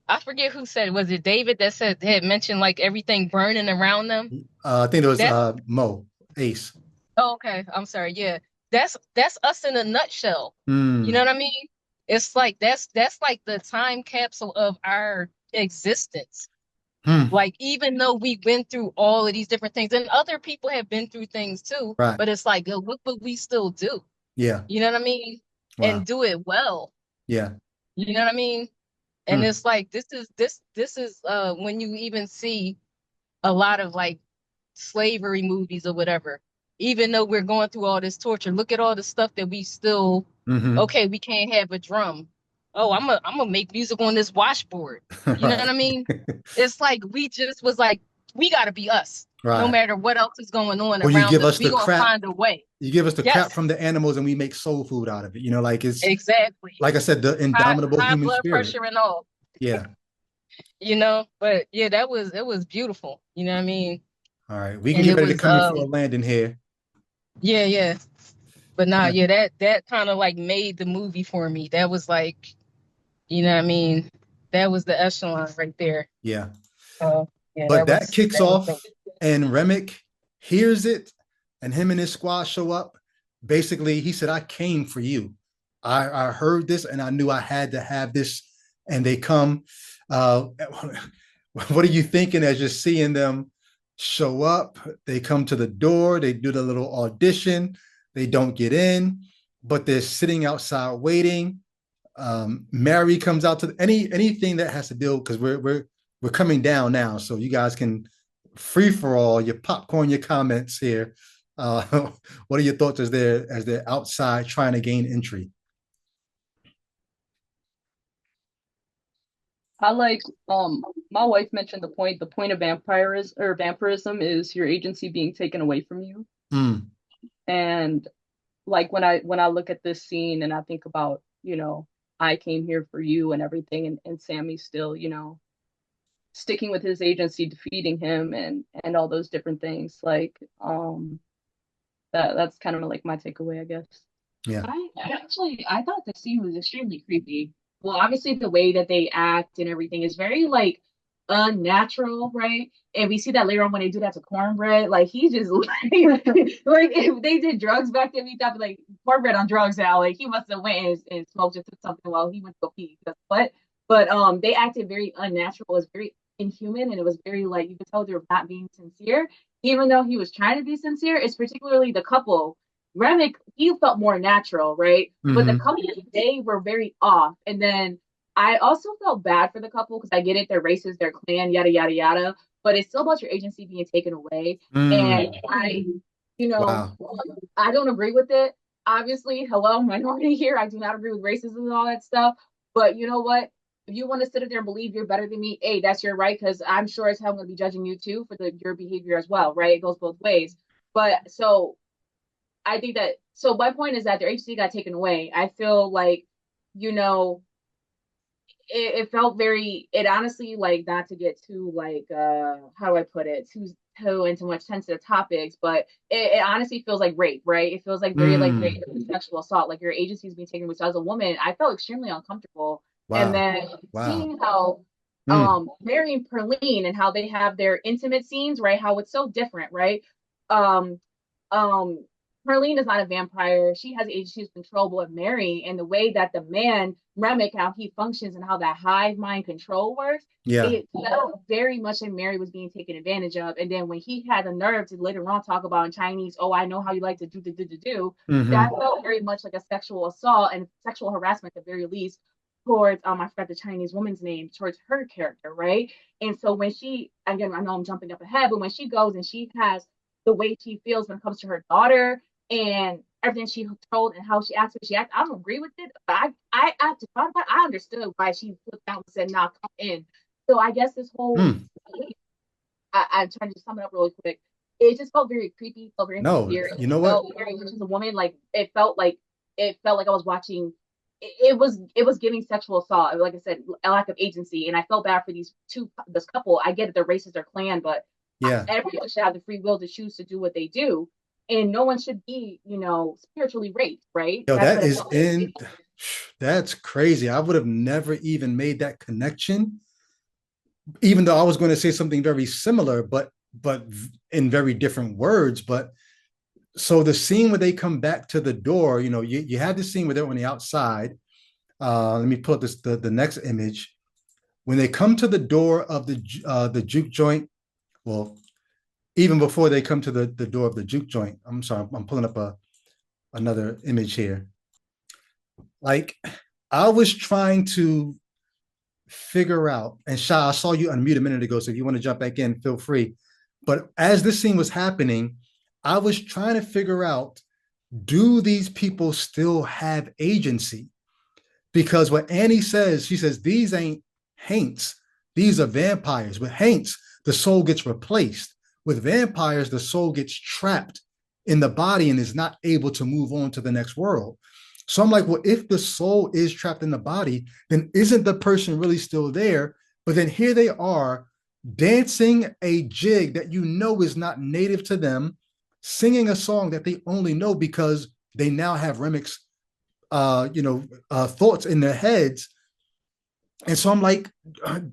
I forget who said, was it David that had mentioned like everything burning around them? I think it was That's Mo Ace. oh, okay. I'm sorry. Yeah. That's us in a nutshell. You know Mm. what I mean? It's like that's like the time capsule of our existence. Hmm. Like, even though we went through all of these different things, and other people have been through things too, Right. but it's like, yo, look what we still do. Yeah. You know what I mean? Wow. And do it well. Yeah. You know what I mean? And Hmm. it's like this is when you even see a lot of like slavery movies or whatever. Even though we're going through all this torture, look at all the stuff that we still okay, we can't have a drum. Oh, I'm gonna make music on this washboard. You know Right. what I mean? It's like we just was like, we gotta be us. No Right. matter what else is going on Or you around give us, us we the gonna crap. find a way. You give us the crap Yes, from the animals, and we make soul food out of it. Like it's exactly. like I said, the indomitable High human blood spirit. pressure and all. Yeah. But yeah, it was beautiful. You know what I mean? All right. We can And get it ready to was come in for a landing here. yeah. But nah, yeah, that kind of like made the movie for me. That was like, you know what I mean? That was the echelon right there. Yeah. Yeah, But that kicks that was off, and Remick hears it, and him and his squad show up. Basically, he said, I came for you. I heard this and I knew I had to have this. And they come. What are you thinking as you're seeing them show up? They come to the door, they do the little audition, they don't get in, but they're sitting outside waiting. Mary comes out to anything that has to deal, because we're coming down now, so you guys can free for all your popcorn, your comments here. What are your thoughts as they're outside trying to gain entry? I like my wife mentioned the point of vampirism is your agency being taken away from you. Mm. And like when I look at this scene and I think about, I came here for you and everything, and Sammy still, sticking with his agency, defeating him and all those different things. Like that's kind of like my takeaway, I guess. Yeah. I thought the scene was extremely creepy. Well, obviously the way that they act and everything is very like unnatural, right? And we see that later on when they do that to cornbread. Like he just like if they did drugs back then, we thought like cornbread on drugs now. Like he must have went and smoked or took something while he went to go pee. But they acted very unnatural. It was very inhuman, and it was very like you could tell they were not being sincere, even though he was trying to be sincere. It's particularly the couple. Remick, he felt more natural, right? But the couple, they were very off. And then I also felt bad for the couple because I get it, they're racist, they're clan, yada yada yada. But it's still about your agency being taken away. And Wow. I don't agree with it. Obviously, hello, minority here. I do not agree with racism and all that stuff. But you know what? If you want to sit there and believe you're better than me, hey, that's your right. Because I'm sure as hell I'm going to be judging you too for your behavior as well, right? It goes both ways. But so I think that so my point is that their agency got taken away. I feel like, you know, it felt very it honestly like not to get too like how do I put it too into much sensitive topics, but it honestly feels like rape, right? It feels like very like rape and sexual assault, like your agency is being taken away. So as a woman, I felt extremely uncomfortable. And Wow. then Wow. seeing how Mary and Perline and how they have their intimate scenes, right? How it's so different, right? Um Perline is not a vampire. She has agency, she's controllable of Mary, and the way that the man Remick, how he functions and how that hive mind control works, Yeah. it felt very much like Mary was being taken advantage of. And then when he had the nerve to later on talk about in Chinese, oh, I know how you like to do, that felt very much like a sexual assault and sexual harassment at the very least towards I forgot the Chinese woman's name, towards her character, right? And so when she, again, I know I'm jumping up ahead, but when she goes and she has the way she feels when it comes to her daughter and everything she told and how she acted, I don't agree with it, but I after thought about it, I understood why she flipped out and said, "Nah, come in." So I guess this whole, I'm trying to sum it up really quick. It just felt very creepy, felt very No, weird. you know what? Very much as a woman, like it felt like I was watching. It was giving sexual assault. Like I said, a lack of agency, and I felt bad for this couple. I get it, they're racist, they're clan, but Yeah. everyone should have the free will to choose to do what they do, and no one should be, spiritually raped, right? Yo, That's what that's crazy. I would have never even made that connection, even though I was going to say something very similar, but in very different words. But so the scene where they come back to the door, you had the scene where they're on the outside. Let me pull up the next image. When they come to the door of the juke joint, well, even before they come to the door of the juke joint, I'm sorry, I'm pulling up another image here. Like I was trying to figure out, and Sha, I saw you unmute a minute ago, so if you want to jump back in, feel free. But as this scene was happening, I was trying to figure out, do these people still have agency? Because what Annie says, she says, these ain't haints, these are vampires. With haints, the soul gets replaced. With vampires, the soul gets trapped in the body and is not able to move on to the next world. So I'm like, well, if the soul is trapped in the body, then isn't the person really still there? But then here they are dancing a jig that is not native to them, singing a song that they only know because they now have Remick's thoughts in their heads. And so I'm like,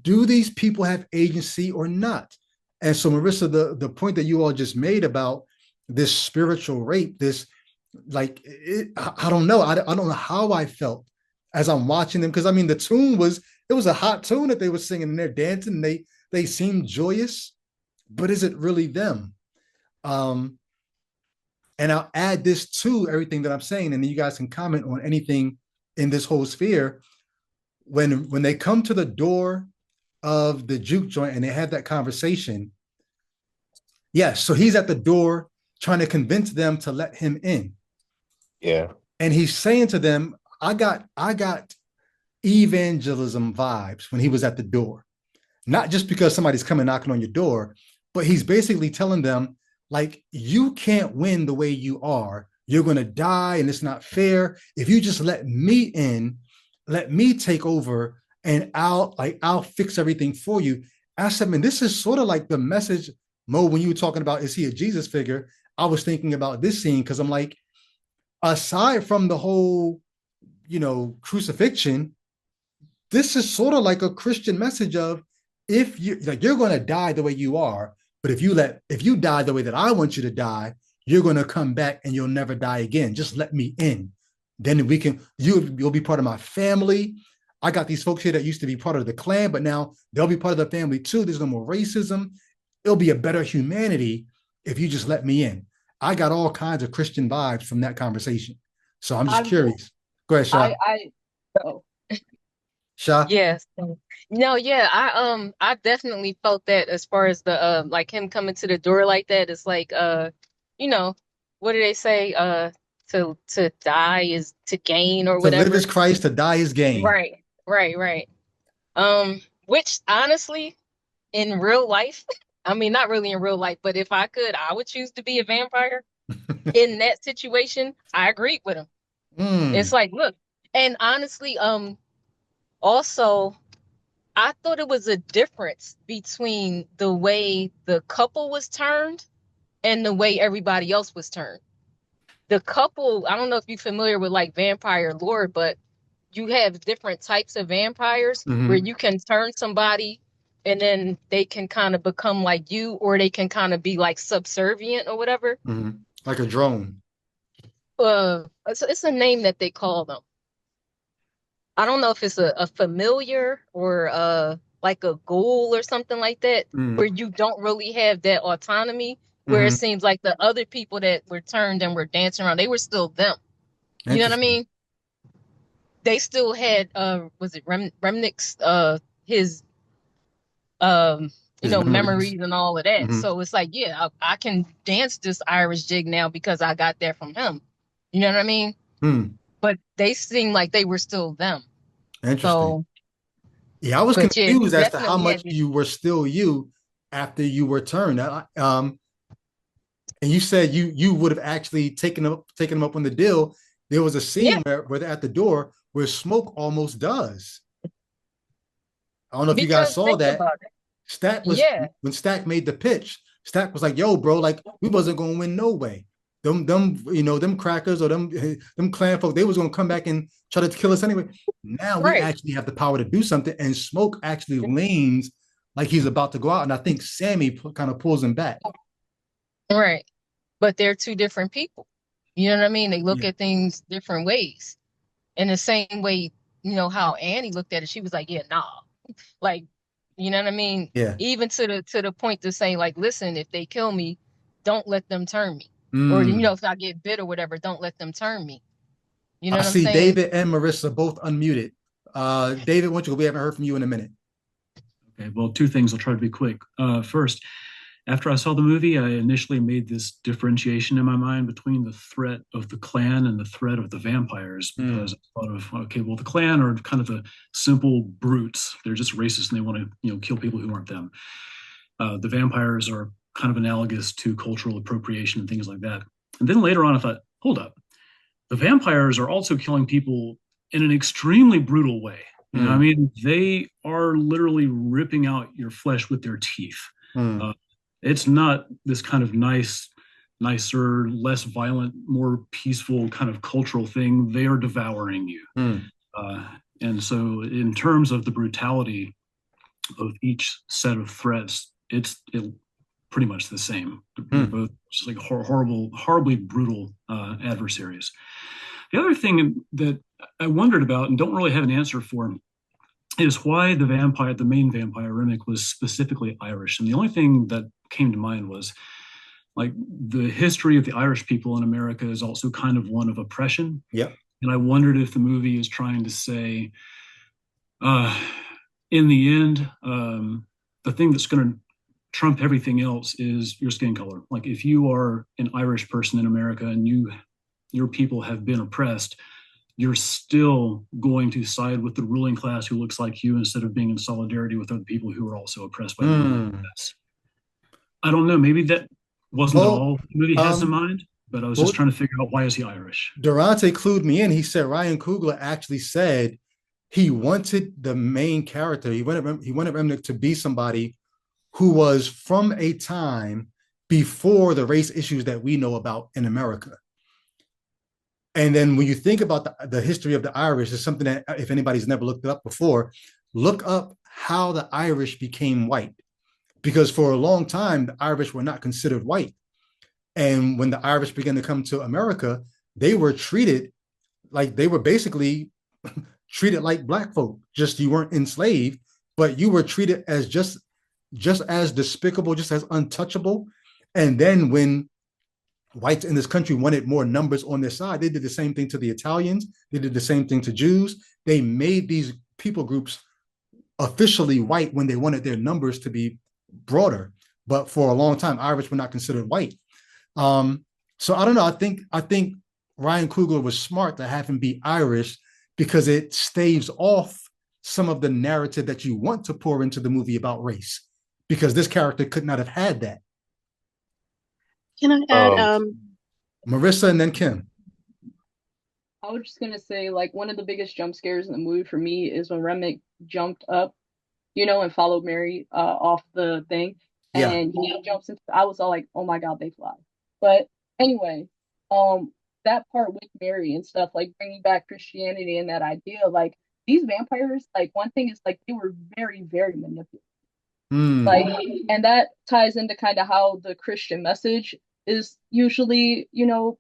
do these people have agency or not? And so Marissa, the point that you all just made about this spiritual rape, this I don't know. I don't know how I felt as I'm watching them. Because I mean, the tune it was a hot tune that they were singing and they're dancing and they seem joyous, but is it really them? And I'll add this to everything that I'm saying, and then you guys can comment on anything in this whole sphere. When they come to the door of the juke joint and they have that conversation, yes, so he's at the door trying to convince them to let him in. Yeah. And he's saying to them, I got evangelism vibes when he was at the door. Not just because somebody's coming knocking on your door, but he's basically telling them, like, you can't win the way you are. You're going to die and it's not fair. If you just let me in, let me take over and I'll fix everything for you. I said, man, this is sort of like the message, Mo, when you were talking about, is he a Jesus figure? I was thinking about this scene because I'm like, aside from the whole, crucifixion, this is sort of like a Christian message of, if you like, you're going to die the way you are, but if you die the way that I want you to die, you're going to come back and you'll never die again. Just let me in. Then you'll be part of my family. I got these folks here that used to be part of the clan, but now they'll be part of the family too. There's no more racism. It'll be a better humanity if you just let me in. I got all kinds of Christian vibes from that conversation. So I'm just curious. Go ahead, Shah. Oh, Shah? Yes. No, yeah, I definitely felt that as far as the like him coming to the door like that. It's like you know, what do they say? To die is to gain or To live whatever. is Christ, to die is gain. Right, right. Which honestly, in real life, I mean not really in real life, but if I could, I would choose to be a vampire. In that situation, I agreed with him. It's like, look, and honestly, also I thought it was a difference between the way the couple was turned and the way everybody else was turned. The couple, I don't know if you're familiar with like vampire lore, but you have different types of vampires where you can turn somebody and then they can kind of become like you, or they can kind of be like subservient or whatever. Like a drone. It's a name that they call them. I don't know if it's a familiar or like a ghoul or something like that, where you don't really have that autonomy, where it seems like the other people that were turned and were dancing around, they were still them. You know what I mean? They still had was it Remnick's his memories and all of that. So it's like, yeah, I can dance this Irish jig now because I got that from him. You know what I mean? But they seemed like they were still them. Interesting. So, yeah, I was confused as to how much this. you were still you after you were turned. And you said you would have actually taken them up on the deal. There was a scene where they're at the door where Smoke almost does. I don't know if you guys saw that. Stack was when Stack made the pitch. Stack was like, "Yo, bro, like we wasn't gonna win no way. Them crackers or them clan folk, they was gonna come back and try to kill us anyway. Now we actually have the power to do something." And Smoke actually leans like he's about to go out, and I think Sammy kind of pulls him back. Right, but they're two different people. You know what I mean? They look at things different ways. In the same way, how Annie looked at it, she was like, "Yeah, nah," like, you know what I mean? Yeah. Even to the point to say, like, listen, if they kill me, don't let them turn me. Or, if I get bit or whatever, don't let them turn me. You know what I'm saying? David and Marissa both unmuted. David, why don't you go? We haven't heard from you in a minute. Okay, well, two things. I'll try to be quick. First, after I saw the movie, I initially made this differentiation in my mind between the threat of the clan and the threat of the vampires, because I thought of, okay, well, the clan are kind of the simple brutes. They're just racist and they want to, kill people who aren't them. The vampires are kind of analogous to cultural appropriation and things like that. And then later on, I thought, hold up, the vampires are also killing people in an extremely brutal way. You know what I mean? They are literally ripping out your flesh with their teeth. It's not this kind of nicer, less violent, more peaceful kind of cultural thing. They are devouring you. And so in terms of the brutality of each set of threats, it's pretty much the same. They're both just like horribly brutal adversaries. The other thing that I wondered about and don't really have an answer for is why the main vampire Remick, was specifically Irish. And the only thing that came to mind was, like, the history of the Irish people in America is also kind of one of oppression. Yep. And I wondered if the movie is trying to say, in the end, the thing that's going to trump everything else is your skin color. Like, if you are an Irish person in America and your people have been oppressed, you're still going to side with the ruling class who looks like you instead of being in solidarity with other people who are also oppressed by the ruling class. I don't know. Maybe that wasn't all the movie has in mind, but I was just trying to figure out, why is he Irish? Durante clued me in. He said Ryan Coogler actually said he wanted the main character. He wanted Remnick to be somebody who was from a time before the race issues that we know about in America. And then when you think about the history of the Irish, it's something that if anybody's never looked it up before, look up how the Irish became white. Because for a long time, the Irish were not considered white. And when the Irish began to come to America, they were treated like they were basically treated like black folk. Just you weren't enslaved, but you were treated as just as despicable, just as untouchable. And then when whites in this country wanted more numbers on their side, they did the same thing to the Italians. They did the same thing to Jews. They made these people groups officially white when they wanted their numbers to be broader. But for a long time, Irish were not considered white. So I don't know. I think Ryan Coogler was smart to have him be Irish because it staves off some of the narrative that you want to pour into the movie about race, because this character could not have had that. Can I add Marissa and then Kim. I was just gonna say, like, one of the biggest jump scares in the movie for me is when Remick jumped up, and followed Mary off the thing, and he jumps into. I was all like, "Oh my God, they fly!" But anyway, that part with Mary and stuff, like bringing back Christianity and that idea, like these vampires, like one thing is like they were very, very manipulative. Like, and that ties into kind of how the Christian message is usually, I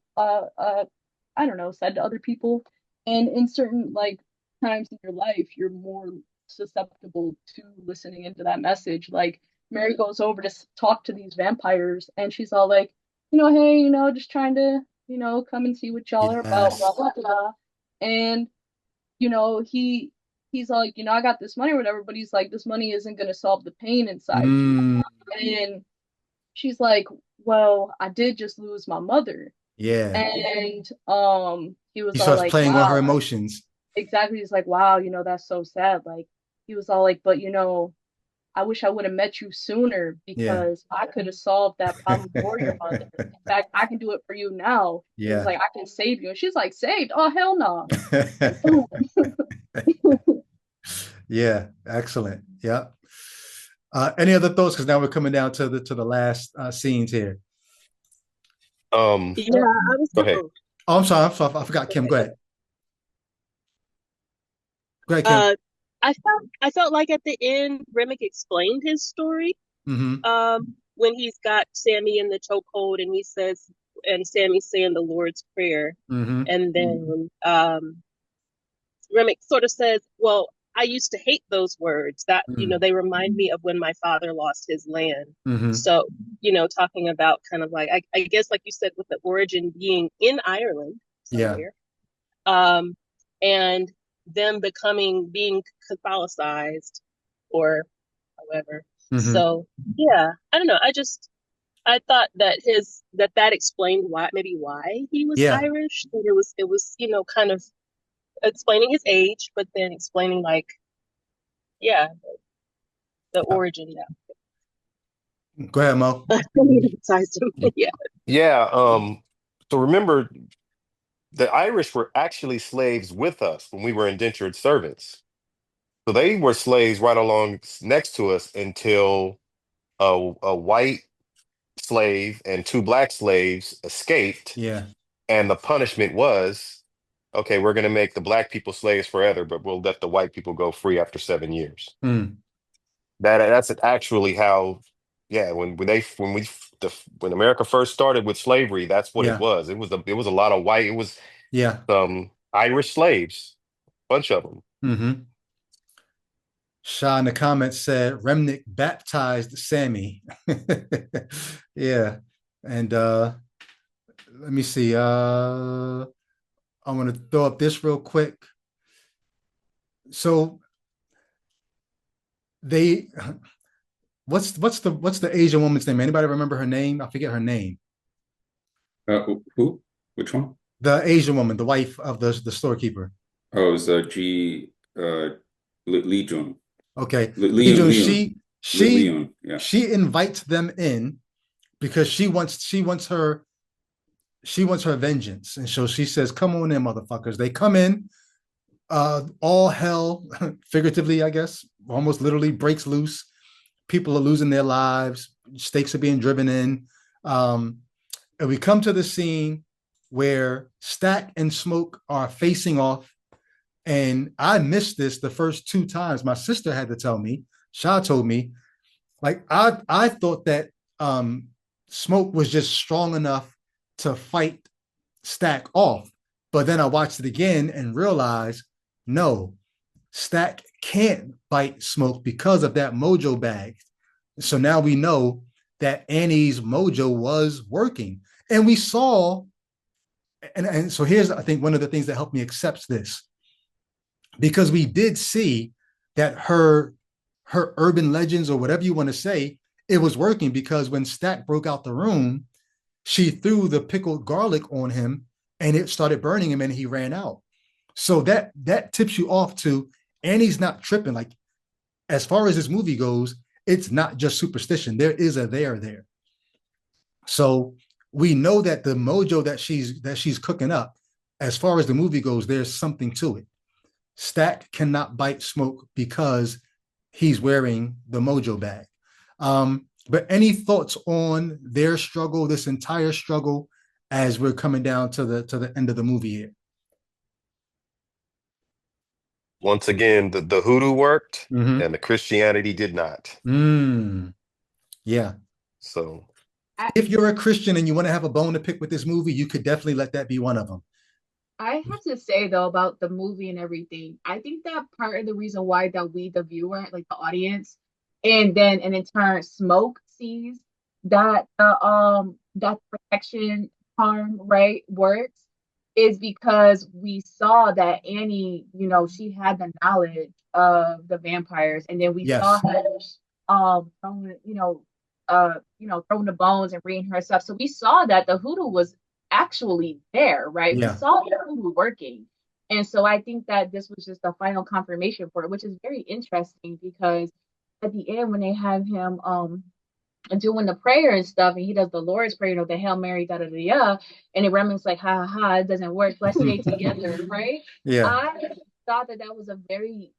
don't know, said to other people. And in certain like times in your life, you're more susceptible to listening into that message. Like Mary goes over to talk to these vampires, and she's all like, hey, just trying to, come and see what y'all are about, blah blah blah. And he's all like, I got this money or whatever, but he's like, this money isn't gonna solve the pain inside you. And she's like, well, I did just lose my mother. Yeah. And he was he all starts like, playing wow. on her emotions. Exactly. He's like, wow, that's so sad. Like he was all like, but I wish I would have met you sooner because I could have solved that problem for your mother. In fact, I can do it for you now. He was like, I can save you. And she's like, saved? Oh, hell no. Yeah, excellent. Yeah. Any other thoughts? Because now we're coming down to the last scenes here. Yeah, I was go ahead. Oh, I'm sorry. I forgot. Kim, go ahead. Go ahead, Kim. I felt like at the end, Remick explained his story. When he's got Sammy in the chokehold and he says, and Sammy's saying the Lord's Prayer, and then Remick sort of says, well, I used to hate those words that, they remind me of when my father lost his land. So, talking about kind of like, I guess, like you said, with the origin being in Ireland somewhere, and them being Catholicized or however. So, yeah, I don't know. I thought that that explained why he was Irish. It was, kind of explaining his age, but then explaining like, the origin. Go ahead, Mo. So remember, the Irish were actually slaves with us when we were indentured servants. So they were slaves right along next to us until a white slave and two black slaves escaped. Yeah. And the punishment was, okay, we're going to make the black people slaves forever, but we'll let the white people go free after 7 years. That's actually how, when America first started with slavery, that's what it was. It was a lot of white. It was Irish slaves, a bunch of them. Shah in the comments said Remnick baptized Sammy. Yeah. And let me see. I'm gonna throw up this real quick. So what's the Asian woman's name? Anybody remember her name? I forget her name. Who? Which one? The Asian woman, the wife of the storekeeper. Oh, it was Lee Jun. Okay. Lee Jun. She invites them in because she wants her vengeance. And so she says, come on in, motherfuckers. They come in, all hell, figuratively, I guess, almost literally breaks loose. People are losing their lives. Stakes are being driven in. And we come to the scene where Stack and Smoke are facing off. And I missed this the first two times. My sister had to tell me, Shah told me, like I thought that Smoke was just strong enough to fight Stack off. But then I watched it again and realized, no, Stack can't bite Smoke because of that mojo bag. So now we know that Annie's mojo was working. And we saw, and so here's, I think, one of the things that helped me accept this, because we did see that her urban legends, or whatever you want to say, it was working, because when Stack broke out the room, she threw the pickled garlic on him and it started burning him and he ran out. So that tips you off to Annie's not tripping. Like, as far as this movie goes, it's not just superstition. There is a there. So we know that the mojo that she's cooking up, as far as the movie goes, there's something to it. Stack cannot bite Smoke because he's wearing the mojo bag. But any thoughts on their struggle, this entire struggle, as we're coming down to the end of the movie here? Once again, the hoodoo worked and the Christianity did not. Yeah. So if you're a Christian and you want to have a bone to pick with this movie, you could definitely let that be one of them. I have to say though, about the movie and everything, I think that part of the reason why that we, the viewer, like the audience, and in turn Smoke sees that that protection charm, right, works, is because we saw that Annie, she had the knowledge of the vampires, and then we saw her throwing, throwing the bones and bringing her stuff. So we saw that the hoodoo was actually there, right? We saw the hoodoo working. And so I think that this was just the final confirmation for it, which is very interesting, because at the end, when they have him doing the prayer and stuff, and he does the Lord's Prayer, the Hail Mary, da da da da, and it Remin's like, ha ha ha, it doesn't work, let's stay together, right? Yeah. I thought that was a very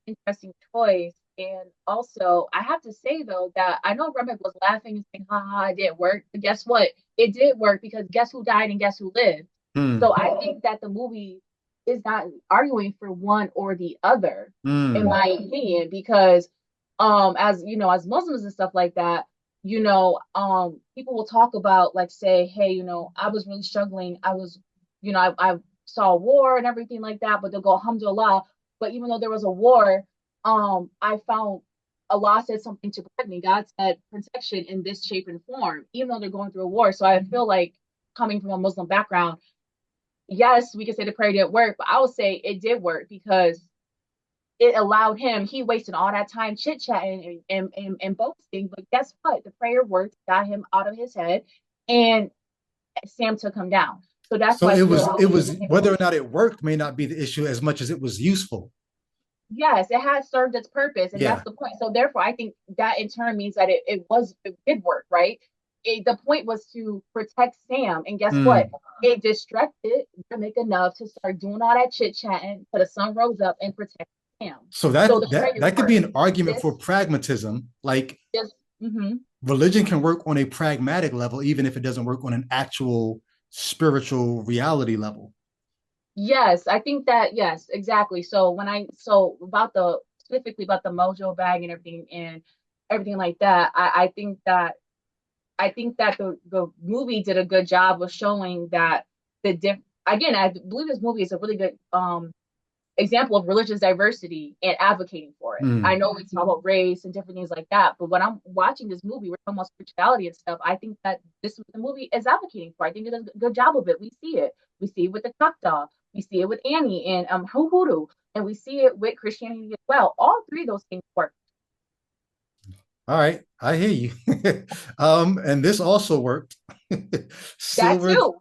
interesting choice. And also, I have to say though that I know Remick was laughing and saying, ha ha, it didn't work. But guess what? It did work, because guess who died and guess who lived? So I think that the movie is not arguing for one or the other, in my opinion, because as as Muslims and stuff like that, people will talk about, like, say, hey, I was really struggling. I was, I saw a war and everything like that, but they'll go, alhamdulillah. But even though there was a war, I found Allah said something to protect me. God said protection in this shape and form, even though they're going through a war. So I feel like, coming from a Muslim background, yes, we could say the prayer didn't work, but I would say it did work, because it allowed him, he wasted all that time chit-chatting and boasting, but guess what? The prayer worked, got him out of his head, and Sam took him down. So that's why it was whether or not it worked may not be the issue as much as it was useful. Yes, it has served its purpose, and that's the point. So therefore, I think that in turn means that it did work, right? The point was to protect Sam, and guess what? It distracted Remick enough to start doing all that chit-chatting till the sun rose up and protect Sam. So that could be an argument for pragmatism. Like, religion can work on a pragmatic level, even if it doesn't work on an actual spiritual reality level. Yes, I think that, yes, exactly. So specifically about the mojo bag and everything like that, I think that the movie did a good job of showing that again, I believe this movie is a really good example of religious diversity and advocating for it. I know we talk about race and different things like that, but when I'm watching this movie, we're talking about spirituality and stuff, I think that this the movie is advocating for. I think it does a good job of it. We see it. We see it with the Choctaw. We see it with Annie and Hoodoo, and we see it with Christianity as well. All three of those things work. All right, I hear you. And this also worked. Silver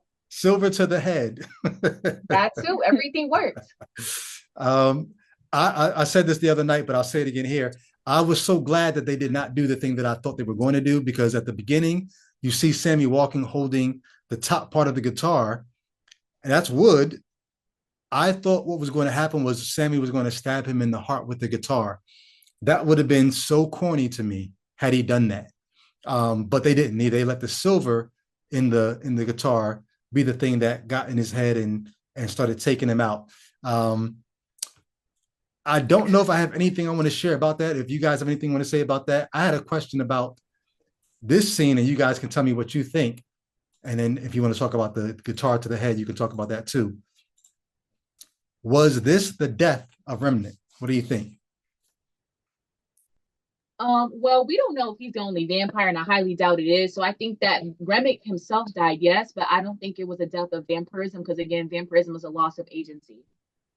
to the head. That too. Everything works. I said this the other night, but I'll say it again here. I was so glad that they did not do the thing that I thought they were going to do, because at the beginning, you see Sammy walking, holding the top part of the guitar, and that's wood. I thought what was going to happen was Sammy was going to stab him in the heart with the guitar. That would have been so corny to me had he done that. But they didn't. They let the silver in the guitar be the thing that got in his head and started taking him out. I don't know if I have anything I want to share about that. If you guys have anything you want to say about that, I had a question about this scene, and you guys can tell me what you think. And then if you want to talk about the guitar to the head, you can talk about that too. Was this the death of Remnant? What do you think? Well, we don't know if he's the only vampire, and I highly doubt it is. So I think that Remick himself died, yes, but I don't think it was a death of vampirism because again, vampirism is a loss of agency,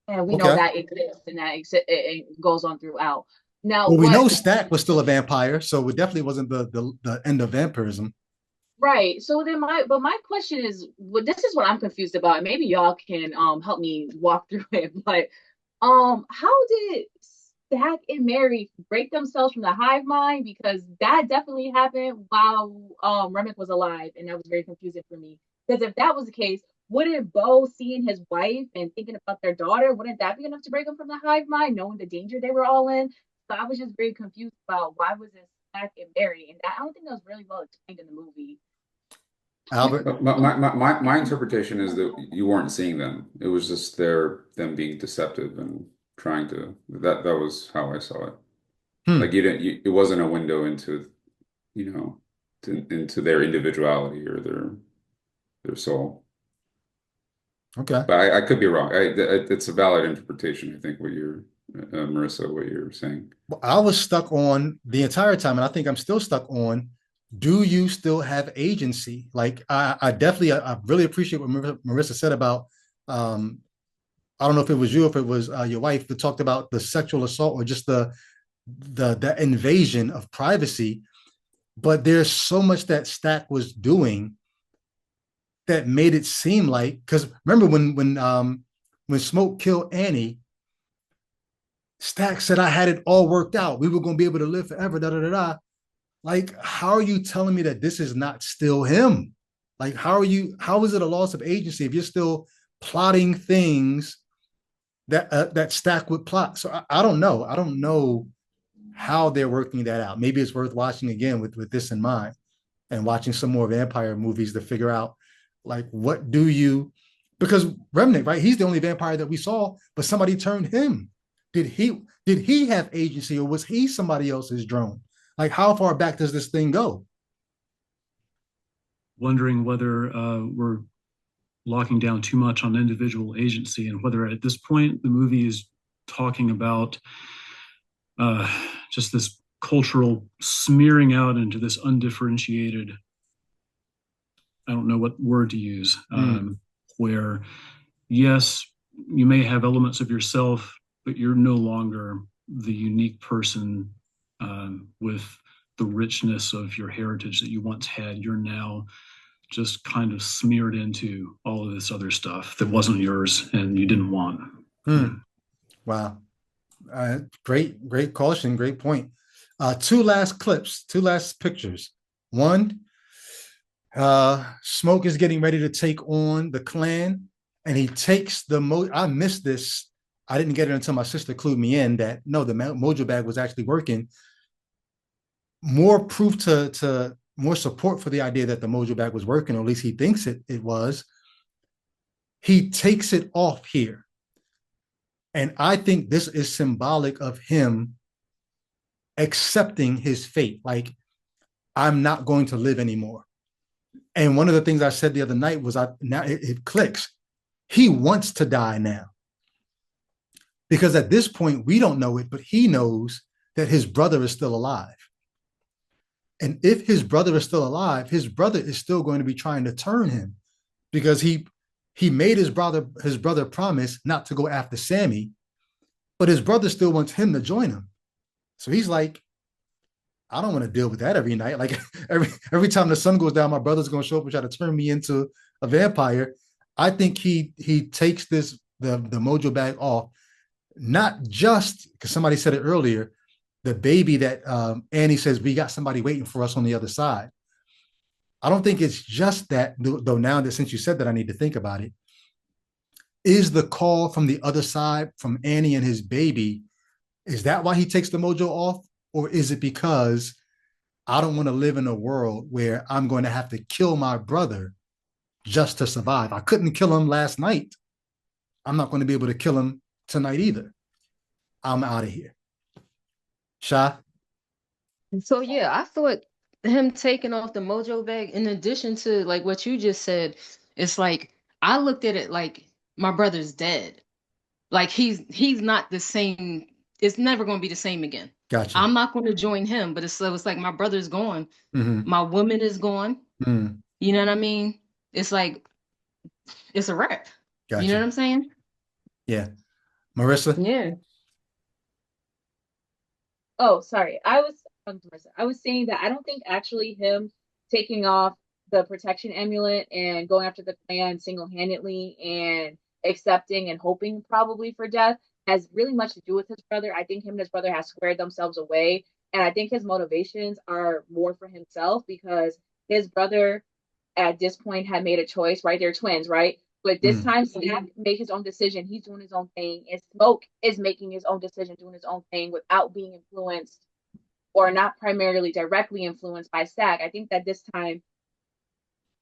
and we know Okay. that exists and that it goes on throughout. Now, Well, we know what Stack was still a vampire, so it definitely wasn't the end of vampirism. Right. So then my question is, well, this is what I'm confused about, and maybe y'all can help me walk through it. But how did Stack and Mary break themselves from the hive mind? Because that definitely happened while Remick was alive, and that was very confusing for me. Because if that was the case, wouldn't Bo seeing his wife and thinking about their daughter, wouldn't that be enough to break them from the hive mind, knowing the danger they were all in? So I was just very confused about why was it Stack and Mary, and that, I don't think that was really well explained in the movie. Albert? My interpretation is that you weren't seeing them. It was just them being deceptive and trying to that was how I saw it. Like it wasn't a window into, into their individuality or their soul. Okay. But I could be wrong. It's a valid interpretation, I think, what you're Marissa, what you're saying. Well, I was stuck on the entire time, and I think I'm still stuck on, do you still have agency? Like I definitely I really appreciate what Marissa said about I don't know if it was you, if it was your wife that talked about the sexual assault or just the invasion of privacy. But there's so much that Stack was doing that made it seem like, because remember when Smoke killed Annie, Stack said I had it all worked out. We were going to be able to live forever. Da da da da. Like, how are you telling me that this is not still him? Like, how is it a loss of agency if you're still plotting things that Stack would plot? So I don't know. I don't know how they're working that out. Maybe it's worth watching again with this in mind and watching some more vampire movies to figure out, like, what do you, because Remnant, right? He's the only vampire that we saw, but somebody turned him. Did he have agency, or was he somebody else's drone? Like, how far back does this thing go? Wondering whether we're locking down too much on individual agency, and whether at this point the movie is talking about just this cultural smearing out into this undifferentiated, I don't know what word to use, where yes, you may have elements of yourself, but you're no longer the unique person with the richness of your heritage that you once had. You're now just kind of smeared into all of this other stuff that wasn't yours and you didn't want. Wow. Great caution, great point. Two last clips, two last pictures. One, Smoke is getting ready to take on the clan, and he takes I missed this. I didn't get it until my sister clued me in that no, the mojo bag was actually working. More proof to more support for the idea that the mojo bag was working, or at least he thinks it was. He takes it off here. And I think this is symbolic of him accepting his fate. Like, I'm not going to live anymore. And one of the things I said the other night was now it clicks. He wants to die now. Because at this point, we don't know it, but he knows that his brother is still alive. And if his brother is still alive, his brother is still going to be trying to turn him, because he made his brother promise not to go after Sammy, but his brother still wants him to join him. So he's like, I don't want to deal with that every night. Like every time the sun goes down, my brother's going to show up and try to turn me into a vampire. I think he takes the mojo bag off, not just because somebody said it earlier, the baby that Annie says, we got somebody waiting for us on the other side. I don't think it's just that, though now that since you said that, I need to think about it. Is the call from the other side, from Annie and his baby, is that why he takes the mojo off? Or is it because I don't want to live in a world where I'm going to have to kill my brother just to survive. I couldn't kill him last night. I'm not going to be able to kill him tonight either. I'm out of here. Sha? So yeah, I thought him taking off the mojo bag, in addition to like what you just said, it's like I looked at it like my brother's dead. Like he's not the same. It's never going to be the same again. Gotcha. I'm not going to join him, but it's like my brother's gone. Mm-hmm. My woman is gone. Mm-hmm. You know what I mean? It's like it's a wrap. Gotcha. You know what I'm saying? Yeah. Marissa? Yeah. Oh, sorry. I was saying that I don't think actually him taking off the protection amulet and going after the clan single-handedly and accepting and hoping probably for death has really much to do with his brother. I think him and his brother have squared themselves away. And I think his motivations are more for himself because his brother at this point had made a choice, right? They're twins, right? But this time, Snap made his own decision. He's doing his own thing. And Smoke is making his own decision, doing his own thing without being influenced or not primarily directly influenced by Stack. I think that this time,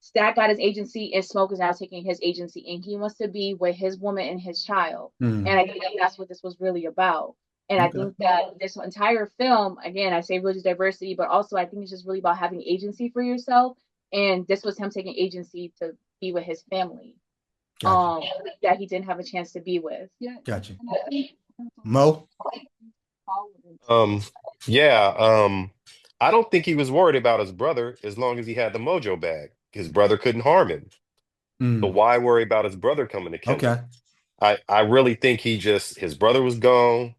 Stack got his agency and Smoke is now taking his agency. And he wants to be with his woman and his child. And I think that that's what this was really about. And I think that this entire film, again, I say religious diversity, but also I think it's just really about having agency for yourself. And this was him taking agency to be with his family. Gotcha. That he didn't have a chance to be with. Yeah. Gotcha. Mo? I don't think he was worried about his brother as long as he had the mojo bag. His brother couldn't harm him. So why worry about his brother coming to kill him? I really think his brother was gone.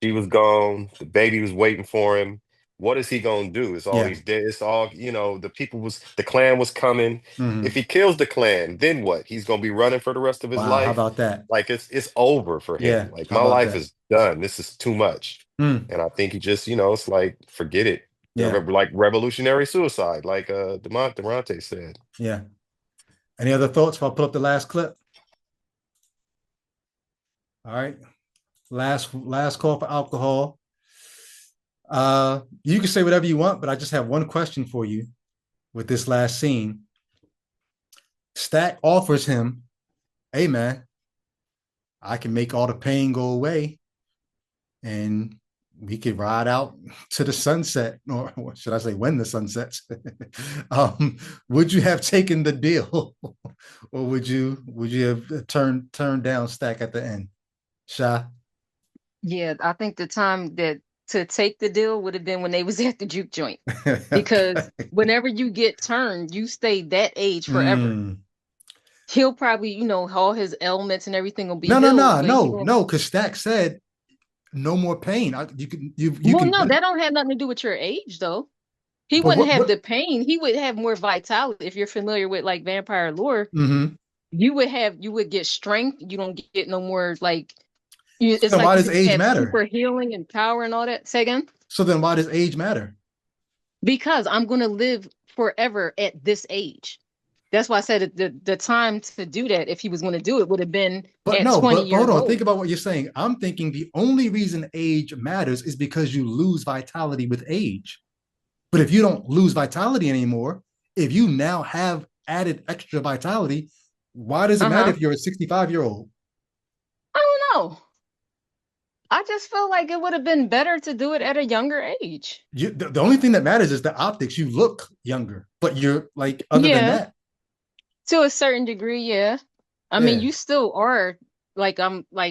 She was gone. The baby was waiting for him. What is he gonna do? It's all these dead. It's all, the clan was coming. If he kills the clan, then what? He's gonna be running for the rest of his life. How about that? Like it's over for him. Yeah. Like my life is done. This is too much. Mm. And I think he just, it's like, forget it. Yeah. Like revolutionary suicide, like Durante said. Yeah. Any other thoughts before I pull up the last clip? All right. Last call for alcohol. You can say whatever you want, but I just have one question for you with this last scene. Stack offers him, hey man, I can make all the pain go away and we could ride out to the sunset, or should I say when the sun sets? Would you have taken the deal or would you have turned down Stack at the end? Sha? Yeah, I think the time that to take the deal would have been when they was at the juke joint. Because whenever you get turned, you stay that age forever. He'll probably, all his ailments and everything will be no, because Stack said no more pain. That don't have nothing to do with your age though. He wouldn't have the pain. He would have more vitality. If you're familiar with like vampire lore, you would get strength. You don't get no more like. It's so like why does age matter? Super healing and power and all that. Say again. So then, why does age matter? Because I'm gonna live forever at this age. That's why I said the time to do that, if he was going to do it, would have been at 20 years old. Hold on. Think about what you're saying. I'm thinking the only reason age matters is because you lose vitality with age. But if you don't lose vitality anymore, if you now have added extra vitality, why does it matter if you're a 65-year-old? I don't know. I just feel like it would have been better to do it at a younger age. The only thing that matters is the optics. You look younger, but you're like, other than that. To a certain degree, yeah. I mean, you still are like,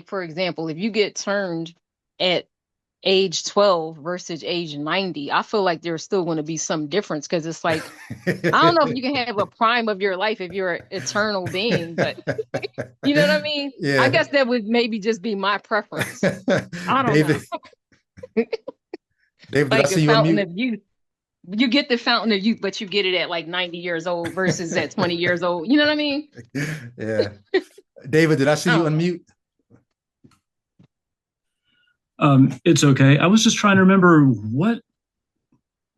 for example, if you get turned at age 12 versus age 90, I feel like there's still going to be some difference because it's like, I don't know if you can have a prime of your life if you're an eternal being, but you know what I mean? Yeah. I guess that would maybe just be my preference. I don't know. David, like I see you on mute. Of youth. You get the fountain of youth, but you get it at like 90 years old versus at 20 years old. You know what I mean? Yeah. David, did I see you on mute? It's okay. I was just trying to remember what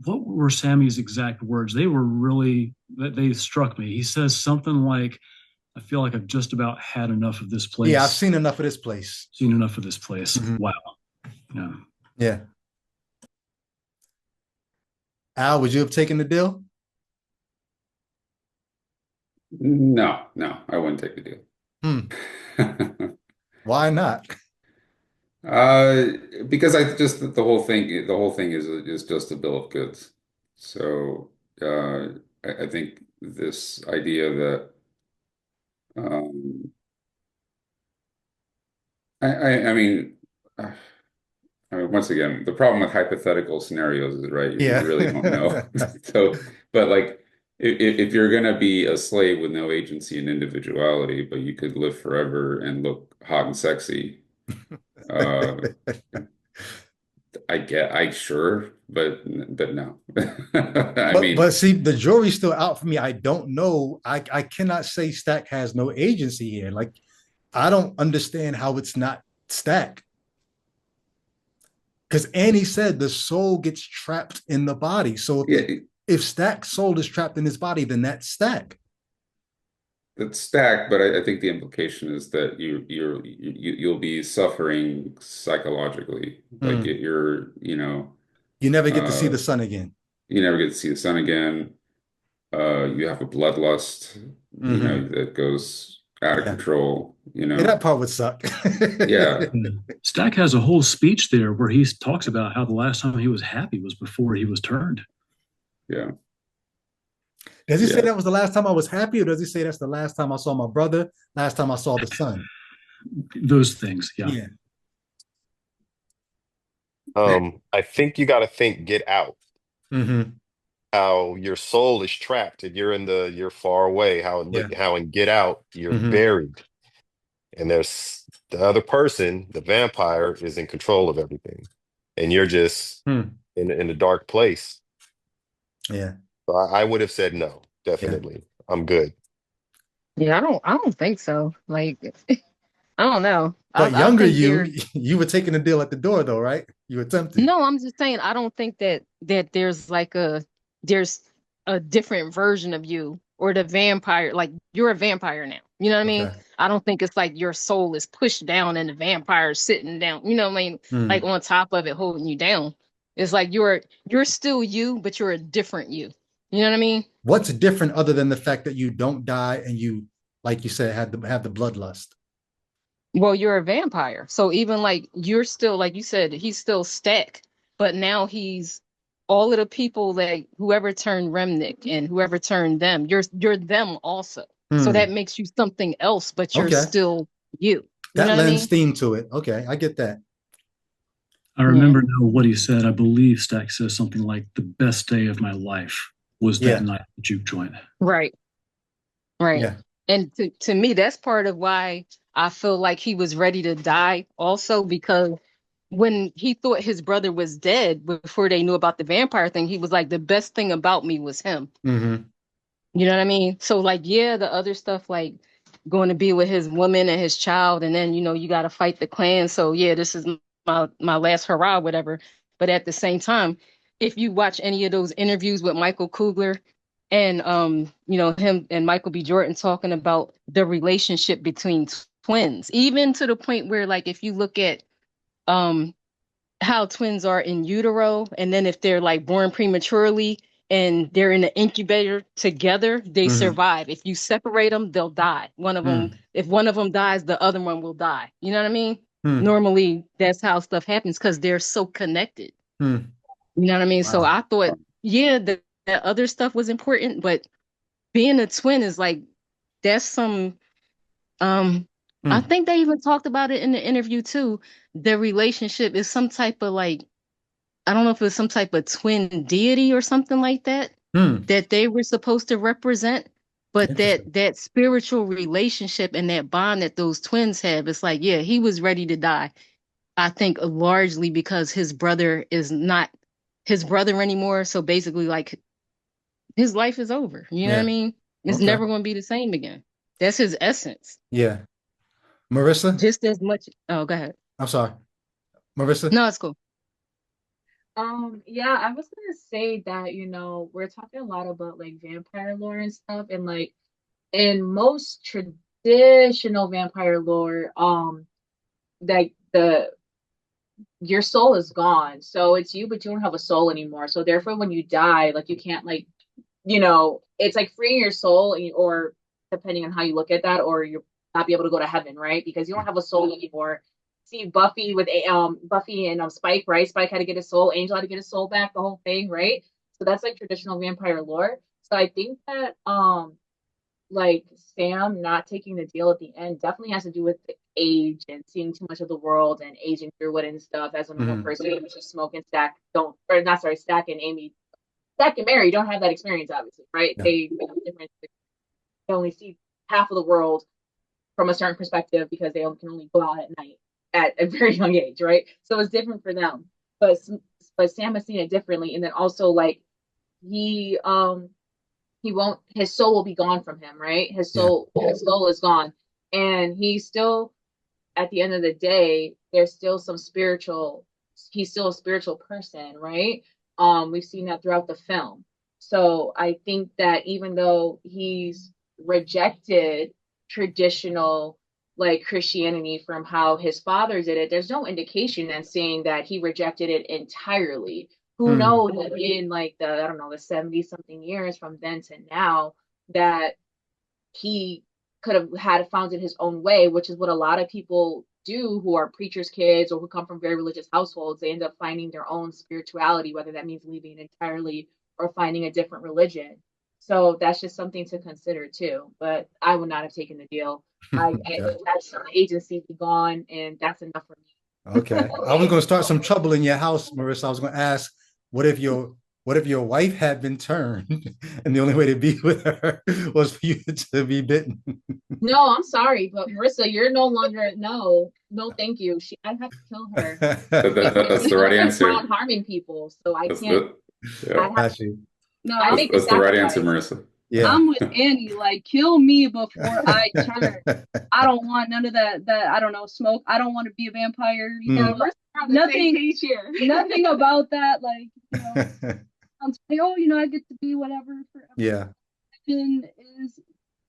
were Sammy's exact words. They struck me. He says something like, I feel like I've just about had enough of this place. Yeah, I've seen enough of this place. Seen enough of this place. Wow. Yeah. Yeah. Al, would you have taken the deal? No, no, I wouldn't take the Hmm. deal. Why not? Uh, because I just the whole thing is just a bill of goods. So I think this idea that um, I mean. Once again, the problem with hypothetical scenarios is, right, you Yeah. really don't know. So, but like, if you're gonna be a slave with no agency and individuality, but you could live forever and look hot and sexy, uh, I sure, but no. I But mean, see, the jury's still out for me. I don't know. I cannot say Stack has no agency here. Like, I don't understand how it's not Stack. Because Annie said the soul gets trapped in the body. So yeah, if Stack's soul is trapped in his body, then that's Stack. it's stacked, but I think the implication is that you'll be suffering psychologically, like Hmm. you're. You never get to see Uh, the sun again. you never get to see the sun again. You have a bloodlust, Hmm. that goes out of Yeah. control, Yeah, that part would suck. Yeah, Stack has a whole speech there where he talks about how the last time he was happy was before he was turned. yeah, Does he say yeah. that was the last time I was happy, or does he say that's the last time I saw my brother, last time I saw the sun? Those things, yeah. Yeah. I think you got to think Get Out. Hmm. How your soul is trapped and you're far away. Yeah. How in Get Out you're Hmm. buried, and there's the other person, the vampire, is in control of everything, and you're just Hmm. in a dark place. Yeah. So I would have said no, Yeah. definitely. I'm good. Yeah, I don't think so. Like, I don't know. But I younger think you, there's you were taking the deal at the door, though, right? You were tempted. no, I'm just saying I don't think that there's a different version of you or the vampire. Like, you're a vampire now. You know what I mean? Okay. I don't think it's like your soul is pushed down and the vampire is sitting down, you know what I mean? Like Hmm. on top of it holding you down. It's like you're still you, but you're a different you. You know what I mean? What's different other than the fact that you don't die and you, like you said, have the bloodlust? Well, you're a vampire. So even like you're still, like you said, he's still Stack, but now he's all of the people that whoever turned Remnick and whoever turned them, you're them also. So that Hmm. makes you something else, but you're Okay. still you. You know That what I lends mean? theme to it. Okay, I get that. I Yeah. remember now what he said. I believe Stack says something like, "The best day of my life was that Yeah. night at the juke joint." Right. Right. Yeah. And to me, that's part of why I feel like he was ready to die also, because when he thought his brother was dead before they knew about the vampire thing, he was like, the best thing about me was him. Hmm. You know what I mean? So like, yeah, the other stuff like going to be with his woman and his child, and then you got to fight the clan. So yeah, this is my last hurrah, whatever. But at the same time, if you watch any of those interviews with Michael Kugler and him and Michael B. Jordan talking about the relationship between twins, even to the point where like if you look at um how twins are in utero, and then if they're like born prematurely and they're in the incubator together, they Hmm. survive. If you separate them, they'll die. One of them, Hmm. if one of them dies, the other one will die. You know what I mean? Hmm. Normally, that's how stuff happens because they're so connected. Hmm. You know what I mean? So Wow. I thought, yeah, the other stuff was important, but being a twin is like that's some um I Hmm. think they even talked about it in the interview too. The relationship is some type of like, I don't know if it was some type of twin deity or something like that Hmm. that they were supposed to represent. But Interesting. that spiritual relationship and that bond that those twins have, it's like, yeah, he was ready to die. I think largely because his brother is not his brother anymore. So basically, like his life is over. You know what I Yeah. mean? It's Okay. never going to be the same again. That's his essence. Yeah. Marissa, Just as much. Oh, go ahead. I'm sorry. Marissa. No, it's cool. Yeah, I was gonna say that, we're talking a lot about like vampire lore and stuff, and like in most traditional vampire lore, like your soul is gone. So it's you, but you don't have a soul anymore. So therefore, when you die, like you can't like, it's like freeing your soul, or depending on how you look at that, or you'll not be able to go to heaven, right? Because you don't have a soul anymore. See Buffy with Buffy and Spike, right? Spike had to get his soul, Angel had to get his soul back, the whole thing, right? So that's like traditional vampire lore. So I think that like Sam not taking the deal at the end definitely has to do with the age and seeing too much of the world and aging through it and stuff as a normal person, which is Smoke and Stack don't, or not sorry, Stack and Amy, Stack and Mary don't have that experience, obviously, right? They only see half of the world from a certain perspective because they can only go out at night at a very young age, right? So it's different for them. But Sam has seen it differently, and then also like he won't, his soul will be gone from him, right? His soul is gone, and he's still, at the end of the day, there's still some spiritual, he's still a spiritual person, right? We've seen that throughout the film. So I think that even though he's rejected traditional like Christianity from how his father did it, there's no indication and saying that he rejected it entirely. Who knows in like the, I don't know, the 70 something years from then to now, that he could have had founded his own way, which is what a lot of people do who are preachers' kids or who come from very religious households. They end up finding their own spirituality, whether that means leaving it entirely or finding a different religion. So that's just something to consider too. But I would not have taken the deal. I that's the agency be gone, and that's enough for me. Okay. I was going to start some trouble in your house, Marissa. I was going to ask, what if your wife had been turned and the only way to be with her was for you to be bitten? No, I'm sorry, but Marissa, you're no longer, no, thank you. I'd have to kill her. That's the right answer. Around harming people, so I That's can't. yeah. No, that's the right answer, Marissa. Yeah. I'm with Annie. Like, kill me before I turn. I don't want none of that. I don't know, smoke. I don't want to be a vampire. Nothing about that. Like, I'm saying, oh, I get to be whatever forever. Yeah. Is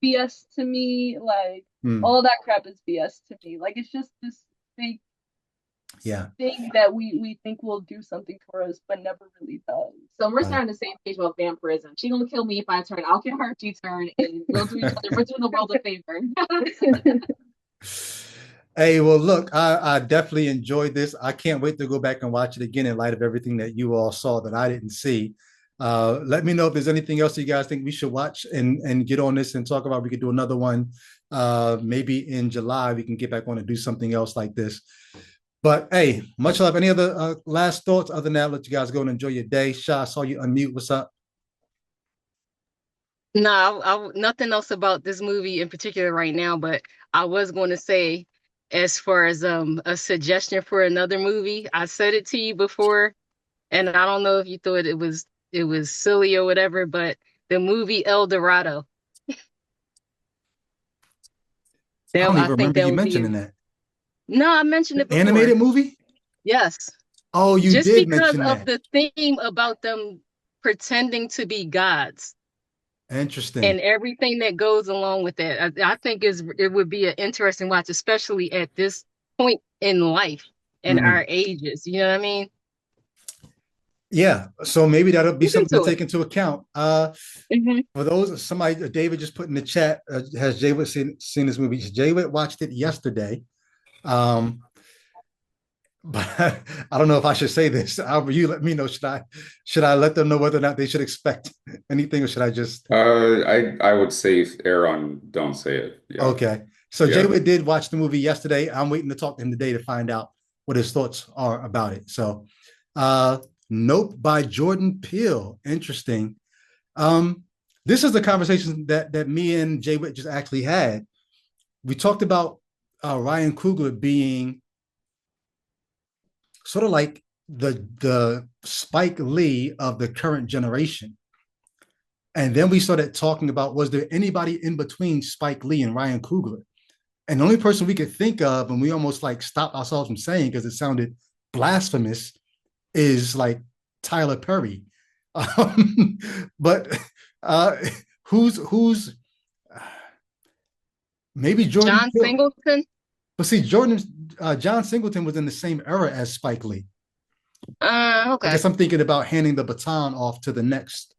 BS to me. Like, all that crap is BS to me. Like, it's just this fake thing that we think will do something for us, but never really does. So we're starting the same page about vampirism. She's gonna kill me if I turn. I'll kill her if she turn, and we'll do each other. We're doing the world a favor. Hey, well, look, I definitely enjoyed this. I can't wait to go back and watch it again in light of everything that you all saw that I didn't see. Let me know if there's anything else you guys think we should watch and get on this and talk about. We could do another one. Maybe in July, we can get back on and do something else like this. But hey, much love. Any other last thoughts? Other than that, I'll let you guys go and enjoy your day. Sha, I saw you unmute. What's up? No, nothing else about this movie in particular right now, but I was going to say, as far as a suggestion for another movie, I said it to you before, and I don't know if you thought it was silly or whatever, but the movie El Dorado. I don't even remember you mentioning that. No, I mentioned it before. Animated movie? Yes. Oh, you did mention that. Just because of the theme about them pretending to be gods. Interesting. And everything that goes along with that. I think it would be an interesting watch, especially at this point in life and our ages. You know what I mean? Yeah. So maybe that'll be something to take into account. For those, David just put in the chat, has Jaywit seen this movie? Jaywit watched it yesterday. But I don't know if I should say this. You let me know. Should I let them know whether or not they should expect anything, or should I just? I would say err on don't say it. Yeah. Okay. So Jaywit did watch the movie yesterday. I'm waiting to talk to him today to find out what his thoughts are about it. So, Nope by Jordan Peele. Interesting. This is the conversation that me and Jaywit just actually had. We talked about Ryan Coogler being sort of like the Spike Lee of the current generation. And then we started talking about, was there anybody in between Spike Lee and Ryan Coogler? And the only person we could think of, and we almost like stopped ourselves from saying because it sounded blasphemous, is like Tyler Perry. But who's maybe Jordan John Singleton? But see, John Singleton was in the same era as Spike Lee. I Okay. guess I'm thinking about handing the baton off to the next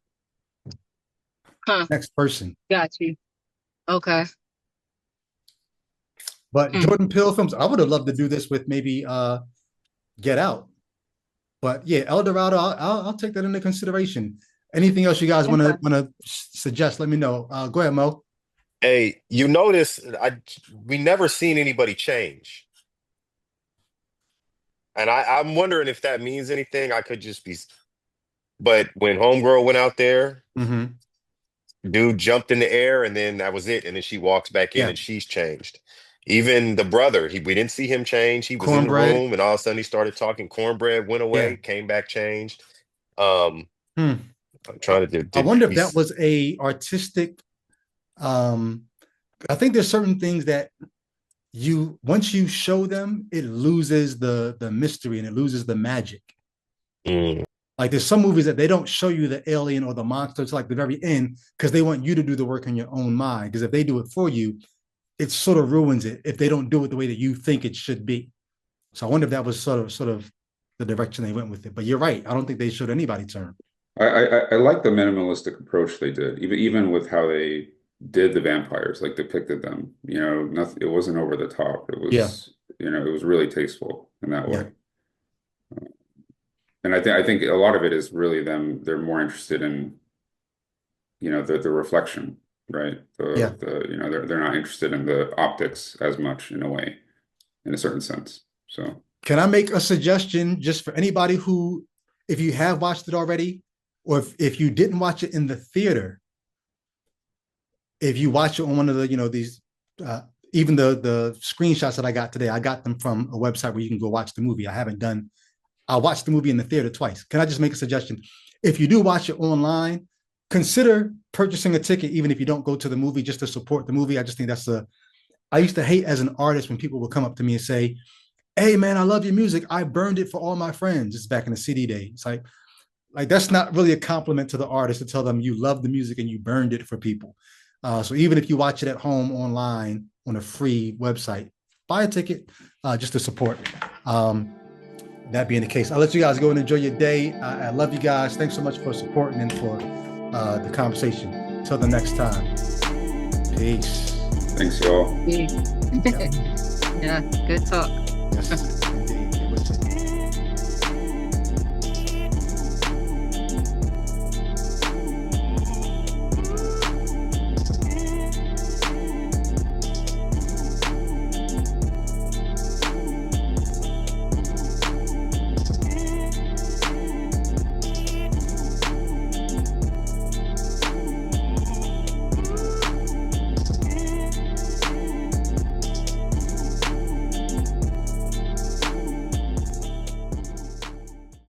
person. Got you. Okay. But Jordan Peele films, I would have loved to do this with maybe Get Out. But yeah, El Dorado, I'll take that into consideration. Anything else you guys want to suggest? Let me know. Go ahead, Mo. Hey, you notice we never seen anybody change. And I'm wondering if that means anything. I could just be, but when Homegirl went out there, dude jumped in the air and then that was it. And then she walks back in and she's changed. Even the brother, we didn't see him change. He was in the room and all of a sudden he started talking. Cornbread went away, came back, changed. I'm trying to I wonder if that was a artistic. I think there's certain things that once you show them, it loses the mystery and it loses the magic. Like there's some movies that they don't show you the alien or the monster to like the very end because they want you to do the work in your own mind. Because if they do it for you, it sort of ruins it if they don't do it the way that you think it should be. So I wonder if that was sort of the direction they went with it. But you're right. I don't think they showed anybody turn. I like the minimalistic approach they did, even with how they did the vampires, like depicted them. You know, nothing. It wasn't over the top. It was, you know, it was really tasteful in that way. And I think a lot of it is really them. They're more interested in, you know, the reflection, right? You know, they're not interested in the optics as much in a way, in a certain sense. So, can I make a suggestion just for anybody who, if you have watched it already, or if you didn't watch it in the theater, if you watch it on one of the, you know, these, even the screenshots that I got today, I got them from a website where you can go watch the movie. I watched the movie in the theater twice. Can I just make a suggestion? If you do watch it online, consider purchasing a ticket, even if you don't go to the movie, just to support the movie. I just think I used to hate as an artist when people would come up to me and say, "Hey man, I love your music. I burned it for all my friends." It's back in the CD days. It's like that's not really a compliment to the artist to tell them you love the music and you burned it for people. So even if you watch it at home online on a free website, buy a ticket just to support. That being the case, I'll let you guys go and enjoy your day. I love you guys. Thanks so much for supporting and for the conversation. Until the next time. Peace. Thanks, y'all. Yeah, good talk. Yes.